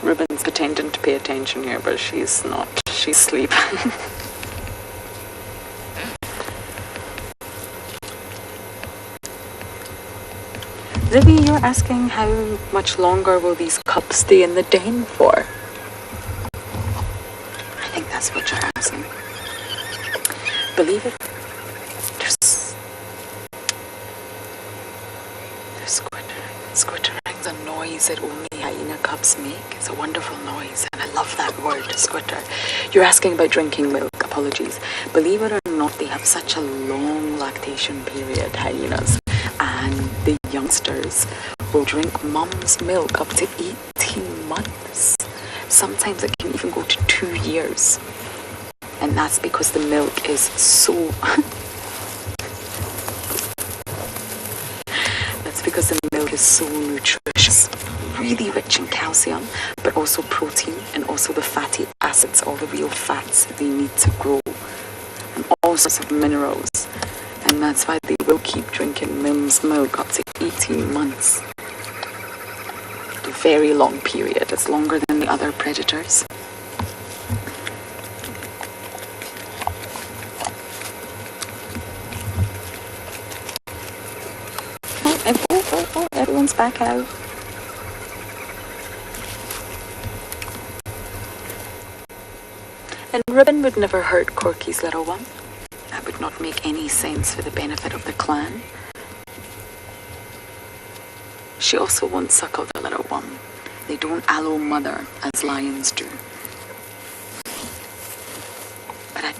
Ribbon's pretending to pay attention here, but she's not. She's sleeping. Libby, you're asking how much longer will these cubs stay in the den for? I think that's what you're asking. Believe it, there's squittering. Squittering's a noise that only hyena cubs make. It's a wonderful noise, and I love that word, squitter. You're asking about drinking milk. Apologies. Believe it or not, they have such a long lactation period, hyenas, and the youngsters will drink mum's milk up to 18 months. Sometimes it can even go to 2 years. And that's because the milk is so... that's because the milk is so nutritious. Really rich in calcium, but also protein, and also the fatty acids, all the real fats they need to grow. And all sorts of minerals. And that's why they will keep drinking mum's milk up to 18 months. A very long period. It's longer than the other predators. Oh, everyone's back out. And ribbon would never hurt Corky's little one. That would not make any sense for the benefit of the clan. She also won't suckle the little one. They don't allow mother as lions do. But I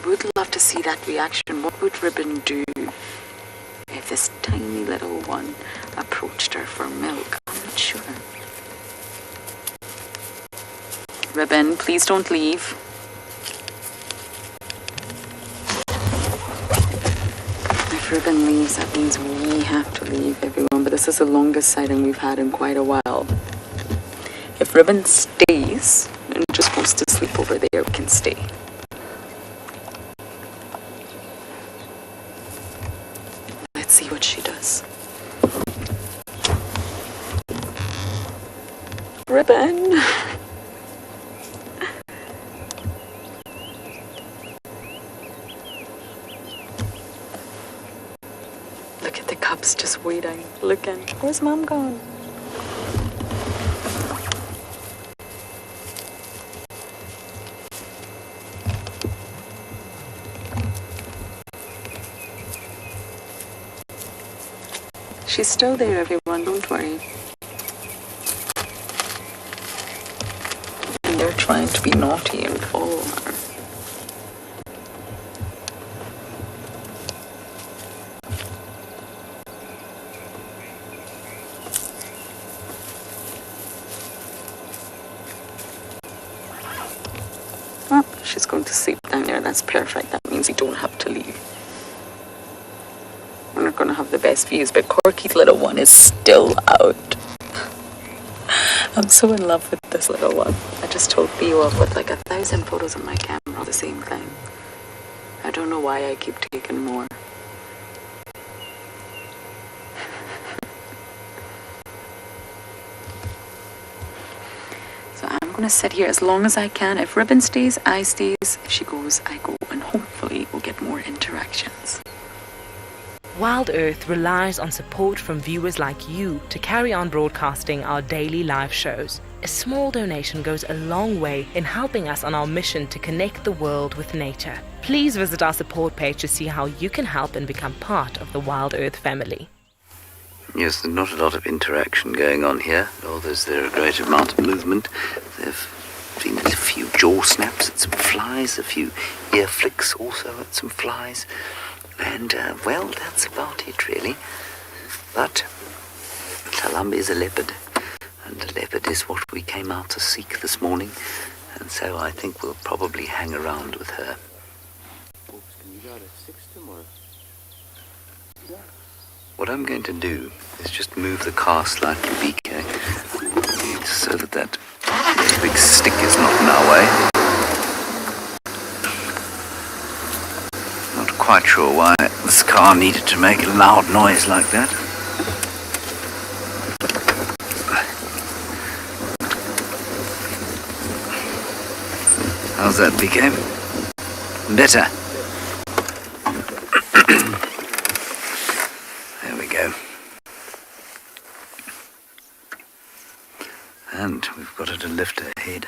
would love to see that reaction. What would Ribbon do if this tiny little one approached her for milk? I'm not sure. Ribbon, please don't leave. If Ribbon leaves, that means we have to leave, everyone. But this is the longest sighting we've had in quite a while. If Ribbon stays and just wants to sleep over there, we can stay. Let's see what she does. Ribbon! Look at the cubs just waiting, looking. Where's Mom gone? She's still there, everyone, don't worry. And they're trying to be naughty and follow her. Oh, she's going to sleep down there. That's perfect. That means we don't have to leave. We're not going to have the best views, but Corky's little one is still out. I'm so in love with this little one. I just told Theo I've got like 1,000 photos on my camera, the same thing. I don't know why I keep taking more. So I'm going to sit here as long as I can. If Ribbon stays, I stays. If she goes, I go. And hopefully we'll get more interactions. WildEarth relies on support from viewers like you to carry on broadcasting our daily live shows. A small donation goes a long way in helping us on our mission to connect the world with nature. Please visit our support page to see how you can help and become part of the WildEarth family. Yes, there's not a lot of interaction going on here, although there's a great amount of movement. There've been a few jaw snaps at some flies, a few ear flicks also at some flies. And, well, that's about it, really. But Talambi is a leopard, and a leopard is what we came out to seek this morning, and so I think we'll probably hang around with her. What I'm going to do is just move the car slightly, BK, so that big stick is not in our way. Not quite sure why this car needed to make a loud noise like that. How's that, BK? Better. There we go. lift her head.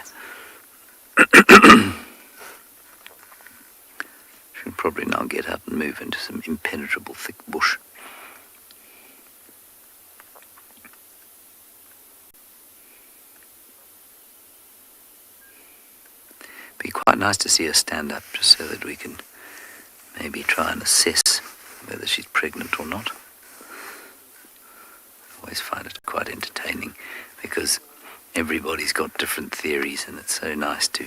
She'll probably now get up and move into some impenetrable thick bush. Be quite nice to see her stand up, just so that we can maybe try and assess whether she's pregnant or not. I always find it quite entertaining because everybody's got different theories, and it's so nice to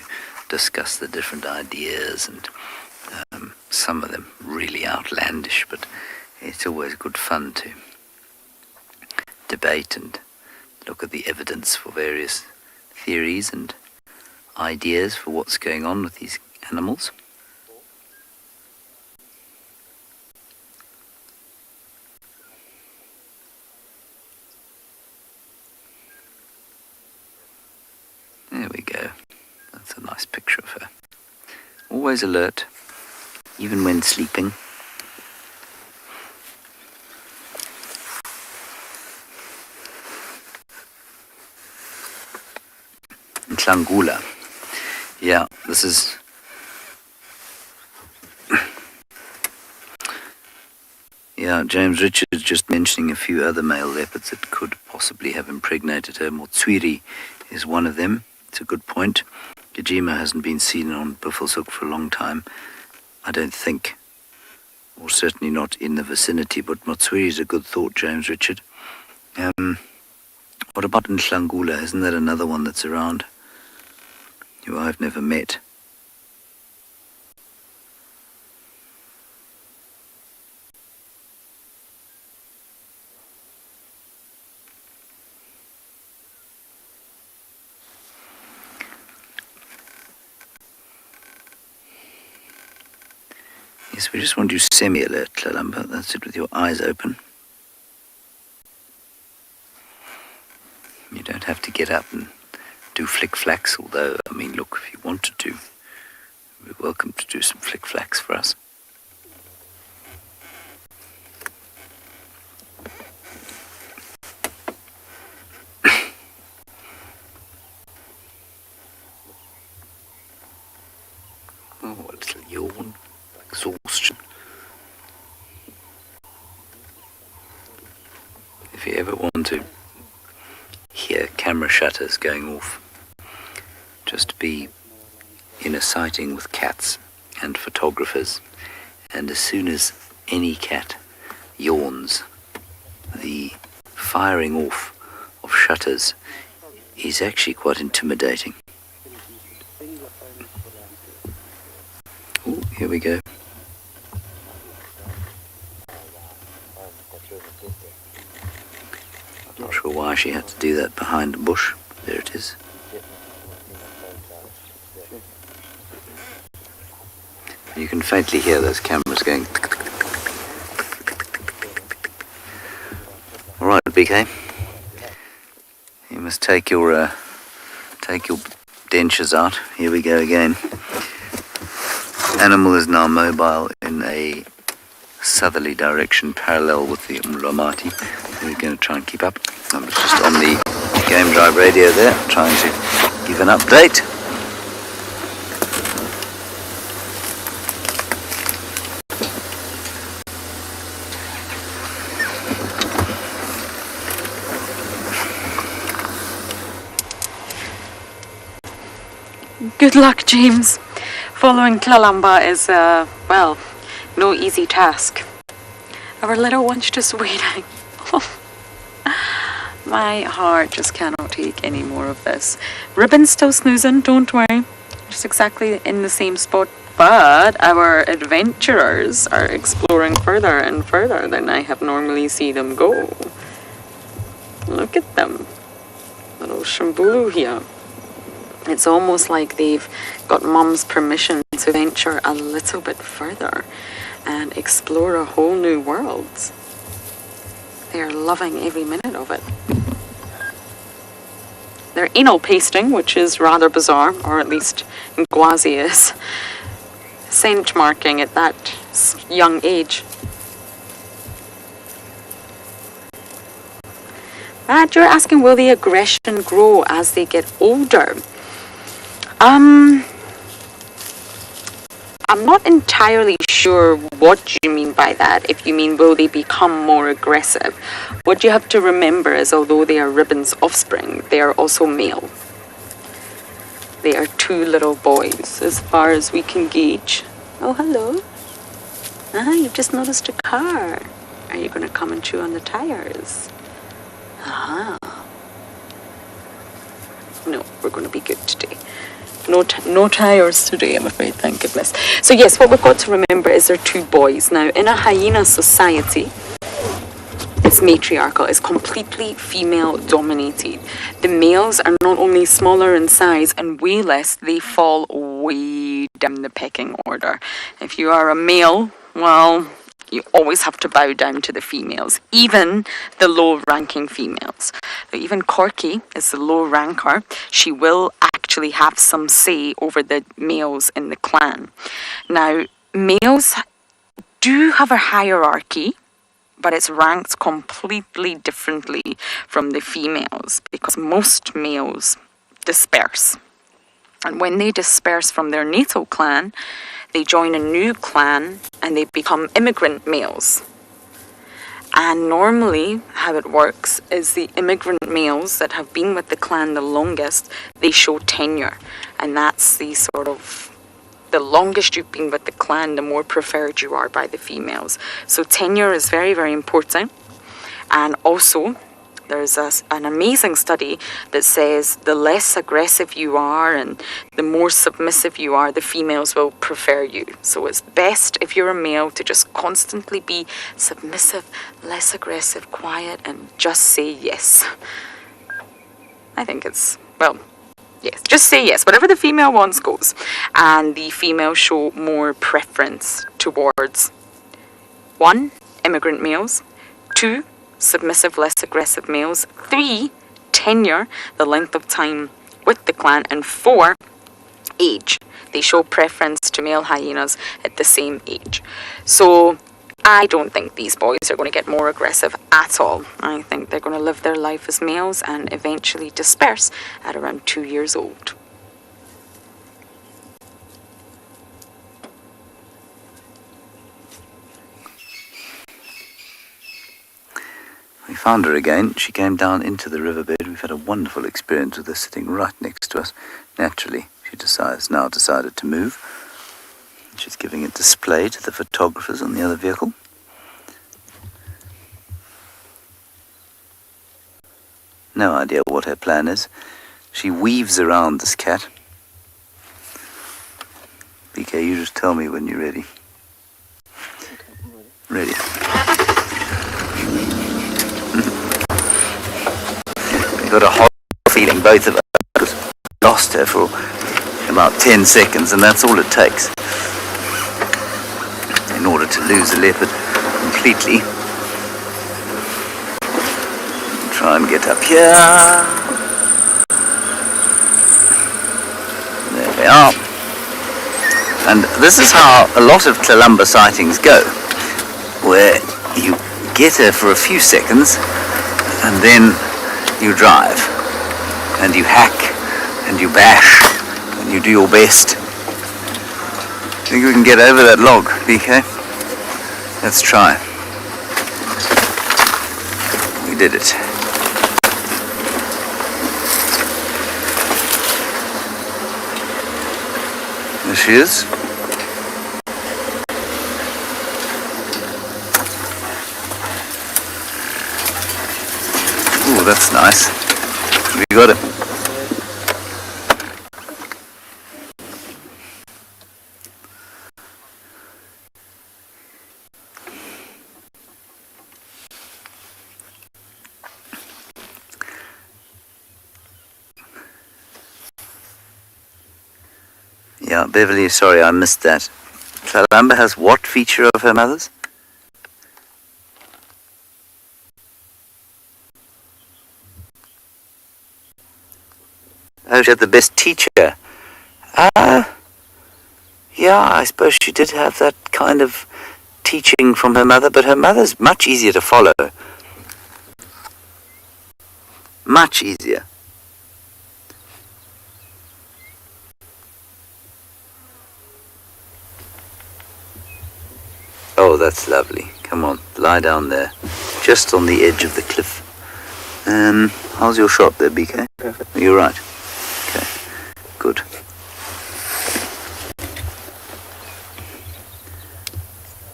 discuss the different ideas, and some of them really outlandish, but it's always good fun to debate and look at the evidence for various theories and ideas for what's going on with these animals. There we go. That's a nice picture of her. Always alert, even when sleeping. Ntlangula. Yeah, this is... Yeah, James Richards just mentioning a few other male leopards that could possibly have impregnated her. Motswiri is one of them. It's a good point. Djuma hasn't been seen on Buffelshoek for a long time, I don't think, or certainly not in the vicinity, but Motswiri is a good thought, James Richard. What about Ntlangula? Isn't that another one that's around, who I've never met? Yes, we just want you semi-alert, Kalamba. That's it, with your eyes open. You don't have to get up and do flick-flacks, although, I mean, look, if you wanted to, you're welcome to do some flick-flacks for us. Oh, a little yawn. Exhaustion. If you ever want to hear camera shutters going off, just be in a sighting with cats and photographers, and as soon as any cat yawns, the firing off of shutters is actually quite intimidating. Oh, here we go. Not sure why she had to do that behind a bush. There it is. You can faintly hear those cameras going. All right, BK. You must take your dentures out. Here we go again. Animal is now mobile in a southerly direction, parallel with the Umlamati. We're going to try and keep up. I'm just on the game drive radio there, trying to give an update. Good luck, James. Following Kalamba is, well, no easy task. Our little one's just waiting. My heart just cannot take any more of this. Ribbon's still snoozing, don't worry. Just exactly in the same spot. But our adventurers are exploring further and further than I have normally seen them go. Look at them. Little Shambulu here. It's almost like they've got Mum's permission to venture a little bit further and explore a whole new world. They are loving every minute of it. They're anal pasting, which is rather bizarre, or at least Ngwazi is. Scent marking at that young age. That you're asking, will the aggression grow as they get older? I'm not entirely sure what you mean by that. If you mean, will they become more aggressive? What you have to remember is, although they are Ribbon's offspring, they are also male. They are two little boys, as far as we can gauge. Oh, hello. You've just noticed a car. Are you going to come and chew on the tires? No, we're going to be good today. No tires today, I'm afraid, thank goodness. So yes, what we've got to remember is they're two boys. Now, in a hyena society, it's matriarchal, it's completely female dominated. The males are not only smaller in size and way less, they fall way down the pecking order. If you are a male, well, you always have to bow down to the females, even the low-ranking females. So even Corky is the low ranker. She will actually have some say over the males in the clan. Now, males do have a hierarchy, but it's ranked completely differently from the females, because most males disperse. And when they disperse from their natal clan, they join a new clan and they become immigrant males. And normally how it works is the immigrant males that have been with the clan the longest, they show tenure. And that's the sort of, the longest you've been with the clan, the more preferred you are by the females. So tenure is very, very important. And also, there's an amazing study that says the less aggressive you are and the more submissive you are, the females will prefer you. So it's best, if you're a male, to just constantly be submissive, less aggressive, quiet, and just say yes. I think it's, well, yes, just say yes. Whatever the female wants goes. And the females show more preference towards 1, immigrant males, 2, submissive, less aggressive males, 3, tenure, the length of time with the clan, and 4, age. They show preference to male hyenas at the same age. So I don't think these boys are going to get more aggressive at all. I think they're going to live their life as males and eventually disperse at around 2 years old. We found her again. She came down into the riverbed. We've had a wonderful experience with her sitting right next to us. Naturally, she now decided to move. She's giving a display to the photographers on the other vehicle. No idea what her plan is. She weaves around this cat. BK, you just tell me when you're ready. Ready. Got a horrible feeling, both of us lost her for about 10 seconds, and that's all it takes in order to lose a leopard completely. Try and get up here. There we are. And this is how a lot of Tlalamba sightings go, where you get her for a few seconds and then you drive, and you hack, and you bash, and you do your best. Think we can get over that log, BK? Let's try. We did it. There she is. Ooh, that's nice. We got it. Yeah, Beverly, sorry, I missed that. Tlalamba has what feature of her mother's? Oh, she had the best teacher. Yeah, I suppose she did have that kind of teaching from her mother, but her mother's much easier to follow. Much easier. Oh, that's lovely. Come on, lie down there. Just on the edge of the cliff. How's your shot there, BK? Perfect. You're right. Okay, good.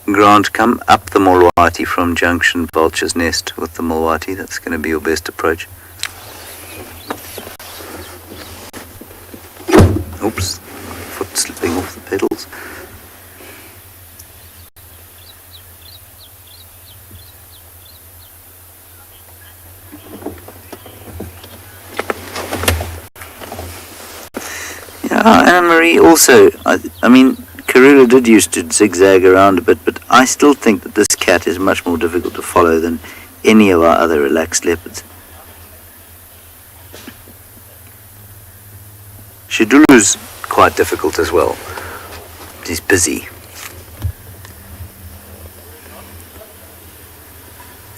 Grant, come up the Mulwati from junction Vulture's Nest with the Mulwati. That's going to be your best approach. Oops, foot slipping off the pedals. Yeah, Anna-Marie also, I mean, Karula did used to zigzag around a bit, but I still think that this cat is much more difficult to follow than any of our other relaxed leopards. Shidulu's quite difficult as well. He's busy.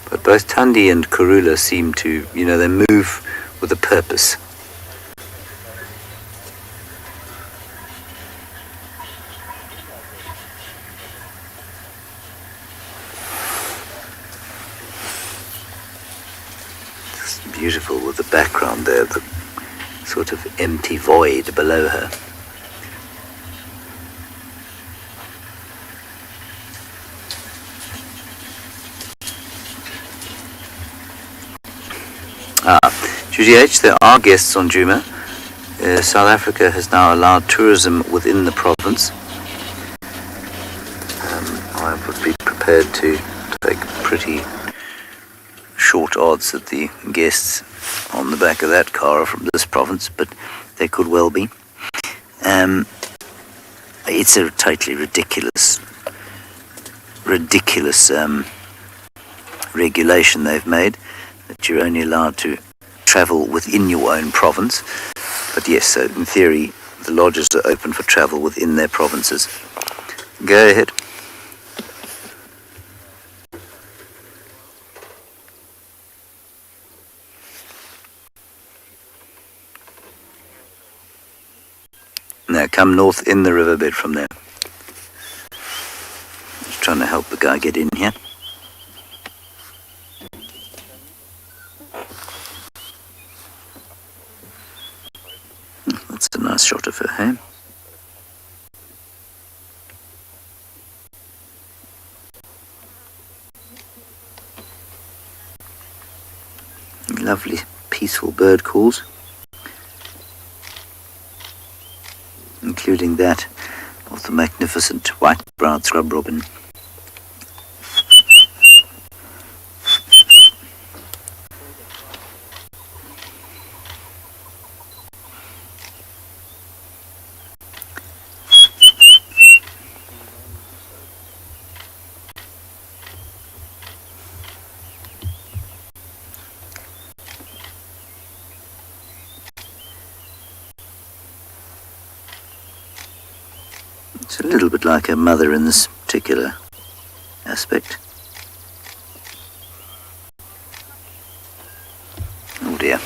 But both Thandi and Karula seem to, they move with a purpose. Beautiful with the background there, the sort of empty void below her. Judy H, there are guests on Djuma. South Africa has now allowed tourism within the province. I would be prepared to take pretty short odds that the guests on the back of that car are from this province, but they could well be. It's a totally ridiculous regulation they've made, that you're only allowed to travel within your own province. But yes, so in theory, the lodges are open for travel within their provinces. Go ahead. Now come north in the riverbed from there. Just trying to help the guy get in here. That's a nice shot of her, hey? Lovely, peaceful bird calls. Including that of the magnificent white-browed scrub robin. It's a little bit like her mother in this particular aspect. Oh dear.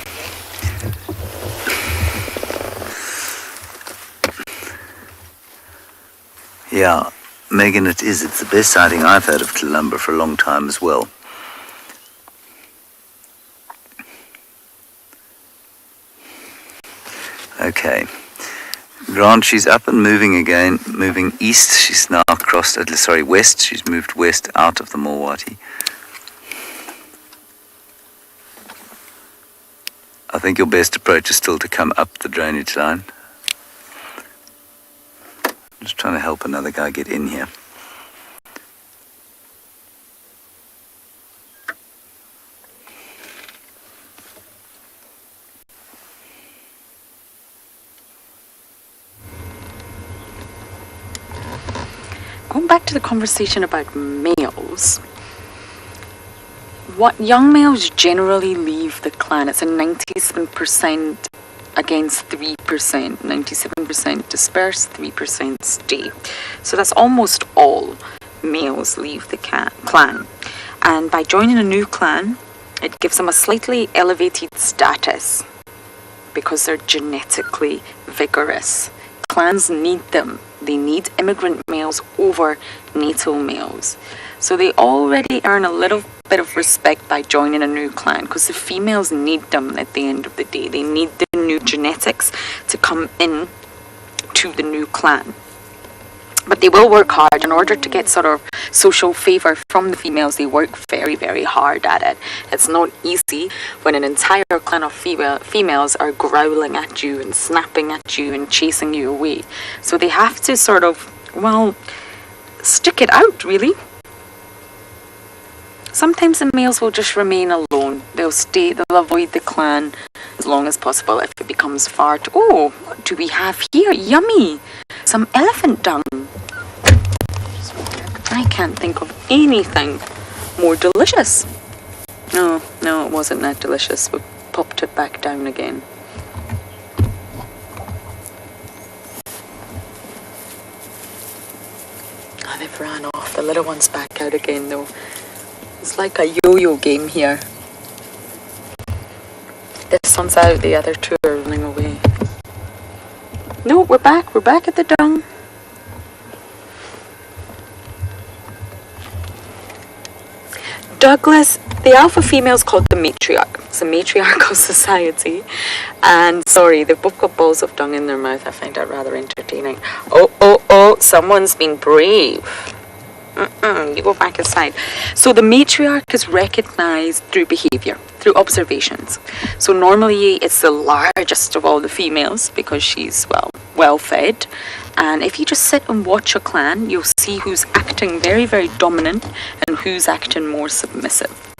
Yeah, Megan, it is. It's the best sighting I've had of Columba for a long time as well. Okay. Grant, she's up and moving again, moving east. She's now crossed, west. She's moved west out of the Mulwati. I think your best approach is still to come up the drainage line. Just trying to help another guy get in here. Going back to the conversation about males, what young males generally leave the clan, it's a 97% against 3%, 97% disperse, 3% stay. So that's almost all males leave the clan. And by joining a new clan, It gives them a slightly elevated status because they're genetically vigorous. Clans need them. They need immigrant males over natal males. So they already earn a little bit of respect by joining a new clan because the females need them at the end of the day. They need the new genetics to come in to the new clan. But they will work hard in order to get sort of social favor from the females. They work very, very hard at it. It's not easy when an entire clan of females are growling at you and snapping at you and chasing you away. So they have to sort of, well, stick it out, really. Sometimes the males will just remain alone. They'll avoid the clan as long as possible if it becomes far too... Oh, what do we have here? Yummy! Some elephant dung. I can't think of anything more delicious. No, it wasn't that delicious. We popped it back down again. Oh, they've ran off. The little one's back out again though. It's like a yo-yo game here. This one's out, the other two are running away. No, we're back at the dung. Douglas, the alpha female is called the matriarch. It's a matriarchal society. And sorry, they've both got balls of dung in their mouth. I find that rather entertaining. Oh, someone's been brave. You go back inside. So the matriarch is recognized through behavior, through observations. So normally it's the largest of all the females because she's, well fed. And if you just sit and watch a clan, you'll see who's acting very, very dominant and who's acting more submissive.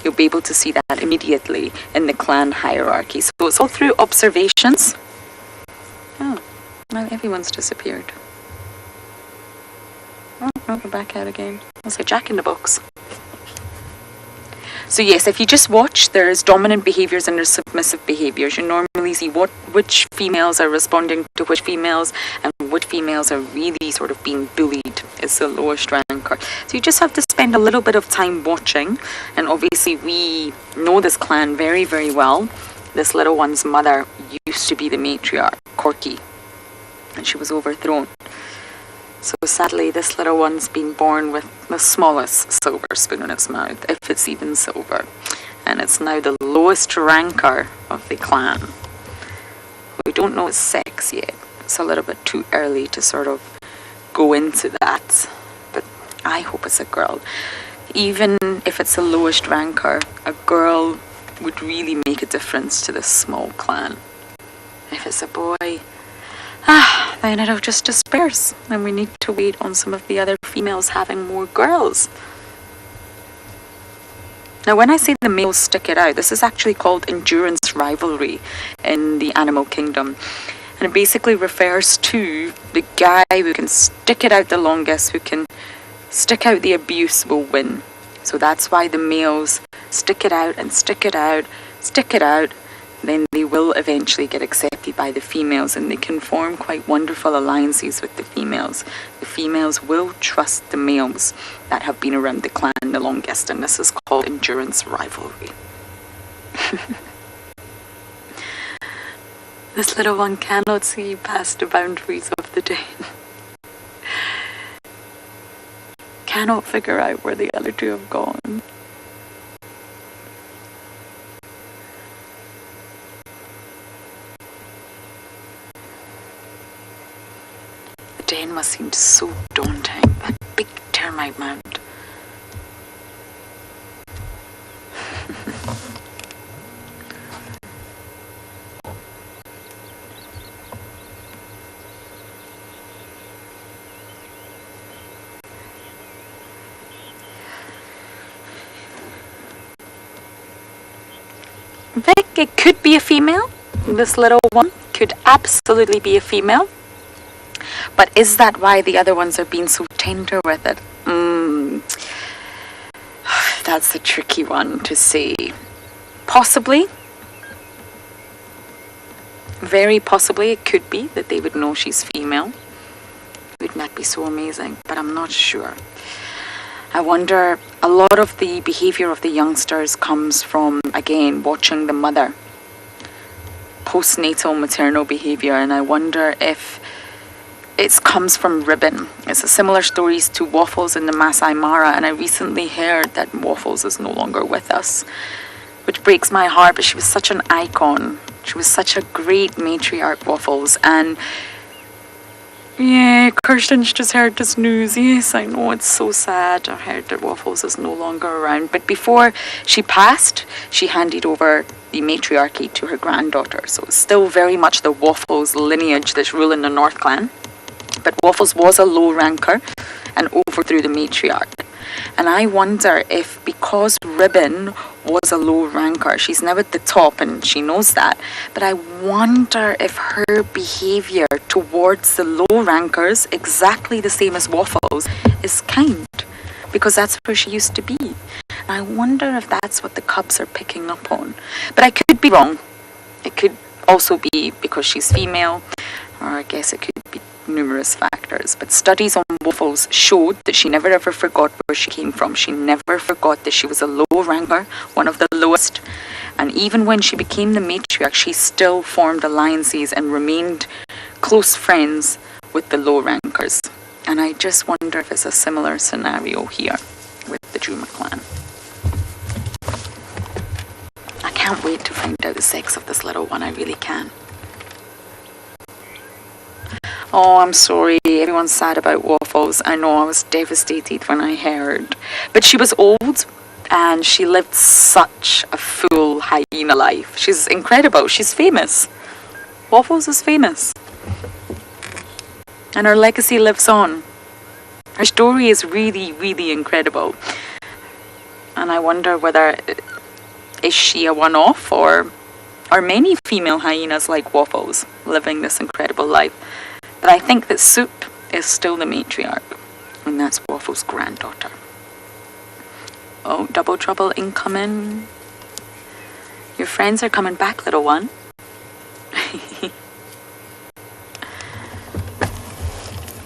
You'll be able to see that immediately in the clan hierarchy. So it's all through observations. Oh, now everyone's disappeared. Oh, no, we're back out again. I'll say Jack in the box. So yes, if you just watch, there's dominant behaviors and there's submissive behaviors. You normally see which females are responding to which females and which females are really sort of being bullied. It's the lowest ranker. So you just have to spend a little bit of time watching. And obviously we know this clan very, very well. This little one's mother used to be the matriarch, Corky, and she was overthrown. So sadly, this little one's been born with the smallest silver spoon in its mouth, if it's even silver. And it's now the lowest ranker of the clan. We don't know its sex yet. It's a little bit too early to sort of go into that. But I hope it's a girl. Even if it's the lowest ranker, a girl would really make a difference to this small clan. If it's a boy... then it'll just disperse, and we need to wait on some of the other females having more girls. Now, when I say the males stick it out, this is actually called endurance rivalry in the animal kingdom. And it basically refers to the guy who can stick it out the longest, who can stick out the abuse will win. So that's why the males stick it out and stick it out, stick it out. Then they will eventually get accepted by the females, and they can form quite wonderful alliances with the females. The females will trust the males that have been around the clan the longest, and this is called endurance rivalry. This little one cannot see past the boundaries of the den. Cannot figure out where the other two have gone. The den must seem so daunting, that big termite mound. Vic, it could be a female. This little one could absolutely be a female. But is that why the other ones are being so tender with it? That's a tricky one to say. Possibly. Very possibly it could be that they would know she's female. Wouldn't that be so amazing? But I'm not sure. I wonder, a lot of the behaviour of the youngsters comes from, again, watching the mother. Postnatal maternal behaviour, and I wonder if it comes from ribbon. It's a similar stories to Waffles in the Masai Mara, and I recently heard that Waffles is no longer with us, which breaks my heart, but she was such an icon. She was such a great matriarch, Waffles, and yeah, Kirsten's just heard this news. Yes, I know, it's so sad. I heard that Waffles is no longer around. But before she passed, she handed over the matriarchy to her granddaughter. So it's still very much the Waffles lineage that's ruling the North Clan. But Waffles was a low ranker and overthrew the matriarch. And I wonder if, because Ribbon was a low ranker, she's now at the top and she knows that, but I wonder if her behaviour towards the low rankers, exactly the same as Waffles, is kind, because that's where she used to be. And I wonder if that's what the cubs are picking up on. But I could be wrong. It could also be because she's female, or I guess it could be numerous factors, but studies on Waffles showed that she never ever forgot where she came from. She never forgot that she was a low ranker, one of the lowest, and even when she became the matriarch, she still formed alliances and remained close friends with the low rankers. And I just wonder if it's a similar scenario here with the Djuma clan. I can't wait to find out the sex of this little one, I really can. Oh, I'm sorry, everyone's sad about Waffles. I know, I was devastated when I heard. But she was old, and she lived such a full hyena life. She's incredible, she's famous. Waffles is famous. And her legacy lives on. Her story is really, really incredible. And I wonder whether, is she a one-off, or are many female hyenas like Waffles living this incredible life? But I think that Soup is still the matriarch, and that's Waffles' granddaughter. Oh, double trouble incoming. Your friends are coming back, little one.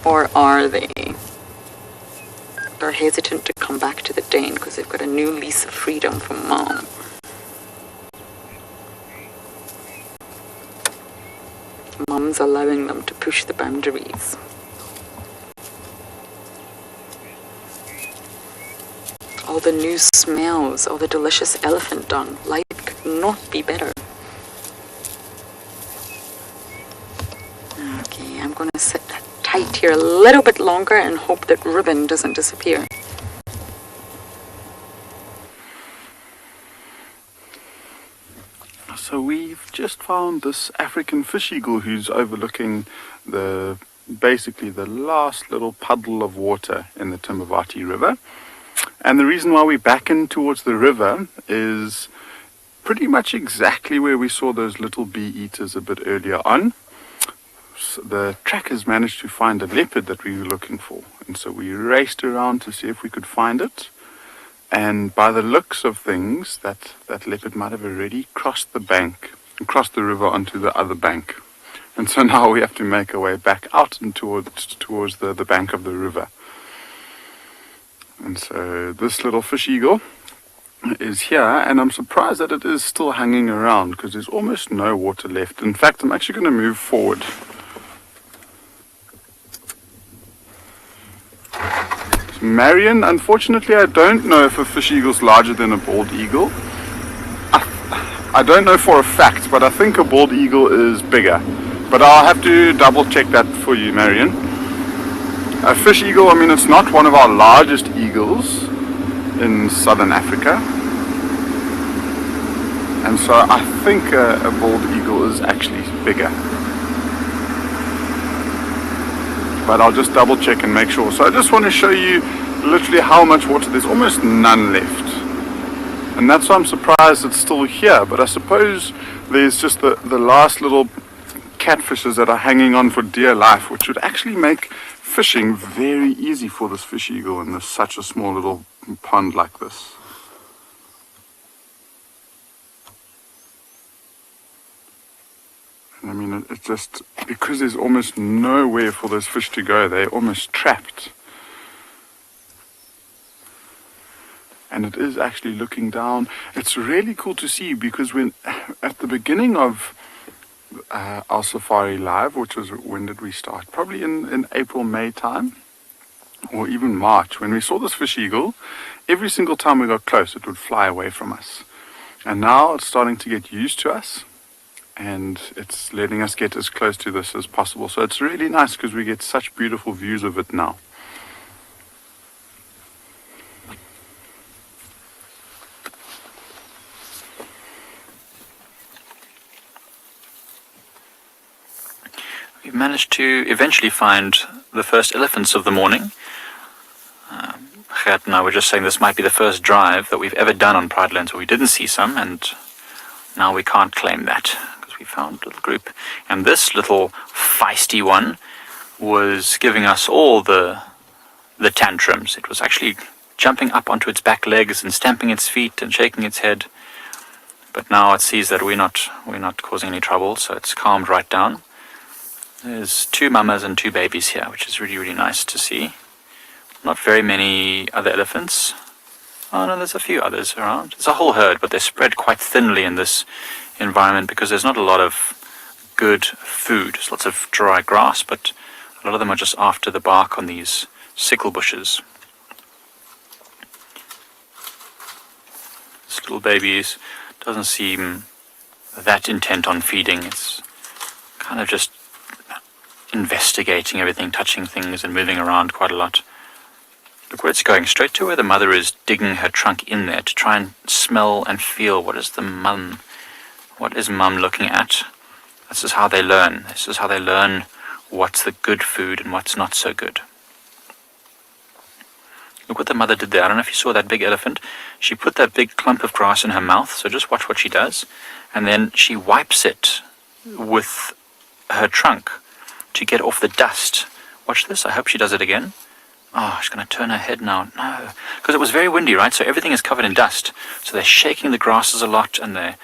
Or are they? They're hesitant to come back to the den because they've got a new lease of freedom from Mom. Mum's allowing them to push the boundaries. All the new smells, all the delicious elephant dung. Life could not be better. Okay, I'm going to sit tight here a little bit longer and hope that Ribbon doesn't disappear. So we've just found this African fish eagle who's overlooking basically the last little puddle of water in the Timbavati River. And the reason why we're back in towards the river is pretty much exactly where we saw those little bee eaters a bit earlier on. So the trackers managed to find a leopard that we were looking for. And so we raced around to see if we could find it. And by the looks of things, that leopard might have already crossed the bank, crossed the river onto the other bank. And so now we have to make our way back out and towards the bank of the river. And so this little fish eagle is here, and I'm surprised that it is still hanging around because there's almost no water left. In fact, I'm actually going to move forward. Marion, unfortunately, I don't know if a fish eagle is larger than a bald eagle. I don't know for a fact, but I think a bald eagle is bigger. But I'll have to double check that for you, Marion. A fish eagle, I mean, it's not one of our largest eagles in southern Africa. And so I think a bald eagle is actually bigger. But I'll just double check and make sure. So I just want to show you literally how much water. There's almost none left. And that's why I'm surprised it's still here. But I suppose there's just the last little catfishes that are hanging on for dear life, which would actually make fishing very easy for this fish eagle in such a small little pond like this. I mean, it's just because there's almost nowhere for those fish to go, they're almost trapped. and it is actually looking down. It's really cool to see, because when at the beginning of our safari live, which was, when did we start? Probably in April, May time, or even March, when we saw this fish eagle, every single time we got close, it would fly away from us. And now it's starting to get used to us, and it's letting us get as close to this as possible. So it's really nice because we get such beautiful views of it now. We've managed to eventually find the first elephants of the morning. Gert and I were just saying this might be the first drive that we've ever done on Pridelands where we didn't see some, and now we can't claim that because we found a little group. And this little feisty one was giving us all the tantrums. It was actually jumping up onto its back legs and stamping its feet and shaking its head. But now it sees that we're not causing any trouble, so it's calmed right down. There's 2 mamas and 2 babies here, which is really, really nice to see. Not very many other elephants. Oh no, there's a few others around. There's a whole herd, but they're spread quite thinly in this environment because there's not a lot of good food. There's lots of dry grass, but a lot of them are just after the bark on these sickle bushes. This little baby doesn't seem that intent on feeding. It's kind of just investigating everything, touching things and moving around quite a lot. Look where it's going, straight to where the mother is digging her trunk in there to try and smell and feel what is mum looking at. This is how they learn. This is how they learn what's the good food and what's not so good. Look what the mother did there. I don't know if you saw that big elephant. She put that big clump of grass in her mouth, so just watch what she does. And then she wipes it with her trunk to get off the dust. Watch this. I hope she does it again. Oh, she's going to turn her head now. No. Because it was very windy, right? So everything is covered in dust. So they're shaking the grasses a lot and they're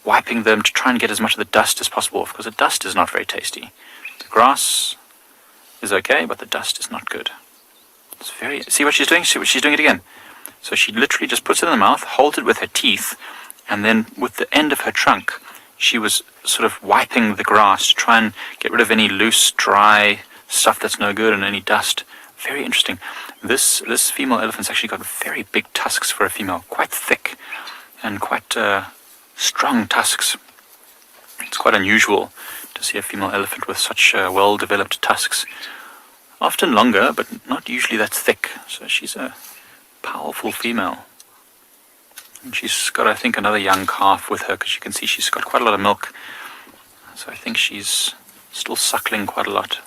wiping them to try and get as much of the dust as possible off, because the dust is not very tasty. The grass is okay, but the dust is not good. It's very... See what she's doing? See what she's doing it again. So she literally just puts it in the mouth, holds it with her teeth, and then with the end of her trunk, she was sort of wiping the grass to try and get rid of any loose, dry stuff that's no good and any dust. Very interesting. This female elephant's actually got very big tusks for a female, quite thick and quite strong tusks. It's quite unusual to see a female elephant with such well-developed tusks. Often longer, but not usually that thick. So she's a powerful female. And she's got, I think, another young calf with her, because you can see she's got quite a lot of milk. So I think she's still suckling quite a lot.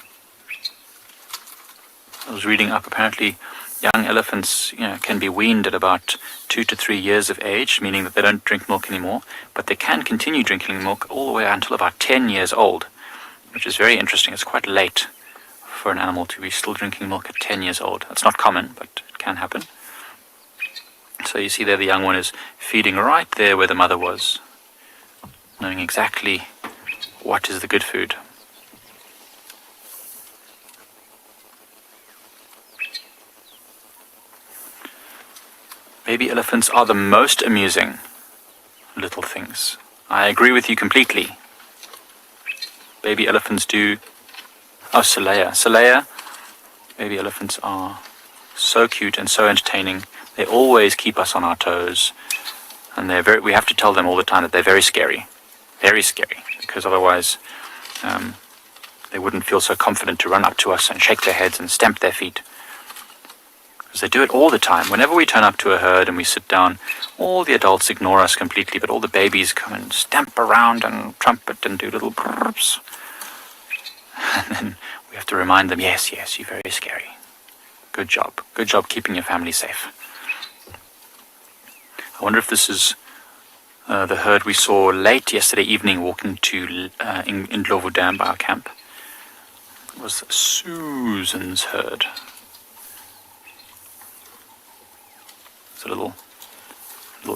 I was reading up, apparently young elephants, can be weaned at about 2 to 3 years of age, meaning that they don't drink milk anymore, but they can continue drinking milk all the way until about 10 years old, which is very interesting. It's quite late for an animal to be still drinking milk at 10 years old. That's not common, but it can happen. So you see there the young one is feeding right there where the mother was, knowing exactly what is the good food. Baby elephants are the most amusing little things. I agree with you completely. Baby elephants do... Oh, Salaya. Baby elephants are so cute and so entertaining. They always keep us on our toes. And we have to tell them all the time that they're very scary. Very scary. Because otherwise they wouldn't feel so confident to run up to us and shake their heads and stamp their feet. They do it all the time. Whenever we turn up to a herd and we sit down, all the adults ignore us completely, but all the babies come and stamp around and trumpet and do little burps. And then we have to remind them, yes, you're very scary. Good job. Good job keeping your family safe. I wonder if this is the herd we saw late yesterday evening walking to in Ndlovu Dam by our camp. It was Susan's herd. A little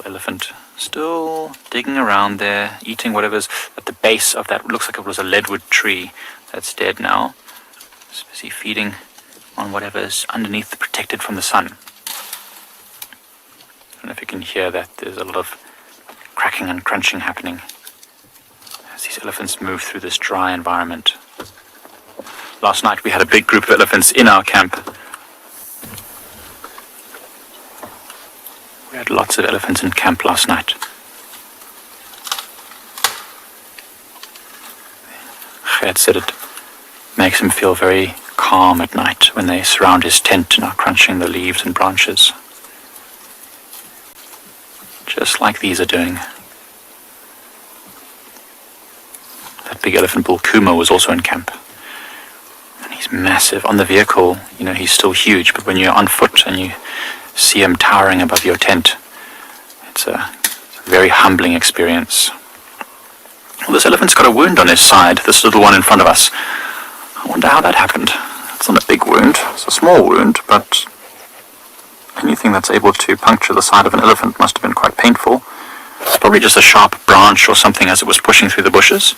elephant still digging around there, eating whatever's at the base of that. Looks like it was a leadwood tree that's dead now. It's busy feeding on whatever's underneath, protected from the sun. can hear that there's a lot of cracking and crunching happening as these elephants move through this dry environment. Last night we had a big group of elephants in our camp. We had lots of elephants in camp last night. Gert said it makes him feel very calm at night when they surround his tent and are crunching the leaves and branches. Just like these are doing. That big elephant bull Kuma was also in camp. And he's massive. On the vehicle, he's still huge, but when you're on foot and you see him towering above your tent, it's a very humbling experience. Well, this elephant's got a wound on his side, this little one in front of us. I wonder how that happened. It's not a big wound, it's a small wound, but anything that's able to puncture the side of an elephant must have been quite painful. It's probably just a sharp branch or something as it was pushing through the bushes.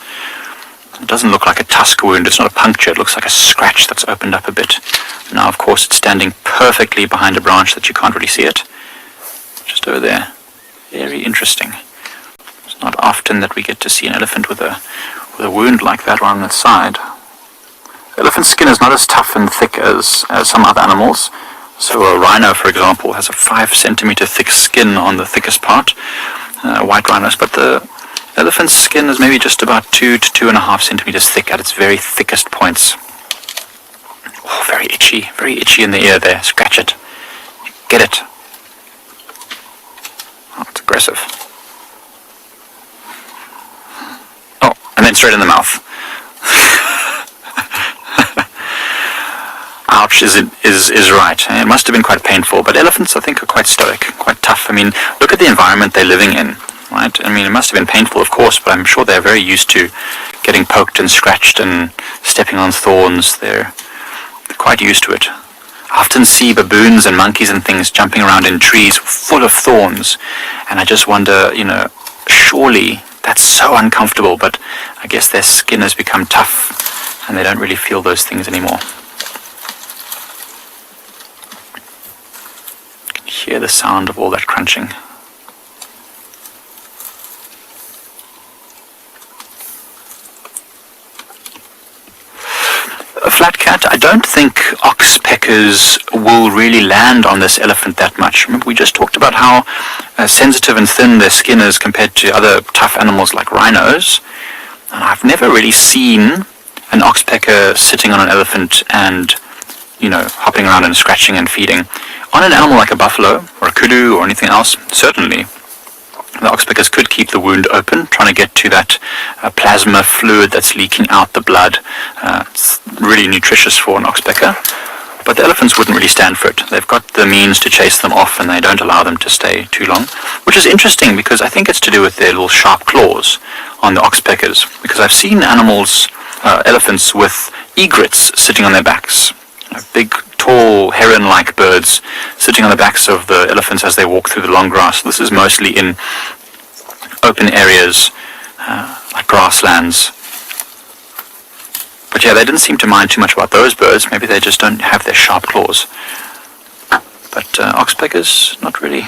It doesn't look like a tusk wound, it's not a puncture, it looks like a scratch that's opened up a bit. Now, of course, it's standing perfectly behind a branch that you can't really see it. Just over there. Very interesting. It's not often that we get to see an elephant with a wound like that on its side. Elephant skin is not as tough and thick as some other animals. So a rhino, for example, has a 5 centimeter thick skin on the thickest part, white rhinos, but the elephant's skin is maybe just about 2 to 2.5 centimeters thick at its very thickest points. Oh, very itchy in the ear there. Scratch it. Get it. Oh, it's aggressive. Oh, and then straight in the mouth. Ouch is right. It must have been quite painful, but elephants I think are quite stoic, quite tough. I mean, look at the environment they're living in, right? I mean, it must have been painful, of course, but I'm sure they're very used to getting poked and scratched and stepping on thorns. They're quite used to it. I often see baboons and monkeys and things jumping around in trees full of thorns, and I just wonder, surely that's so uncomfortable, but I guess their skin has become tough and they don't really feel those things anymore. Hear the sound of all that crunching. A flat cat, I don't think oxpeckers will really land on this elephant that much. Remember, we just talked about how sensitive and thin their skin is compared to other tough animals like rhinos. And I've never really seen an oxpecker sitting on an elephant and, hopping around and scratching and feeding. On an animal like a buffalo or a kudu or anything else, certainly the oxpeckers could keep the wound open, trying to get to that plasma fluid that's leaking out the blood. It's really nutritious for an oxpecker, but the elephants wouldn't really stand for it. They've got the means to chase them off and they don't allow them to stay too long, which is interesting because I think it's to do with their little sharp claws on the oxpeckers, because I've seen elephants with egrets sitting on their backs, big tall heron-like birds sitting on the backs of the elephants as they walk through the long grass. This is mostly in open areas like grasslands. But yeah, they didn't seem to mind too much about those birds. Maybe they just don't have their sharp claws. But oxpeckers, not really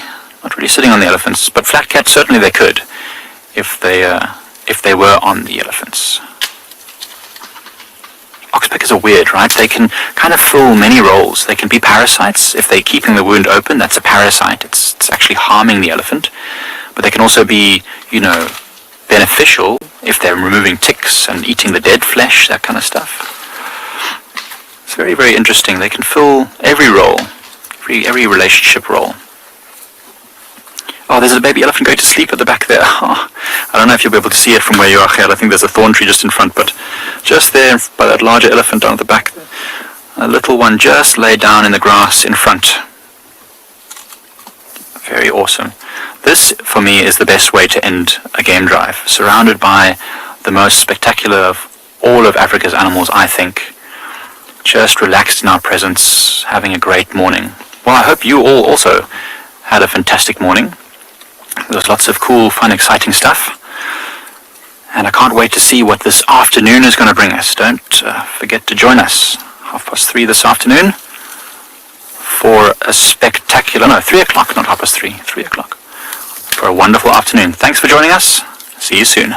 sitting on the elephants. But flat cats, certainly they could, if they were on the elephants. Oxpeckers are weird, right? They can kind of fill many roles. They can be parasites. If they're keeping the wound open, that's a parasite. It's actually harming the elephant. But they can also be, beneficial if they're removing ticks and eating the dead flesh, that kind of stuff. It's very, very interesting. They can fill every role, every relationship role. Oh, there's a baby elephant going to sleep at the back there. Oh, I don't know if you'll be able to see it from where you are, Gail. I think there's a thorn tree just in front, but just there by that larger elephant down at the back, a little one just lay down in the grass in front. Very awesome. This, for me, is the best way to end a game drive, surrounded by the most spectacular of all of Africa's animals, I think. Just relaxed in our presence, having a great morning. Well, I hope you all also had a fantastic morning. There was lots of cool, fun, exciting stuff. And I can't wait to see what this afternoon is going to bring us. Don't forget to join us 3:30 this afternoon for a spectacular, 3 o'clock, not 3:30, 3 o'clock. for a wonderful afternoon. Thanks for joining us. See you soon.